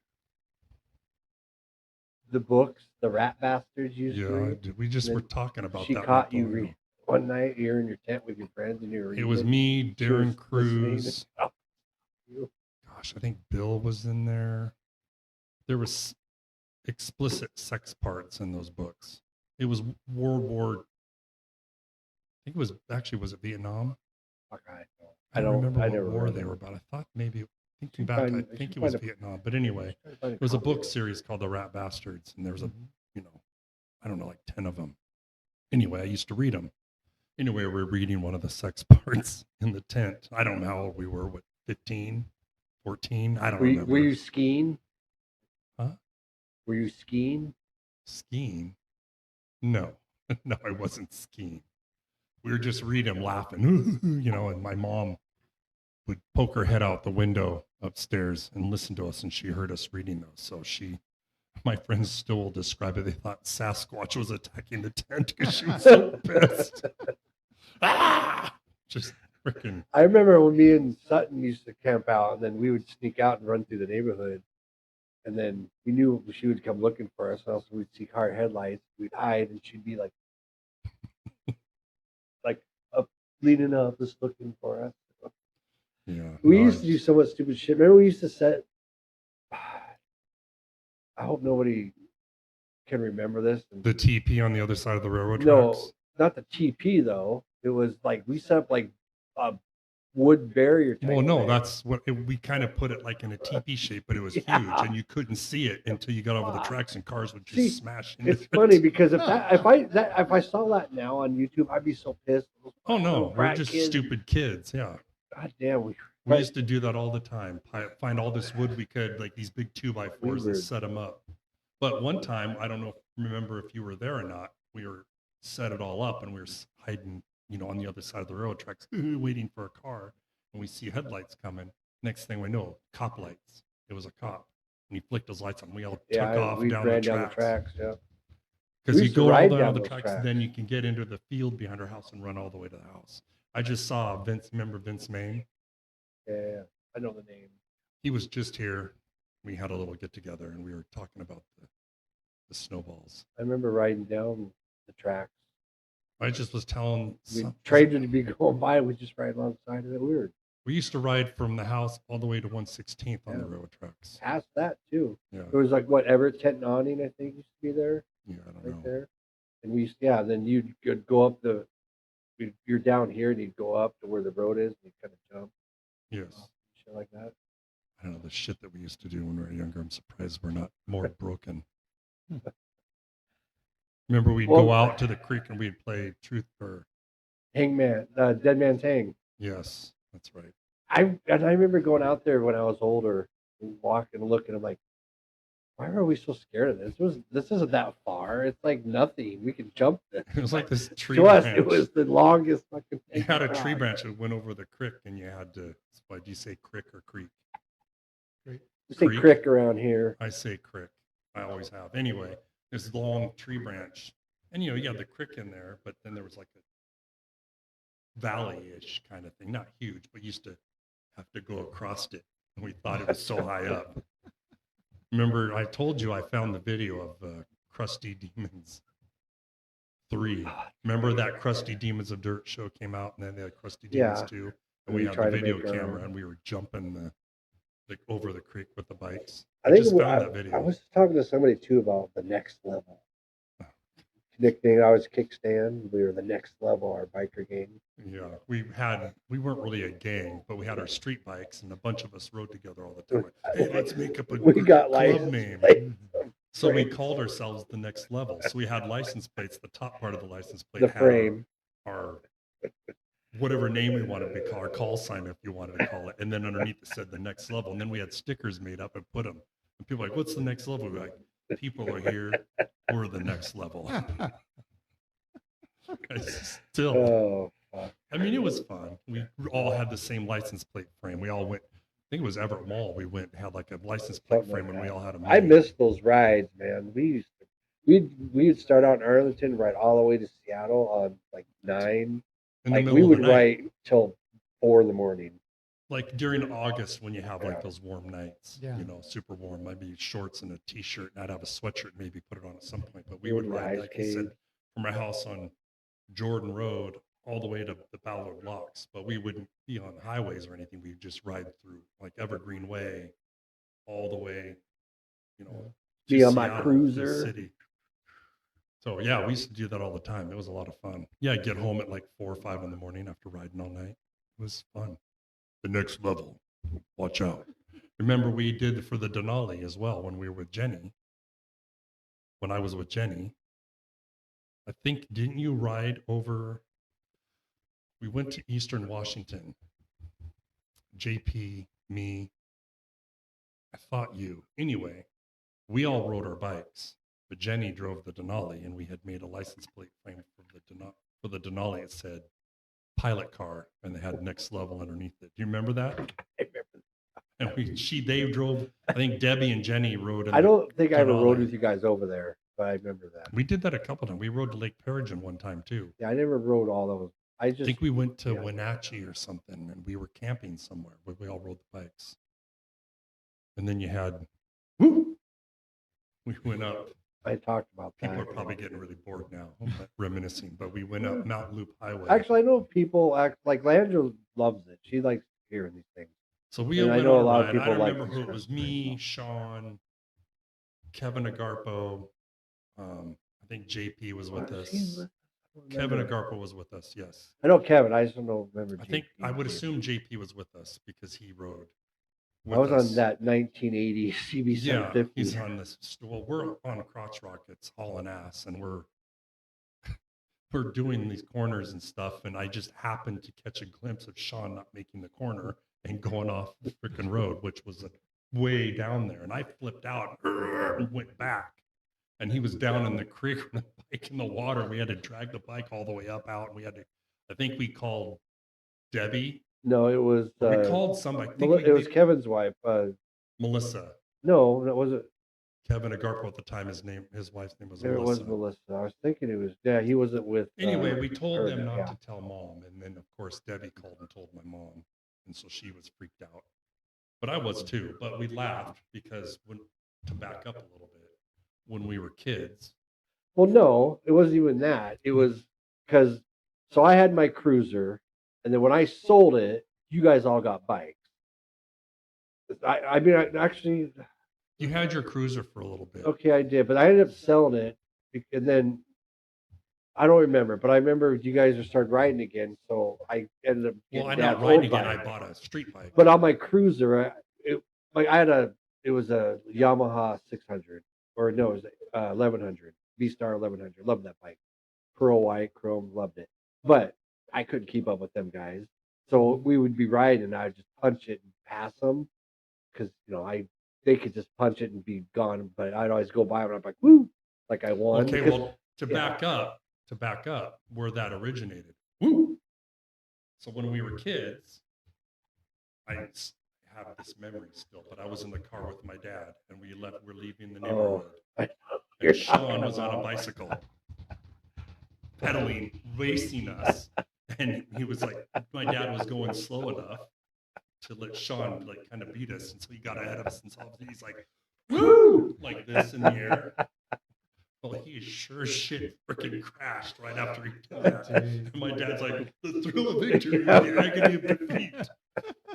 the books the Rat Bastards used Yeah, to I read? did. We just Then were talking about She that. caught not you long ago. read one night. You're in your tent with your friends, and you were It reading. was me, She was Darren listening. Cruz. You- Gosh, I think Bill was in there. There was explicit sex parts in those books. It was World War. I think it was actually, was it Vietnam? Fuck, I I don't remember I what never war read they them. were about. I thought maybe thinking should back, find- I I think should it was find a- Vietnam. But anyway, it was a book series called The Rat Bastards, and there was a, you know, I don't know, like 10 of them. Anyway, I used to read them. Anyway, we're reading one of the sex parts in the tent. I don't know how old we were. What, 15, 14? I don't Were you, remember. were you skiing? Huh? Were you skiing? Skiing? No, no, I wasn't skiing. We were just reading, laughing, you know, and my mom would poke her head out the window upstairs and listen to us, and she heard us reading those. So my friends still will describe it. They thought Sasquatch was attacking the tent because she was so pissed. Ah! Just freaking. I remember when me and Sutton used to camp out, and then we would sneak out and run through the neighborhood. And then we knew she would come looking for us. And also, we'd see car headlights. We'd hide, and she'd be like up, leaning up, just looking for us. Yeah. We no, used to do so much stupid shit. Remember, we used to set. I hope nobody can remember this. And the TP on the other side of the railroad no, tracks. not the TP though. It was like we set up like a wood barrier. Type Well, no, thing. that's what we kind of put it like in a TP shape, but it was Yeah. huge, and you couldn't see it until you got over the Fuck. tracks, and cars would just See, smash into It's it. funny because if I saw that now on YouTube, I'd be so pissed. Oh no, Little we're brat just kids. stupid kids. Yeah, God damn, we we used to do that all the time. Find all this wood we could, like these big 2x4s, and Weird. set them up. But one time, I don't know, remember if you were there or not. We were set it all up, and we were hiding, you know, on the other side of the railroad tracks, waiting for a car, and we see headlights coming. Next thing we know, cop lights. It was a cop, and he flicked his lights on. We all took off we down ran the down the tracks. tracks. Yeah, Because We you used to go all ride down down the those tracks, tracks. then you can get into the field behind our house and run all the way to the house. I just saw remember Vince Main? yeah. I know the name. He was just here. We had a little get together, and we were talking about the snowballs. I remember riding down the tracks. I just was telling Trains would be going by. We just ride alongside of it. we used to ride from the house all the way to 116th on the Yeah. railroad tracks. Past that too. Yeah, It was like what Everett Tent and Awning, I think, used to be there, yeah, I don't right know. there. And we used, yeah. Then you'd go up you're down here, and you'd go up to where the road is, and you kind of jump, Yes, shit like that. I don't know the shit that we used to do when we were younger. I'm surprised we're not more broken. Remember, we'd Well- go out to the creek and we'd play truth or Hangman, Dead Man's Hang. yes, that's right. I remember going out there when I was older, and walking and looking. I'm like, why are we so scared of this? This isn't that far. It's like nothing. We can jump this. It was like this tree To us, branch. it was the longest fucking thing. You had a around. tree branch that went over the creek, and you had to. Why do you say crick or creek? We say creek. crick around here. I say crick. I always have. Anyway, this long tree branch, and you know, you had the crick in there, but then there was like a valley-ish kind of thing, not huge, but you used to have to go across it, and we thought it was so high up. Remember, I told you I found the video of Krusty Demons 3. Remember that Krusty Demons of Dirt show came out, and then they had Krusty Demons Yeah. 2, And and we we had tried the to video make our camera, own. and we were jumping the over the creek with the bikes. I think just found that video. I was talking to somebody too about the next level. Nickname I was Kickstand. We were the next level, our biker gang. Yeah, we weren't really a gang, but we had our street bikes, and a bunch of us rode together all the time. Hey, let's make up a We got club license name. plates. So we called ourselves the Next Level. So we had license plates. The top part of the license plate The had frame. our whatever name we wanted to call, our call sign, if you wanted to call it, and then underneath it said the Next Level. And then we had stickers made up and put them. And people were like, "What's the next level?" We're like, "People are here. We're the next level." Still. Oh, fuck. I mean, it was fun. We all had the same license plate frame. We all went. I think it was Everett Mall. We went and had like a license plate Something frame, like and we that. all had a. I miss those rides, man. We'd start out in Arlington, ride all the way to Seattle on like 9. in the Like middle we of would the night. ride till 4 in the morning. Like during August when you have like Yeah. those warm nights, Yeah. you know, super warm. I'd be shorts and a t-shirt, and I'd have a sweatshirt, maybe put it on at some point. But we Go would to the ride, ice like I said, cave. from our house on Jordan Road all the way to the Ballard Locks. But we wouldn't be on highways or anything. We'd just ride through like Evergreen Way, all the way, you know, Be to on my Seattle, the cruiser. city. So yeah, we used to do that all the time. It was a lot of fun. Yeah, I'd get home at like 4 or 5 in the morning after riding all night. It was fun. The next level. Watch out. Remember we did for the Denali as well when we were with Jenny. When I was with Jenny, I think, didn't you ride over? We went to Eastern Washington. JP, me, I thought you. Anyway, we all rode our bikes, but Jenny drove the Denali, and we had made a license plate frame for the Denali. It said pilot car, and they had next level underneath it. Do you remember that? I remember. And they drove. I think Debbie and Jenny rode. I don't think I ever rode Denali. with you guys over there, but I remember that. We did that a couple times. We rode to Lake Perigin one time too. Yeah, I never rode all those. I I just think we went to yeah. Wenatchee or something, and we were camping somewhere where we all rode the bikes. And then you had, woo, we went up. I talked about that. People are probably getting really bored now, but reminiscing. But we went up Mount Loop Highway. Actually, I know people act like Landra loves it. She likes hearing these things. so we and I went know a on lot of ride. people I don't like remember these who it was. kinds of Me, things. Sean, Kevin Agarpo. I think JP was with Was us. he with- I don't Kevin remember. Agarpo was with us. Yes. I know Kevin. I just don't remember. I think JP. I would assume JP was with us because he rode. I was with us. on that 1980 CB Yeah, 750. he's on this. Well, we're on Crotch Rockets hauling ass, and we're doing these corners and stuff. And I just happened to catch a glimpse of Sean not making the corner and going off the freaking road, which was way down there. And I flipped out and went back. And he was down in the creek with the bike in the water. We had to drag the bike all the way up out, and we had to. I think we called Debbie. No, it was. We called somebody. I think it was Kevin's wife. Melissa. No, that wasn't. Kevin Agarpo at the time. His wife's name was There Melissa. was Melissa. I was thinking it was. Yeah, he wasn't with. Anyway, we told her, them not yeah. to tell mom, and then of course Debbie called and told my mom, and so she was freaked out. But I was too. But we laughed because to back up a little bit, when we were kids, Well, no, it wasn't even that. It was because so I had my cruiser, and then when I sold it, you guys all got bikes. I mean, actually, you had your cruiser for a little bit. okay, I did, but I ended up selling it, and then I don't remember, but I remember you guys started riding again, so I ended up Well, getting I that not riding old again. bike. I bought a street bike. But on my cruiser, it was a Yamaha 600, or no, it was 1100, V-Star 1100. Loved that bike, pearl white, chrome, loved it. But I couldn't keep up with them guys, so we would be riding, and I would just punch it and pass them, because they could just punch it and be gone. But I'd always go by them, and I'm like, woo, like I won. Okay, because- well, to yeah. back up, where that originated. Woo! So when we were kids, I have this memory still, but I was in the car with my dad, and we're leaving the neighborhood. I- And Sean was on a bicycle, pedaling, racing us, and he was like, my dad was going slow enough to let Sean like kind of beat us, and so he got ahead of us, and so he's like, woo, like this in the air. Well, he sure as shit freaking crashed right after he did that. And my dad's like, the thrill of victory, the agony of defeat.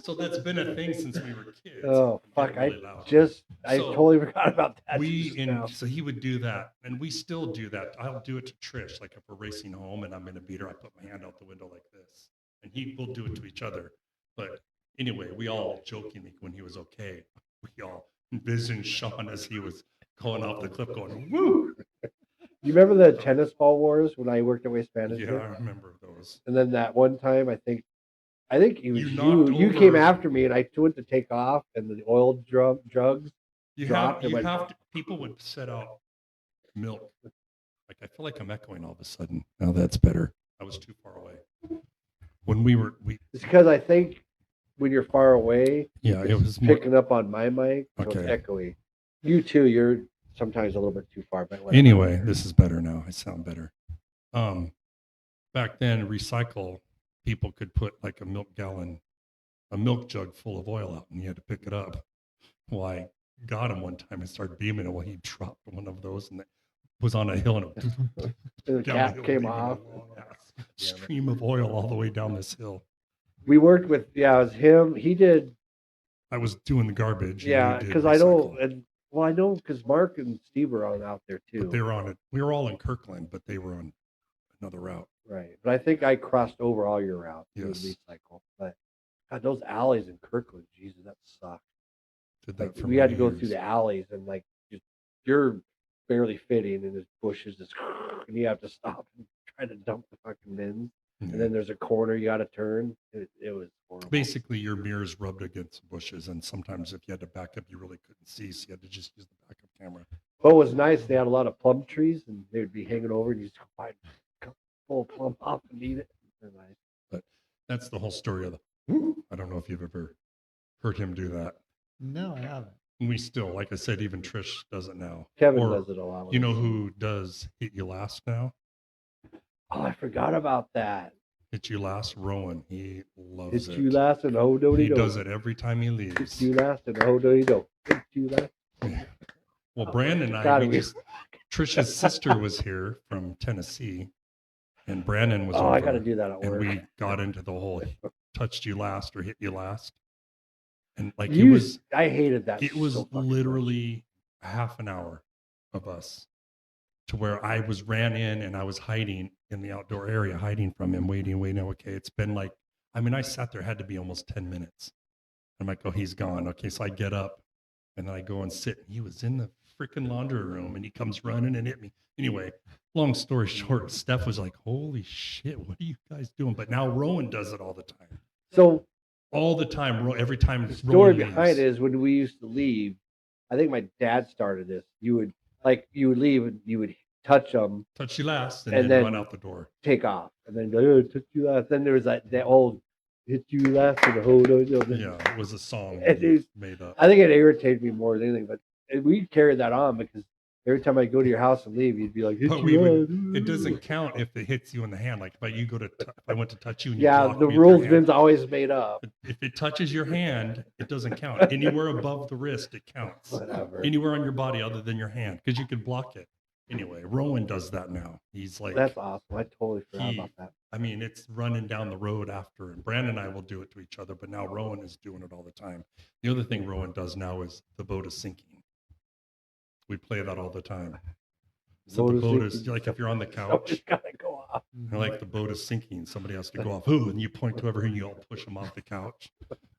So that's been a thing since we were kids. Oh We fuck! get really loud. I So, totally forgot about that. just now. So he would do that, and we still do that. I'll do it to Trish, like if we're racing home and I'm going to beat her, I put my hand out the window like this, and will do it to each other. But anyway, we all jokingly, when he was okay, we all envisioned Sean as he was going off the cliff, going woo. You remember the tennis ball wars when I worked at Waste Management? Yeah, I remember those. And then that one time, I think it was You knocked you. You over- came after me, and I went to take off, and the oil drugs. You dropped have, and you went- have to, people would set out milk. Like I feel like I'm echoing all of a sudden. Now that's better. I was too far away. When we It's because I think when you're far away, Yeah, it it's was more. picking up on my mic, so it's Okay. echoey. You too. You're sometimes a little bit too far, but whatever. Anyway, this is better now. I sound better. Back then, recycle people could put like a milk jug full of oil out, and you had to pick it up. Well, I got him one time and started beaming it. Well, he dropped one of those and it was on a hill and it the down cap the hill, came leaving a off. long ass stream of oil all the way down this hill. We worked with it was him. He did I was doing the garbage. and yeah you did because I know recycle. and well I know because Mark and Steve were on out there too. But they were on it. We were all in Kirkland, but they were on another route. Right, but I think I crossed over all your routes. Yes. Recycle, but God, those alleys in Kirkland, Jesus, that sucked. Did that Like for we had to many go through years. the alleys and like you're barely fitting and there's bushes just and you have to stop and try to dump the fucking bins. Yeah. And then there's a corner you got to turn. It was horrible. Basically, your mirrors rubbed against bushes, and sometimes if you had to back up, you really couldn't see, so you had to just use the backup camera. But what was nice, they had a lot of plum trees and they would be hanging over and you just find pull a plum off and eat it. They're nice. That's the whole story of the. I don't know if you've ever heard him do that. No, I haven't. We still, like I said, even Trish does it now. Kevin Or, does it a lot. with You know us. who does Hit You Last now? Oh, I forgot about that. Hit You Last, Rowan. He loves Hit it. you last and oh do He do. does it every time he Hit leaves. you last and oh do do. Hit you last. Well, Brandon and I, God, we we- just, Trisha's sister was here from Tennessee, and Brandon was Oh, over, I got to do that at and work. we got into the whole touched you last or hit you last. And like it You- was I hated that. it was so fucking much. literally half an hour of us to where I was ran in and I was hiding in the outdoor area, hiding from him, waiting. Okay, it's been like, I mean, I sat there, had to be almost 10 minutes. I'm like, oh, he's gone. Okay, so I get up and then I go and sit. He was in the freaking laundry room and he comes running and hit me. Anyway, long story short, Steph was like, holy shit, what are you guys doing? But now Rowan does it all the time. So All the time, every time. the story Rowan behind leaves. it is when we used to leave. I think my dad started this. You would leave and you would touch them, Touch you last and, And then, then- run out the door. take off, and then go, oh, touch you last. Then there was that old hit you last and hold on. Yeah, it was a song And we it was- made up. I think it irritated me more than anything, but we carried that on because every time I go to your house and leave, you'd be like, hit But you we would- last. It doesn't count if it hits you in the hand. Like, but you go to, if I went to touch you and you Yeah, block the me with your rules hand, Vin's always made up. if it touches your hand, it doesn't count. Anywhere above the wrist, it counts. Whatever. Anywhere on your body other than your hand, because you can block it. Anyway, Rowan does that now. He's like, That's awesome. I totally forgot he- about that. I mean, it's running down the road after, and Brandon and I will do it to each other, but now Rowan is doing it all the time. The other thing Rowan does now is the boat is sinking. We play that all the time. So the boat is like if you're on the couch, Somebody's gotta go off. and like the boat is sinking, somebody has to go off. Who? And you point to whoever and you all push them off the couch.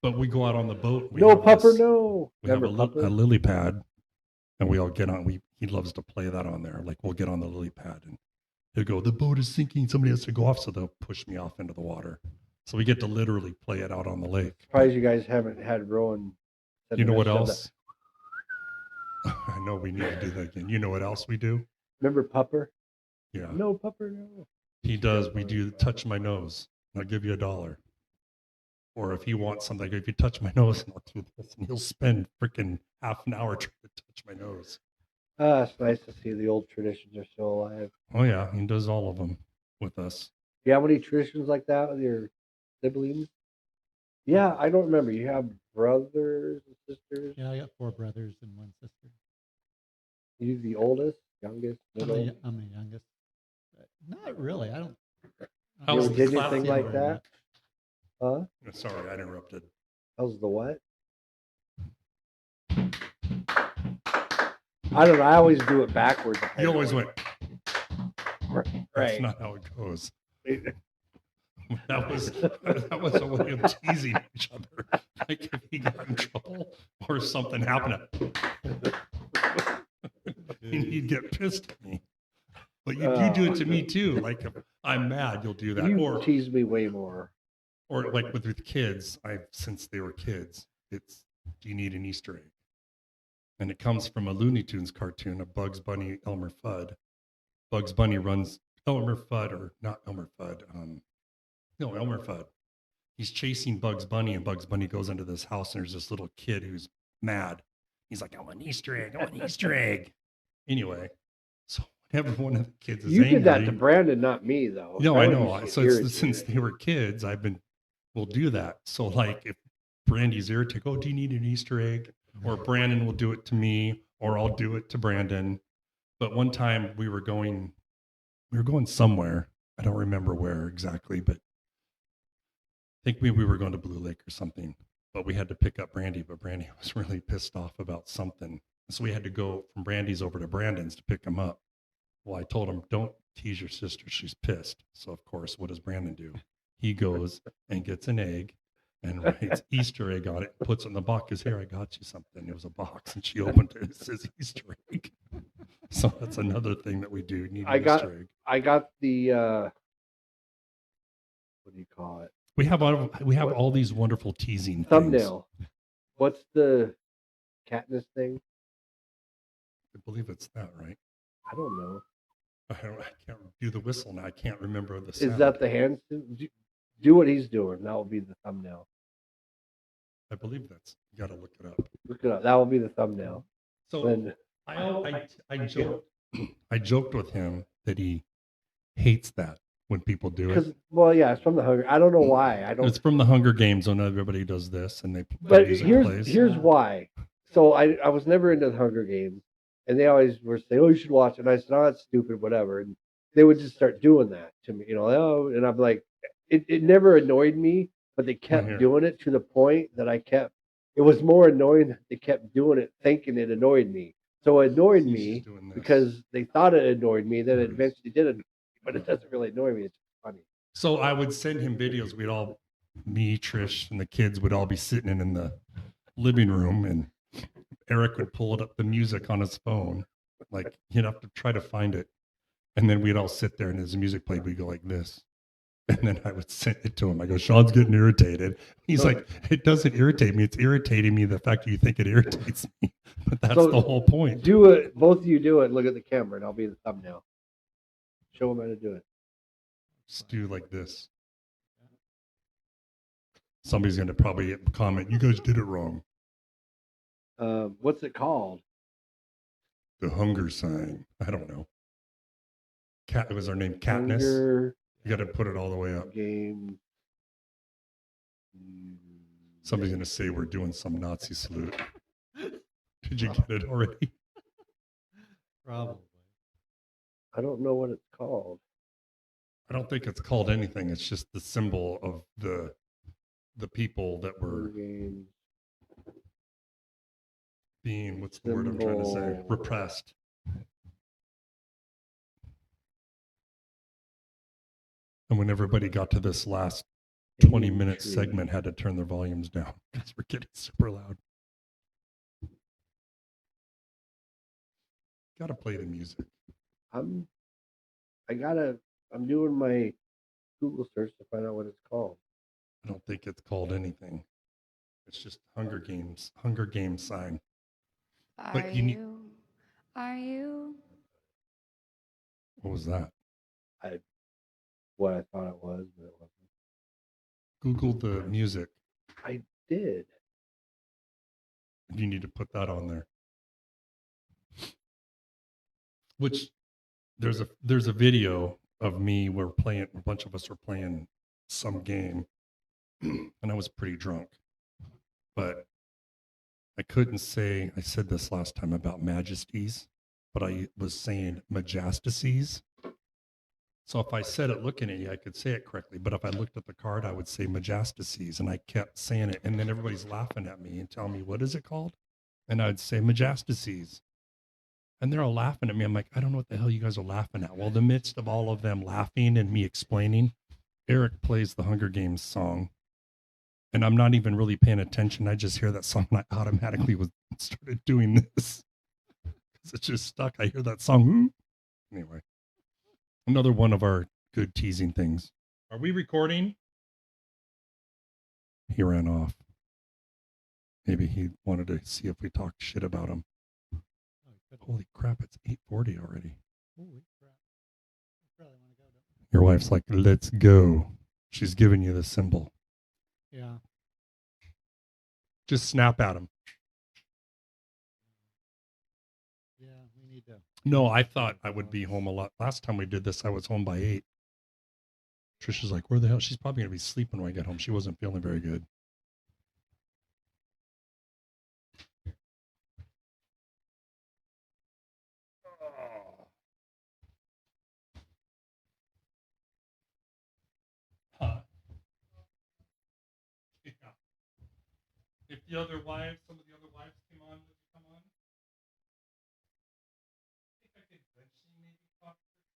But we go out on the boat. We No have pupper, this- no. We have Remember a pupper? lily pad, and we all get on. He loves to play that on there. Like we'll get on the lily pad and he'll go, the boat is sinking. Somebody has to go off, so they'll push me off into the water. So we get to literally play it out on the lake. Surprised you guys haven't had Rowan. said You know the what rest of else? I know we need to do that again. You know what else we do? Remember pupper? Yeah. No pupper, no. He does. We do touch my nose. I'll give you $1. Or if he wants something, if you touch my nose, and I'll do this, and he'll spend freaking half an hour trying to touch my nose. It's nice to see the old traditions are still alive. Oh yeah, he does all of them with us. You have any traditions like that with your siblings? Yeah, I don't remember. You have brothers and sisters. Yeah, I got 4 brothers and 1 sister. You the oldest, youngest, middle. I'm the youngest. Not really. I don't. How's You ever did the anything class- like that? Huh? Sorry, I interrupted. How's the what? I don't know. I always do it backwards. You always went. That's right. not how it goes. That was a way of teasing each other. Like if he got in trouble or something happened, and he'd get pissed at me. But you do it to me too. Like if I'm mad, you'll do that. You tease me way more. Or like with kids, since they were kids, it's do you need an Easter egg? And it comes from a Looney Tunes cartoon of Bugs Bunny, Elmer Fudd. Bugs Bunny runs Elmer Fudd, or not Elmer Fudd. No, Elmer Fudd. he's chasing Bugs Bunny, and Bugs Bunny goes into this house, and there's this little kid who's mad. He's like, I want an Easter egg. I want an Easter egg. Anyway, so whenever one of the kids is You angry, did that to Brandon, not me, though. no, That I would know. just So irritate it's, since me. they were kids, we'll do that. So like if Brandy's irritated, oh, do you need an Easter egg? Or Brandon will do it to me, or I'll do it to Brandon. But one time we were going somewhere. I don't remember where exactly, but I think we were going to Blue Lake or something. But we had to pick up Brandy, but Brandy was really pissed off about something. So we had to go from Brandy's over to Brandon's to pick him up. Well, I told him, don't tease your sister. She's pissed. So, of course, what does Brandon do? He goes and gets an egg and writes Easter egg on it, puts it in the box. Here, I got you something. It was a box, and she opened it. It says Easter egg. So that's another thing that we do. Need an Easter egg. I got the, what do you call it? We have all these wonderful teasing things. Thumbnail. What's the Katniss thing? I believe it's that, right? I don't know. I can't do the whistle now. I can't remember the Is sound. that the hand? Do what he's doing. That will be the thumbnail. I believe that's. You got to look it up. Look it up. That will be the thumbnail. So Then I joked with him that he hates that when people do because it. well, yeah, it's from the Hunger. I don't know why. I don't. It's from the Hunger Games when everybody does this and the But music here's plays. here's why. So I was never into the Hunger Games, and they always were saying, "Oh, you should watch it." And I said, "Oh, that's stupid, whatever." And they would just start doing that to me, Oh, and I'm like, it never annoyed me, but they kept Here. doing it to the point that I kept. It was more annoying that they kept doing it, thinking it annoyed me. So it annoyed He's me just doing this. because they thought it annoyed me. Then it There it is. eventually did annoy me, but it doesn't really annoy me. It's just funny. So I would send him videos. Me, Trish, and the kids would all be sitting in the living room, and Eric would pull it up the music on his phone. Like he'd have to try to find it. And then we'd all sit there, and as the music played, we'd go like this. And then I would send it to him. I go, Sean's getting irritated. He's like, it doesn't irritate me. It's irritating me the fact that you think it irritates me. But that's So, the whole point. Do it. Both of you do it. Look at the camera, and I'll be the thumbnail. Show them how to do it. Just do like this. Somebody's going to probably comment, you guys did it wrong. What's it called? The hunger sign. I don't know. It was our name, Katniss. Hunger You got to put it all the way up. Game. Somebody's going to say we're doing some Nazi salute. Did you get it already? Probably. I don't know what it's called. I don't think it's called anything. It's just the symbol of the people that Hunger were Games. being, what's the word I'm trying to say? Symbol. Repressed. And when everybody got to this last 20-minute Intrigue. segment, had to turn their volumes down because we're getting super loud. Got to play the music. I'm doing my Google search to find out what it's called. I don't think it's called anything. It's just Hunger Games sign. But you need- Are you? What was that? What I thought it was, but it wasn't. Google the music. I did. You need to put that on there. Which there's a video of me where a bunch of us were playing some game, and I was pretty drunk. But I couldn't say, I said this last time about majesties, but I was saying majastices. So if I said it looking at you, I could say it correctly. But if I looked at the card, I would say majastices. And I kept saying it. And then everybody's laughing at me and telling me, what is it called? And I'd say majastices. And they're all laughing at me. I'm like, I don't know what the hell you guys are laughing at. Well, in the midst of all of them laughing and me explaining, Eric plays the Hunger Games song. And I'm not even really paying attention. I just hear that song and I automatically started doing this. Because it's just stuck. I hear that song. Anyway. Another one of our good teasing things. Are we recording? He ran off. Maybe he wanted to see if we talked shit about him. Oh, good. Holy crap, it's 8:40 already. Holy crap. I probably want to go to. Your wife's like, let's go. She's giving you the symbol. Yeah. Just snap at them. Yeah. We need to. No, I thought I would be home a lot. Last time we did this, I was home by 8. Trisha's like, where the hell? She's probably going to be sleeping when I get home. She wasn't feeling very good. Huh. Yeah. If the other wives, some of the other wives came on, would you come on? I think I could eventually maybe talk to her.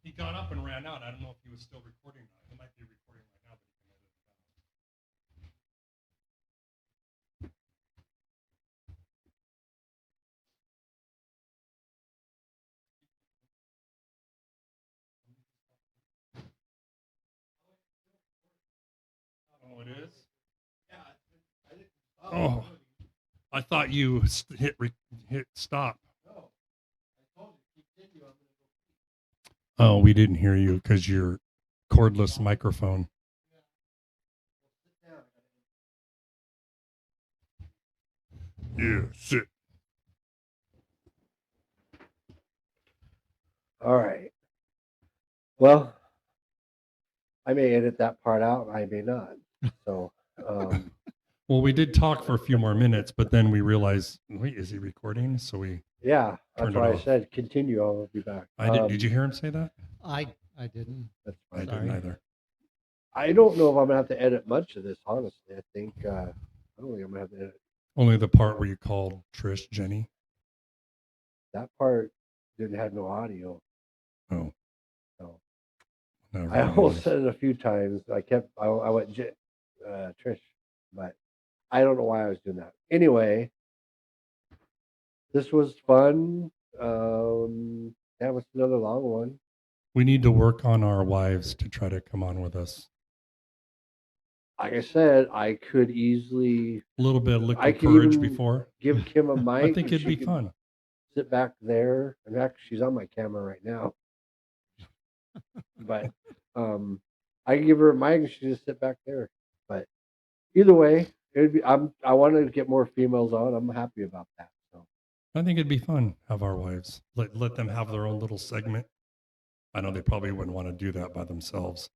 He got up and ran out. I don't know if he was still recording now. He might be recording right now, but he can edit it out. Oh, it is? Oh, I thought you hit stop. Oh, we didn't hear you because your cordless microphone. Yeah, sit. All right. Well, I may edit that part out. I may not. So, Well, we did talk for a few more minutes, but then we realized, wait, is he recording? So we. yeah, that's Turned it why I off. said continue. I'll be back. I did. Did you hear him say that? I didn't. That's I fine. didn't either. I don't know if I'm gonna have to edit much of this. Honestly, I think I don't think I'm gonna have to edit Only the part where you called Trish Jenny. that part. Didn't have no audio. Oh, So no. I almost said it a few times. I went Trish, but I don't know why I was doing that. Anyway, this was fun. That was another long one. We need to work on our wives to try to come on with us. Like I said, I could easily A little bit of I liquid could courage even before. give Kim a mic. I think and it'd she be could fun. Sit back there. In fact, she's on my camera right now. But I can give her a mic and she just sit back there. But either way, it'd be. I wanted to get more females on. I'm happy about that. So I think it'd be fun. Have our wives let them have their own little segment. I know they probably wouldn't want to do that by themselves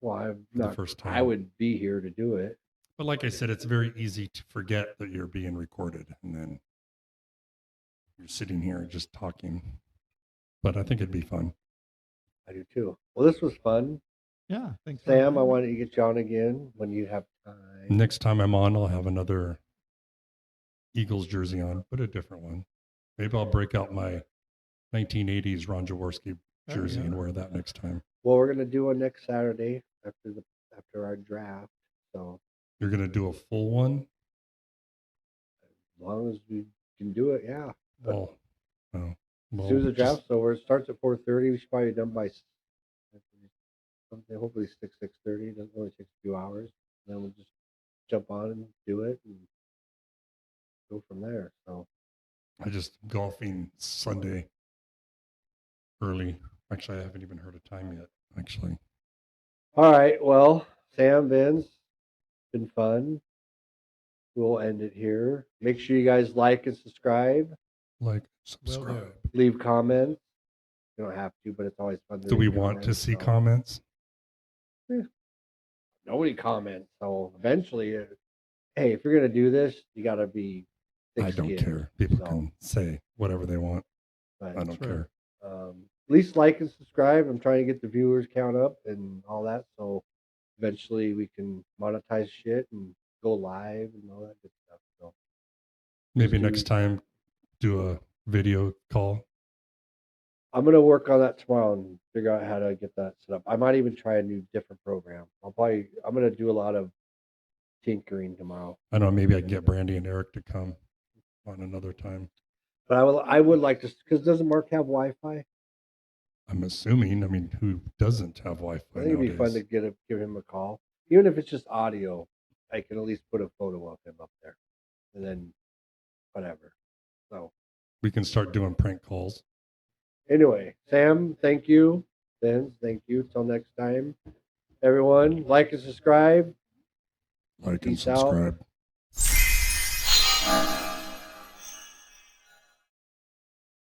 well, I'm for the not. first time. I would be here to do it. But like I said, it's very easy to forget that you're being recorded, and then you're sitting here just talking. But I think it'd be fun. I do too. Well, this was fun. Yeah. Thanks. for Sam, I having me. wanted to get you on again when you have time. Next time I'm on, I'll have another Eagles jersey on, but a different one. Maybe I'll break out my 1980s Ron Jaworski There you jersey go. and wear that next time. Well, we're gonna do one next Saturday after our draft. So You're going to do a full one? as long as we can do it, yeah. Well, no. As soon as the draft's over, it starts at 4:30. We should probably be done by something. Hopefully 6:30. It doesn't only take a few hours. And then we'll just jump on and do it and go from there. So I just golfing Sunday early. Actually, I haven't even heard a time yet, actually. all right. Well, Sam, Vince, been fun. We'll end it here. Make sure you guys like and subscribe. Like, Will do. subscribe. Leave comments. You don't have to, but it's always fun to Do we read want to comments, see so. comments? Nobody comments. So eventually, hey, if you're gonna do this, you gotta be. I don't care. People So, can say whatever they want. but, I don't True. care. at least like and subscribe. I'm trying to get the viewers count up and all that, so eventually we can monetize shit and go live and all that good stuff. So Maybe do- next time do a video call. I'm gonna work on that tomorrow and figure out how to get that set up. I might even try a new different program. I'm gonna do a lot of tinkering tomorrow. I don't know. Maybe I can get Brandy and Eric to come on another time. But I would like to, because doesn't Mark have Wi-Fi? I'm assuming. I mean, who doesn't have Wi-Fi I think it'd be fun to nowadays? give him a call, even if it's just audio. I can at least put a photo of him up there, and then whatever. So We can start doing prank calls. anyway, Sam, thank you. Vince, thank you. Till next time, everyone, like and subscribe. Like and Peace out. subscribe.